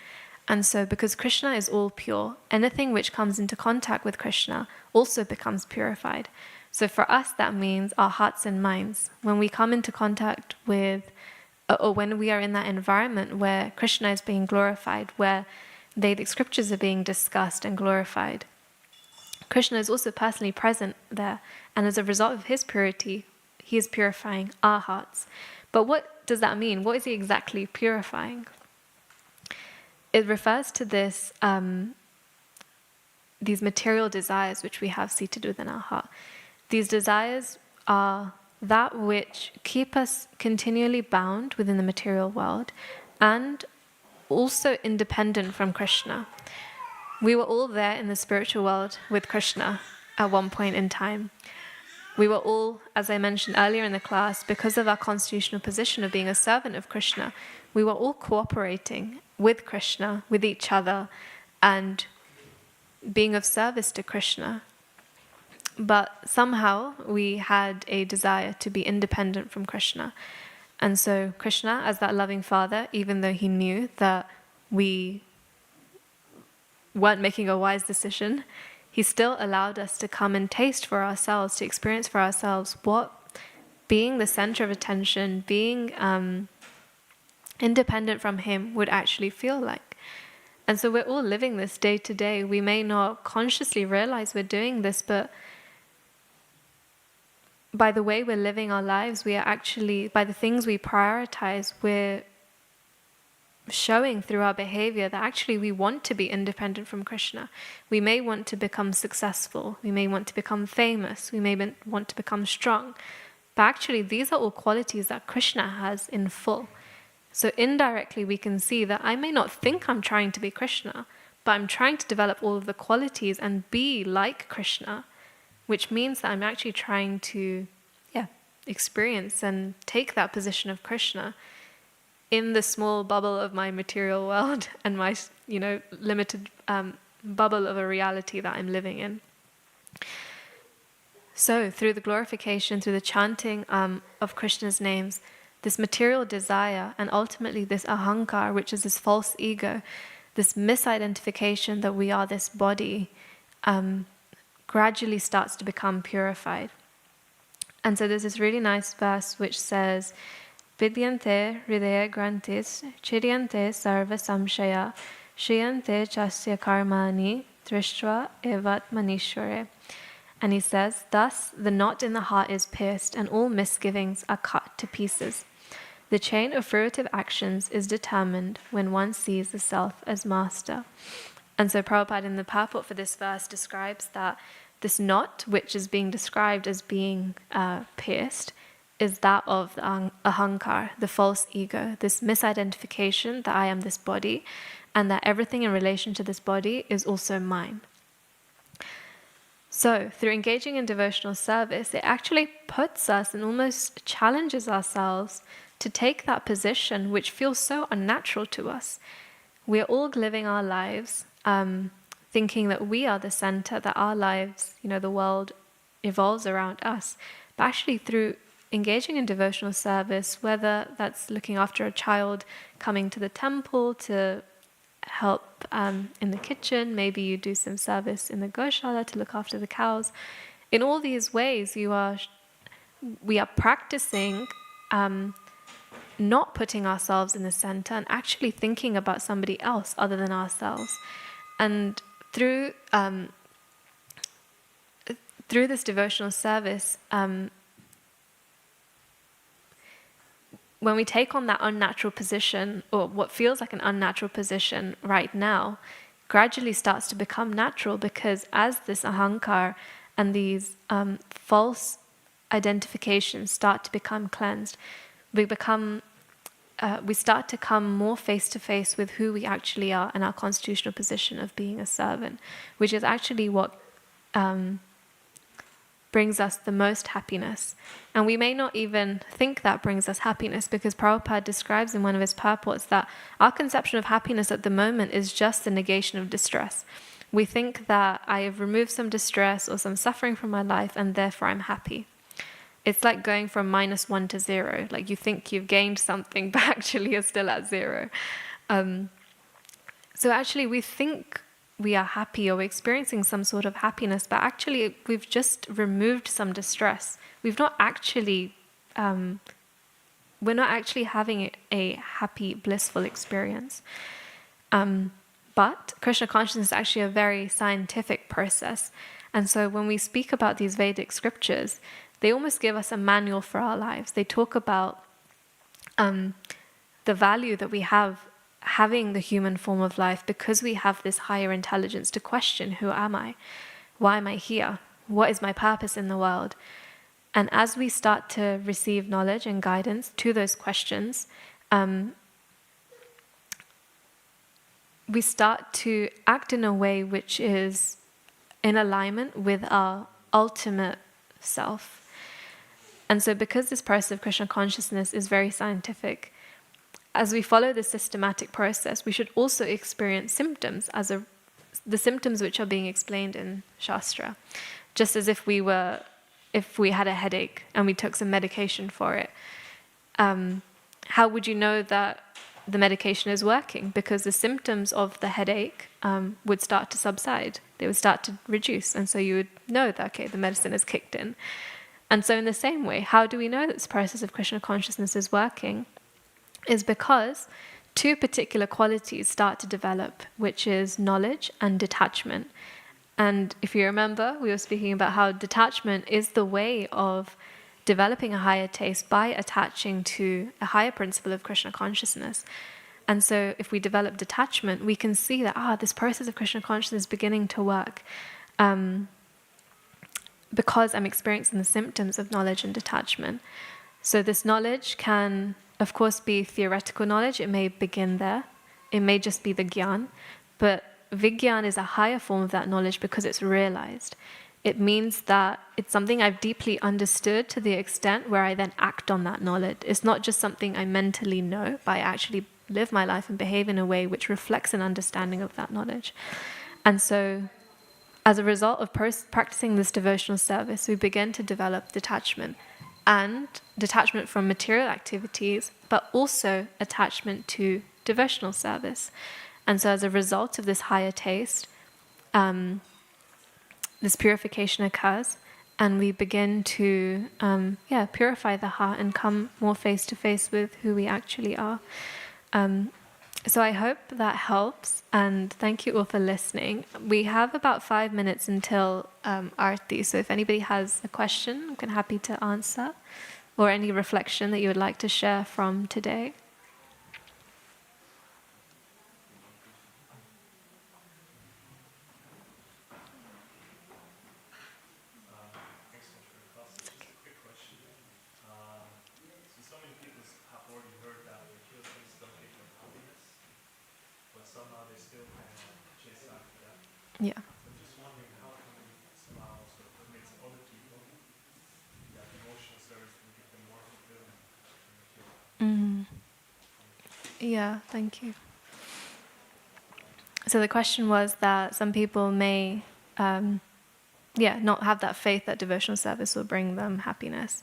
And so because Krishna is all pure, anything which comes into contact with Krishna also becomes purified. So for us, that means our hearts and minds. When we come into contact with, or when we are in that environment where Krishna is being glorified, where Vedic scriptures are being discussed and glorified, Krishna is also personally present there. And as a result of his purity, he is purifying our hearts. But what does that mean? What is he exactly purifying? It refers to this, these material desires which we have seated within our heart. These desires are that which keep us continually bound within the material world and also independent from Krishna. We were all there in the spiritual world with Krishna at one point in time. We were all, as I mentioned earlier in the class, because of our constitutional position of being a servant of Krishna, we were all cooperating with Krishna, with each other, and being of service to Krishna. But somehow we had a desire to be independent from Krishna. And so Krishna, as that loving father, even though he knew that we weren't making a wise decision, he still allowed us to come and taste for ourselves, to experience for ourselves what being the center of attention, being independent from him would actually feel like. And so we're all living this day to day. We may not consciously realize we're doing this, but by the way we're living our lives, we are actually, by the things we prioritize, we're showing through our behavior that actually we want to be independent from Krishna. We may want to become successful. We may want to become famous. We may want to become strong. But actually, these are all qualities that Krishna has in full. So indirectly, we can see that I may not think I'm trying to be Krishna, but I'm trying to develop all of the qualities and be like Krishna, which means that I'm actually trying to experience and take that position of Krishna in the small bubble of my material world and my limited bubble of a reality that I'm living in. So through the glorification, through the chanting of Krishna's names, this material desire and ultimately this ahankar, which is this false ego, this misidentification that we are this body, gradually starts to become purified. And so there's this really nice verse which says, Vidyante hridaya grantis, chiryante sarva samshaya, shriyante chasya karmani, drishtva evat manishware. And he says, thus the knot in the heart is pierced and all misgivings are cut to pieces. The chain of fruitive actions is determined when one sees the self as master. And so Prabhupada in the purport for this verse describes that this knot, which is being described as being pierced, is that of the ahankar, the false ego, this misidentification that I am this body and that everything in relation to this body is also mine. So through engaging in devotional service, it actually puts us and almost challenges ourselves to take that position which feels so unnatural to us. We're all living our lives thinking that we are the center, that our lives, the world evolves around us. But actually through engaging in devotional service, whether that's looking after a child coming to the temple to help in the kitchen, maybe you do some service in the goshala to look after the cows. In all these ways, we are practicing not putting ourselves in the center and actually thinking about somebody else other than ourselves. And through this devotional service, when we take on that unnatural position, or what feels like an unnatural position right now, gradually starts to become natural, because as this ahankar and these false identifications start to become cleansed, we start to come more face to face with who we actually are and our constitutional position of being a servant, which is actually what brings us the most happiness. And we may not even think that brings us happiness, because Prabhupada describes in one of his purports that our conception of happiness at the moment is just the negation of distress. We think that I have removed some distress or some suffering from my life and therefore I'm happy. It's like going from -1 to 0. Like you think you've gained something, but actually you're still at 0. So actually we think we are happy or we're experiencing some sort of happiness, but actually we've just removed some distress. We've not actually, we're not actually having a happy, blissful experience. But Krishna consciousness is actually a very scientific process. And so when we speak about these Vedic scriptures, they almost give us a manual for our lives. They talk about the value that we have having the human form of life, because we have this higher intelligence to question, who am I? Why am I here? What is my purpose in the world? And as we start to receive knowledge and guidance to those questions, we start to act in a way which is in alignment with our ultimate self. And so because this process of Krishna consciousness is very scientific, as we follow this systematic process, we should also experience symptoms the symptoms which are being explained in Shastra. Just as if we had a headache and we took some medication for it, how would you know that the medication is working? Because the symptoms of the headache would start to subside. They would start to reduce. And so you would know that, okay, the medicine has kicked in. And so in the same way, how do we know that this process of Krishna consciousness is working? Is because two particular qualities start to develop, which is knowledge and detachment. And if you remember, we were speaking about how detachment is the way of developing a higher taste by attaching to a higher principle of Krishna consciousness. And so if we develop detachment, we can see that, this process of Krishna consciousness is beginning to work because I'm experiencing the symptoms of knowledge and detachment. So this knowledge can, of course, be theoretical knowledge. It may begin there. It may just be the gyan. But vigyan is a higher form of that knowledge because it's realized. It means that it's something I've deeply understood to the extent where I then act on that knowledge. It's not just something I mentally know, but I actually live my life and behave in a way which reflects an understanding of that knowledge. And so, as a result of practicing this devotional service, we begin to develop detachment. And detachment from material activities, but also attachment to devotional service. And so as a result of this higher taste, this purification occurs, and we begin to purify the heart and come more face to face with who we actually are. So I hope that helps, and thank you all for listening. We have about 5 minutes until Aarti, so if anybody has a question, I'm happy to answer, or any reflection that you would like to share from today. Yeah. I'm just wondering how can we somehow also permit other people that emotional service can give them more fulfillment. Yeah, thank you. So the question was that some people may not have that faith that devotional service will bring them happiness.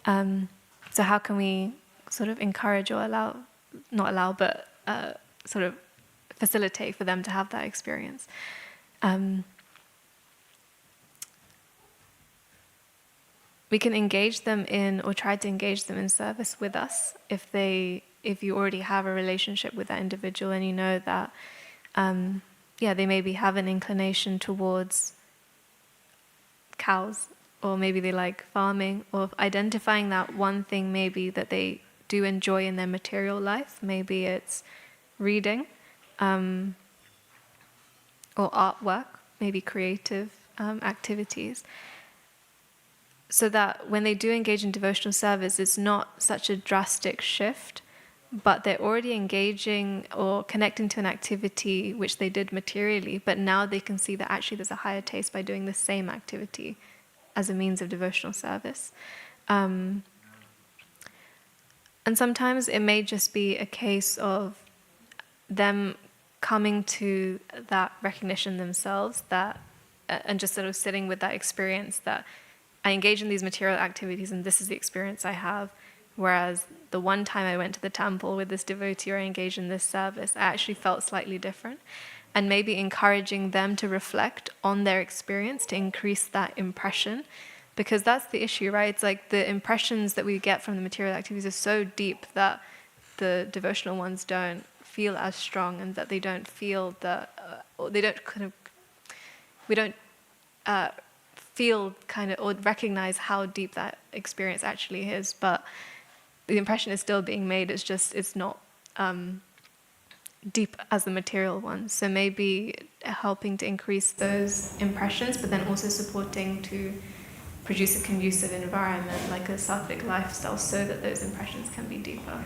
So how can we sort of encourage or sort of facilitate for them to have that experience? We can engage them in, or try to engage them in service with us if you already have a relationship with that individual and you know that they maybe have an inclination towards cows, or maybe they like farming, or identifying that one thing maybe that they do enjoy in their material life. Maybe it's reading, or artwork, maybe creative activities. So that when they do engage in devotional service, it's not such a drastic shift, but they're already engaging or connecting to an activity which they did materially, but now they can see that actually there's a higher taste by doing the same activity as a means of devotional service. And sometimes it may just be a case of them coming to that recognition themselves, that and just sort of sitting with that experience that I engage in these material activities and this is the experience I have. Whereas the one time I went to the temple with this devotee or I engaged in this service, I actually felt slightly different. And maybe encouraging them to reflect on their experience to increase that impression. Because that's the issue, right? It's like the impressions that we get from the material activities are so deep that the devotional ones don't feel as strong, and that they don't feel we don't feel kind of or recognize how deep that experience actually is. But the impression is still being made. It's not deep as the material ones. So maybe helping to increase those impressions, but then also supporting to produce a conducive environment, like a sattvic lifestyle, so that those impressions can be deeper.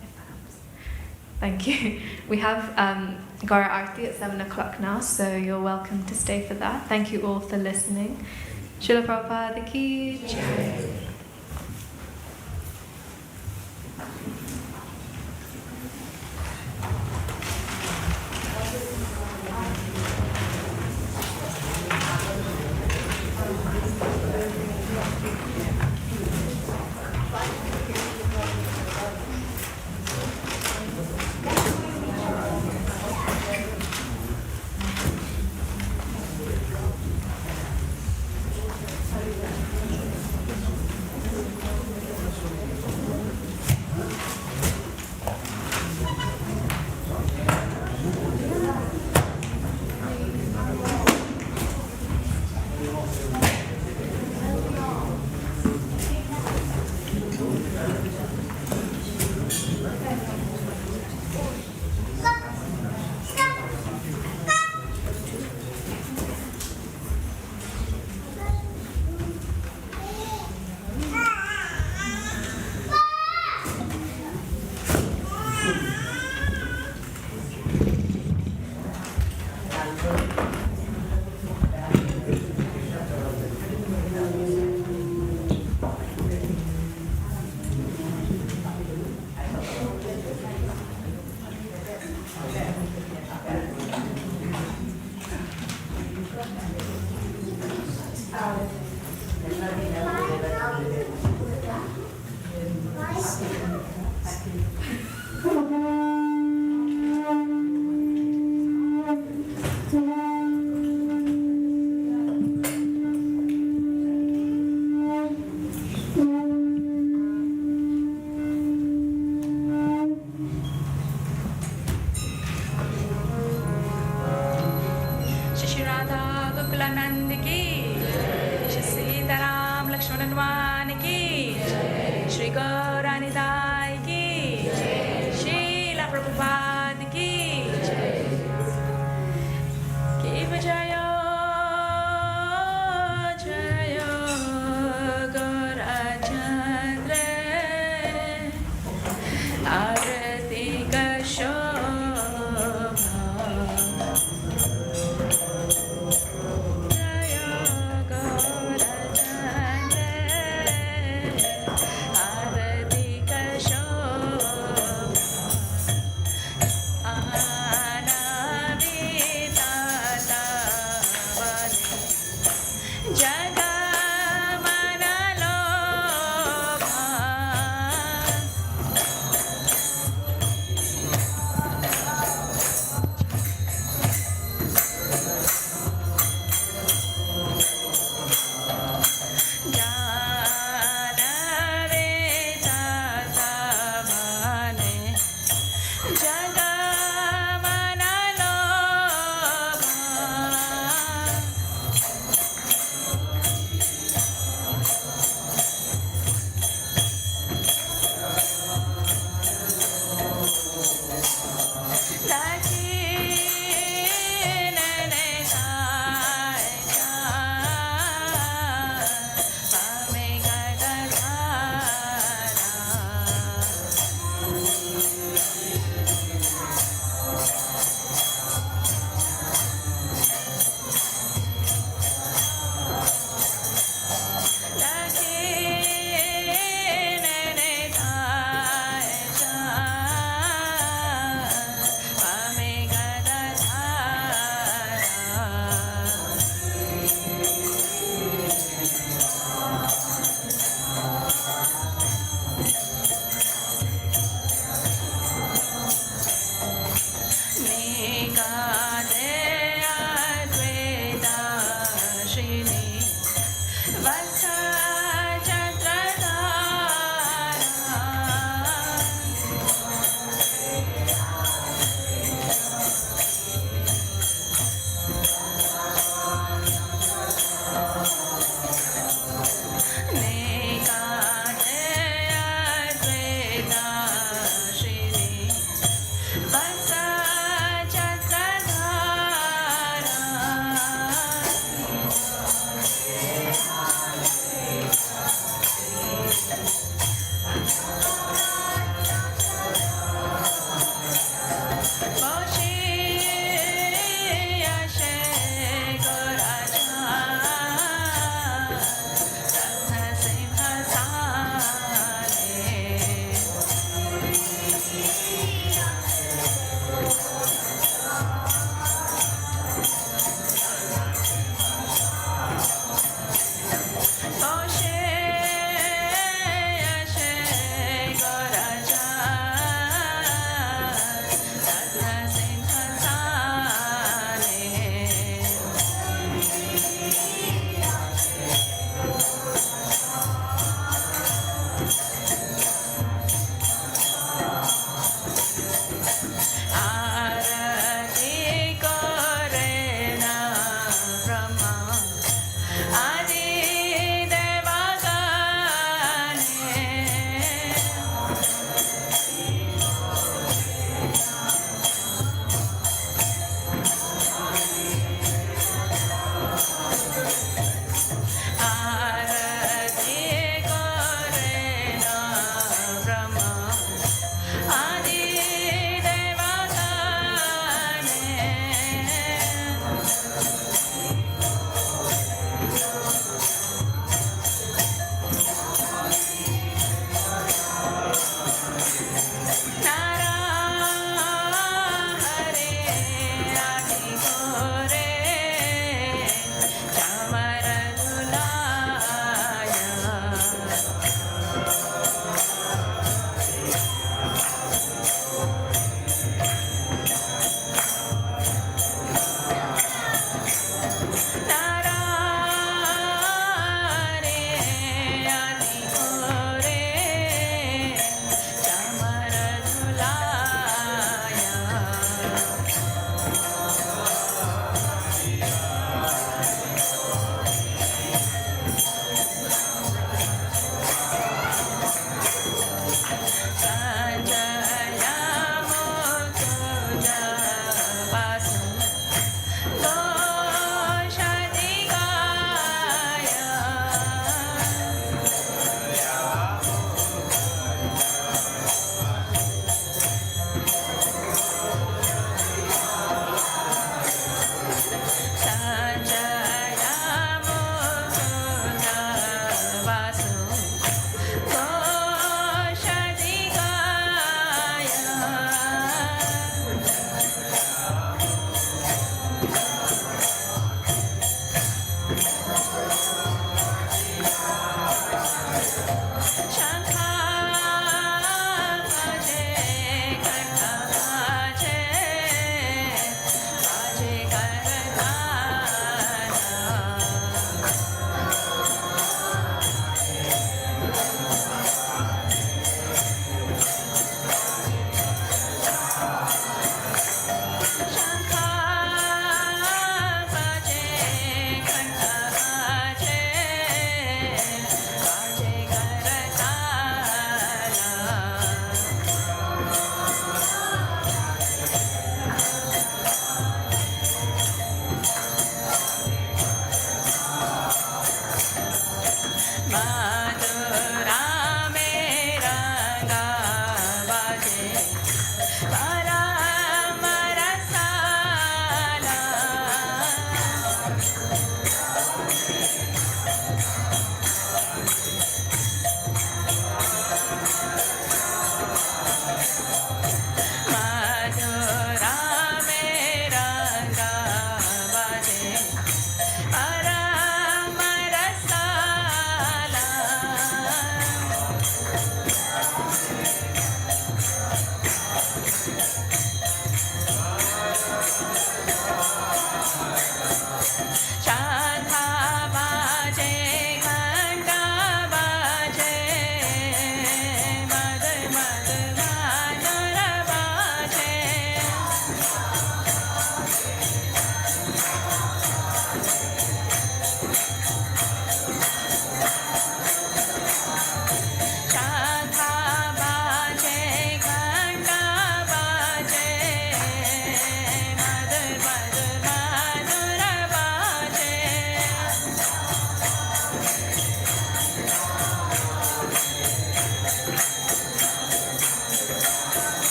If that helps. Thank you. We have Gora Arti at 7 o'clock now, so you're welcome to stay for that. Thank you all for listening. Srila Prabhupada ki jai.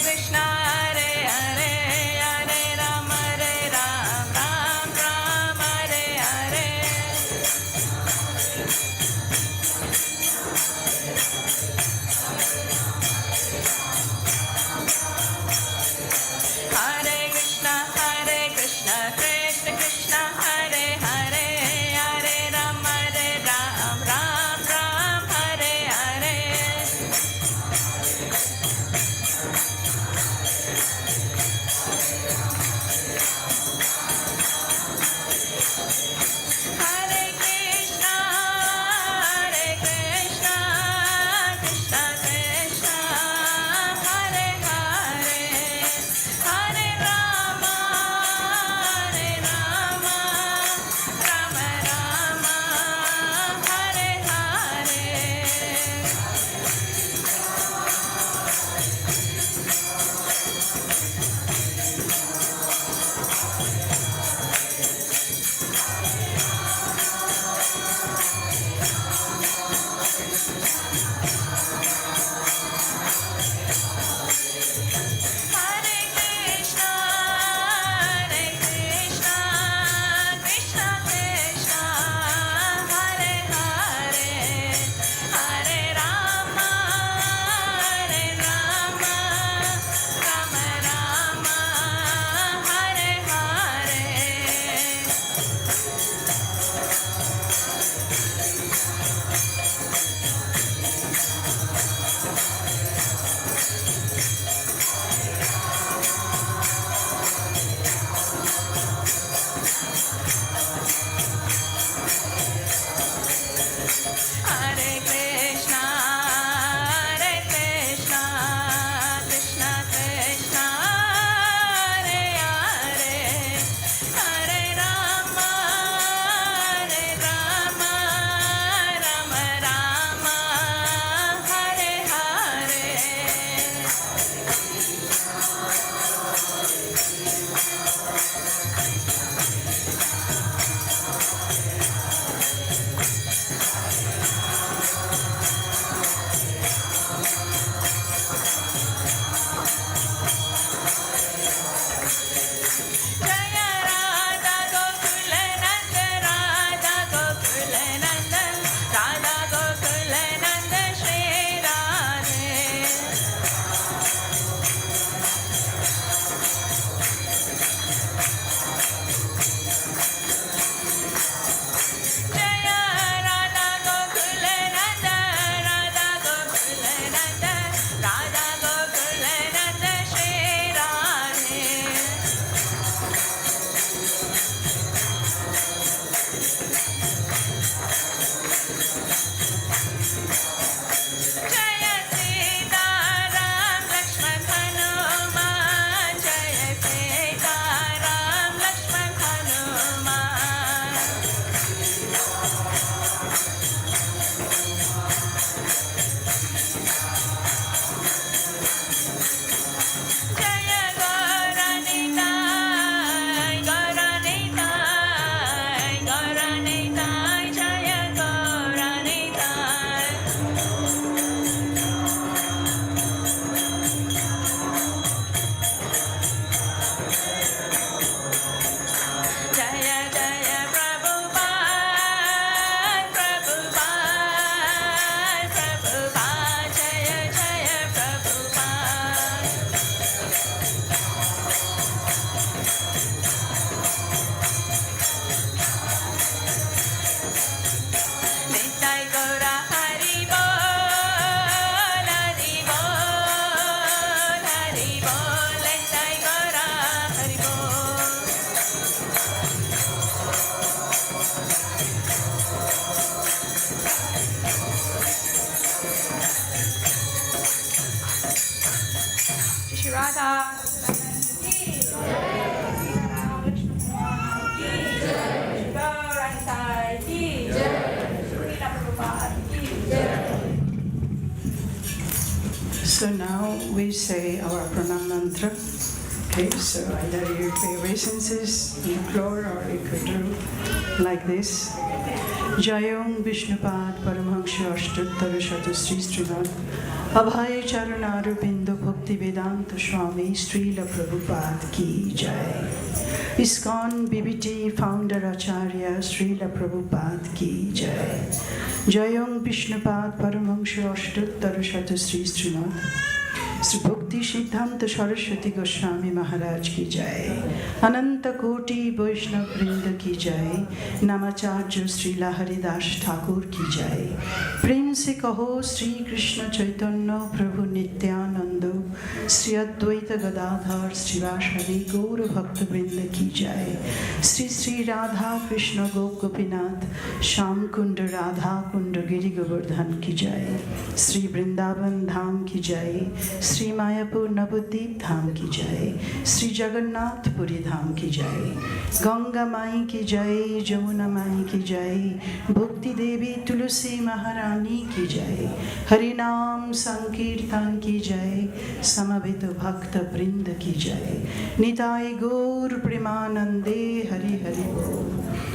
Krishna Radha. So now we say our pranam mantra. Okay, so either you pay obeisances on the floor or you could do like this. Jayong Vishnupad Paramahansa Ashtottara Shatastri Srimad Abhay Charanarubindo Bhaktivedanta Swami Srila Prabhupada Ki Jai. ISKCON BBT Founder Acharya Srila Prabhupada Ki Jai. Jayong Vishnupad Paramahansa Ashtottara Shatastri Srimad Sri Bhakti Siddhanta Saraswati Goswami Maharaj Ki Jai. Ananta Koti Vaishnav Vrinda Ki Jai. Namacharya Srila Haridas Thakur Ki Jai. Prem se kaho Sri Krishna Chaitanya Prabhu Nityananda Sri Advaita Gadadhar Srivasadi Gaura Bhakta Vrinda Ki Jai. Sri Sri Radha Krishna Gopinath Sham Kunda Radha Kunda Giri Govardhan Ki Jai. Sri Vrindavan Dham Ki Jai. Sri Mayapur Navadip Dham Ki Jai. Sri Jagannath Puri Dham Ki Jai. Ganga Mai Ki Jai. Jamuna Mai Ki Jai. Bhakti Devi Tulsi Maharani Ki Jai. Harinam Sankirtan Ki Jai. Samavita Bhakta Vrinda Ki Jai. Nitai Gaur Premanande Hari Hari Bol.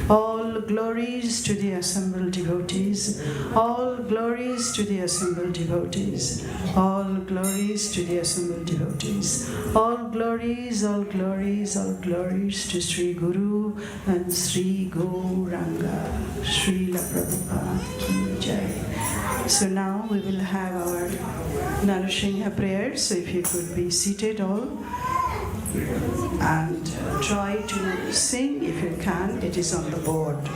All glories to the assembled devotees. All glories to the assembled devotees. All glories to the assembled devotees. All glories, all glories, all glories to Sri Guru and Sri Gauranga. Srila Prabhupada Ki Jai. So now we will have our nourishing prayer. So if you could be seated all and try to sing if you can. It is on the board.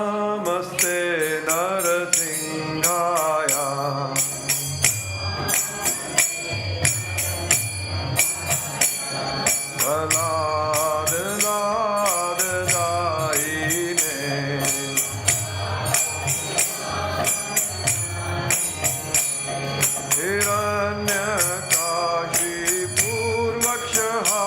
Namaste Narasimhaya Praladadadaine Hiranyakashi Purvakshaha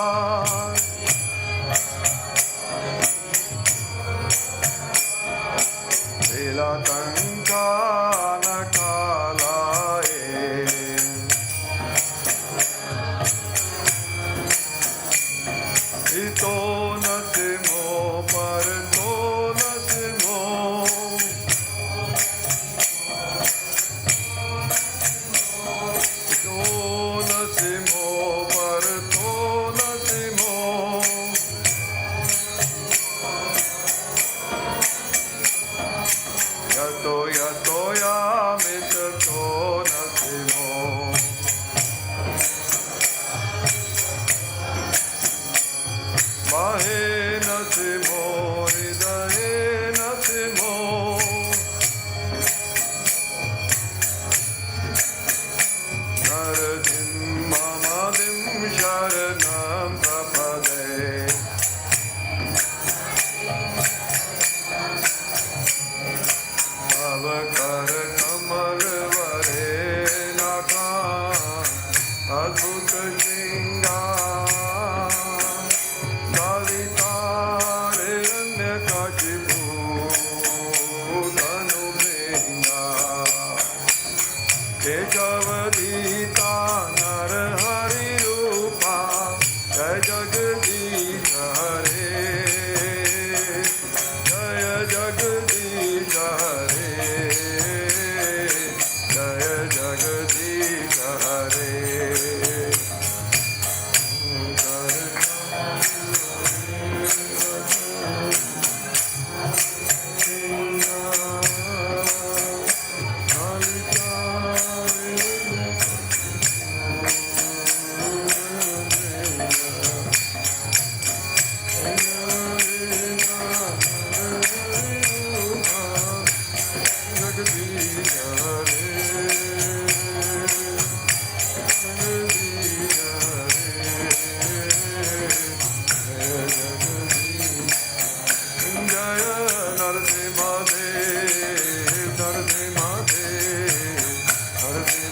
Kankana-kalaye Ito nasimo parto nasimo Ito nasimo parto nasimo Yato yato yamitato nasimo Mahe nasimo hridaye nasimo Narasimhamadim sharanam prapade Avakar kamal vare nakha adbhut shinga Kalitare anyakachipu dhanu bringa Kekavadita narhari rupa Jai Jagadish Hare Jaya Jagadish Hare Jaya Jagadish Hare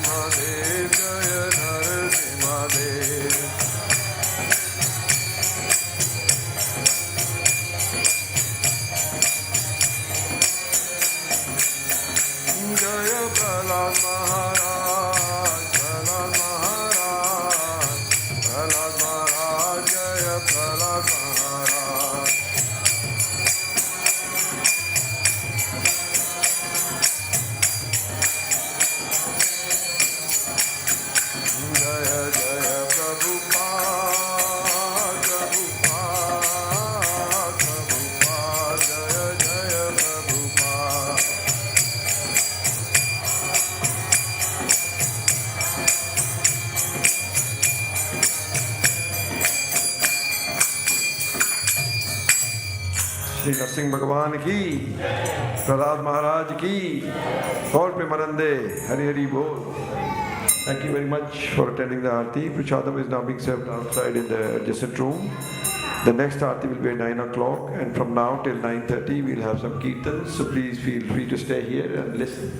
Narasimhadev, Jaya Narasimhadev. Jaya Prahlad Maharaj, Prahlad Maharaj, Prahlad Maharaj, Jaya Prahlad Maharaj. Jaya Jaya Prabhupada, Prabhupada, Prabhupada, Jaya Jaya Prabhupada. Shri Narasimha भगवान की, प्रहलाद महाराज की, और प्रेमानंदे, हरि हरि बोल. Thank you very much for attending the Aarti. Prashadam is now being served outside in the adjacent room. The next Aarti will be at 9 o'clock, and from now till 9:30 we'll have some kirtans, so please feel free to stay here and listen.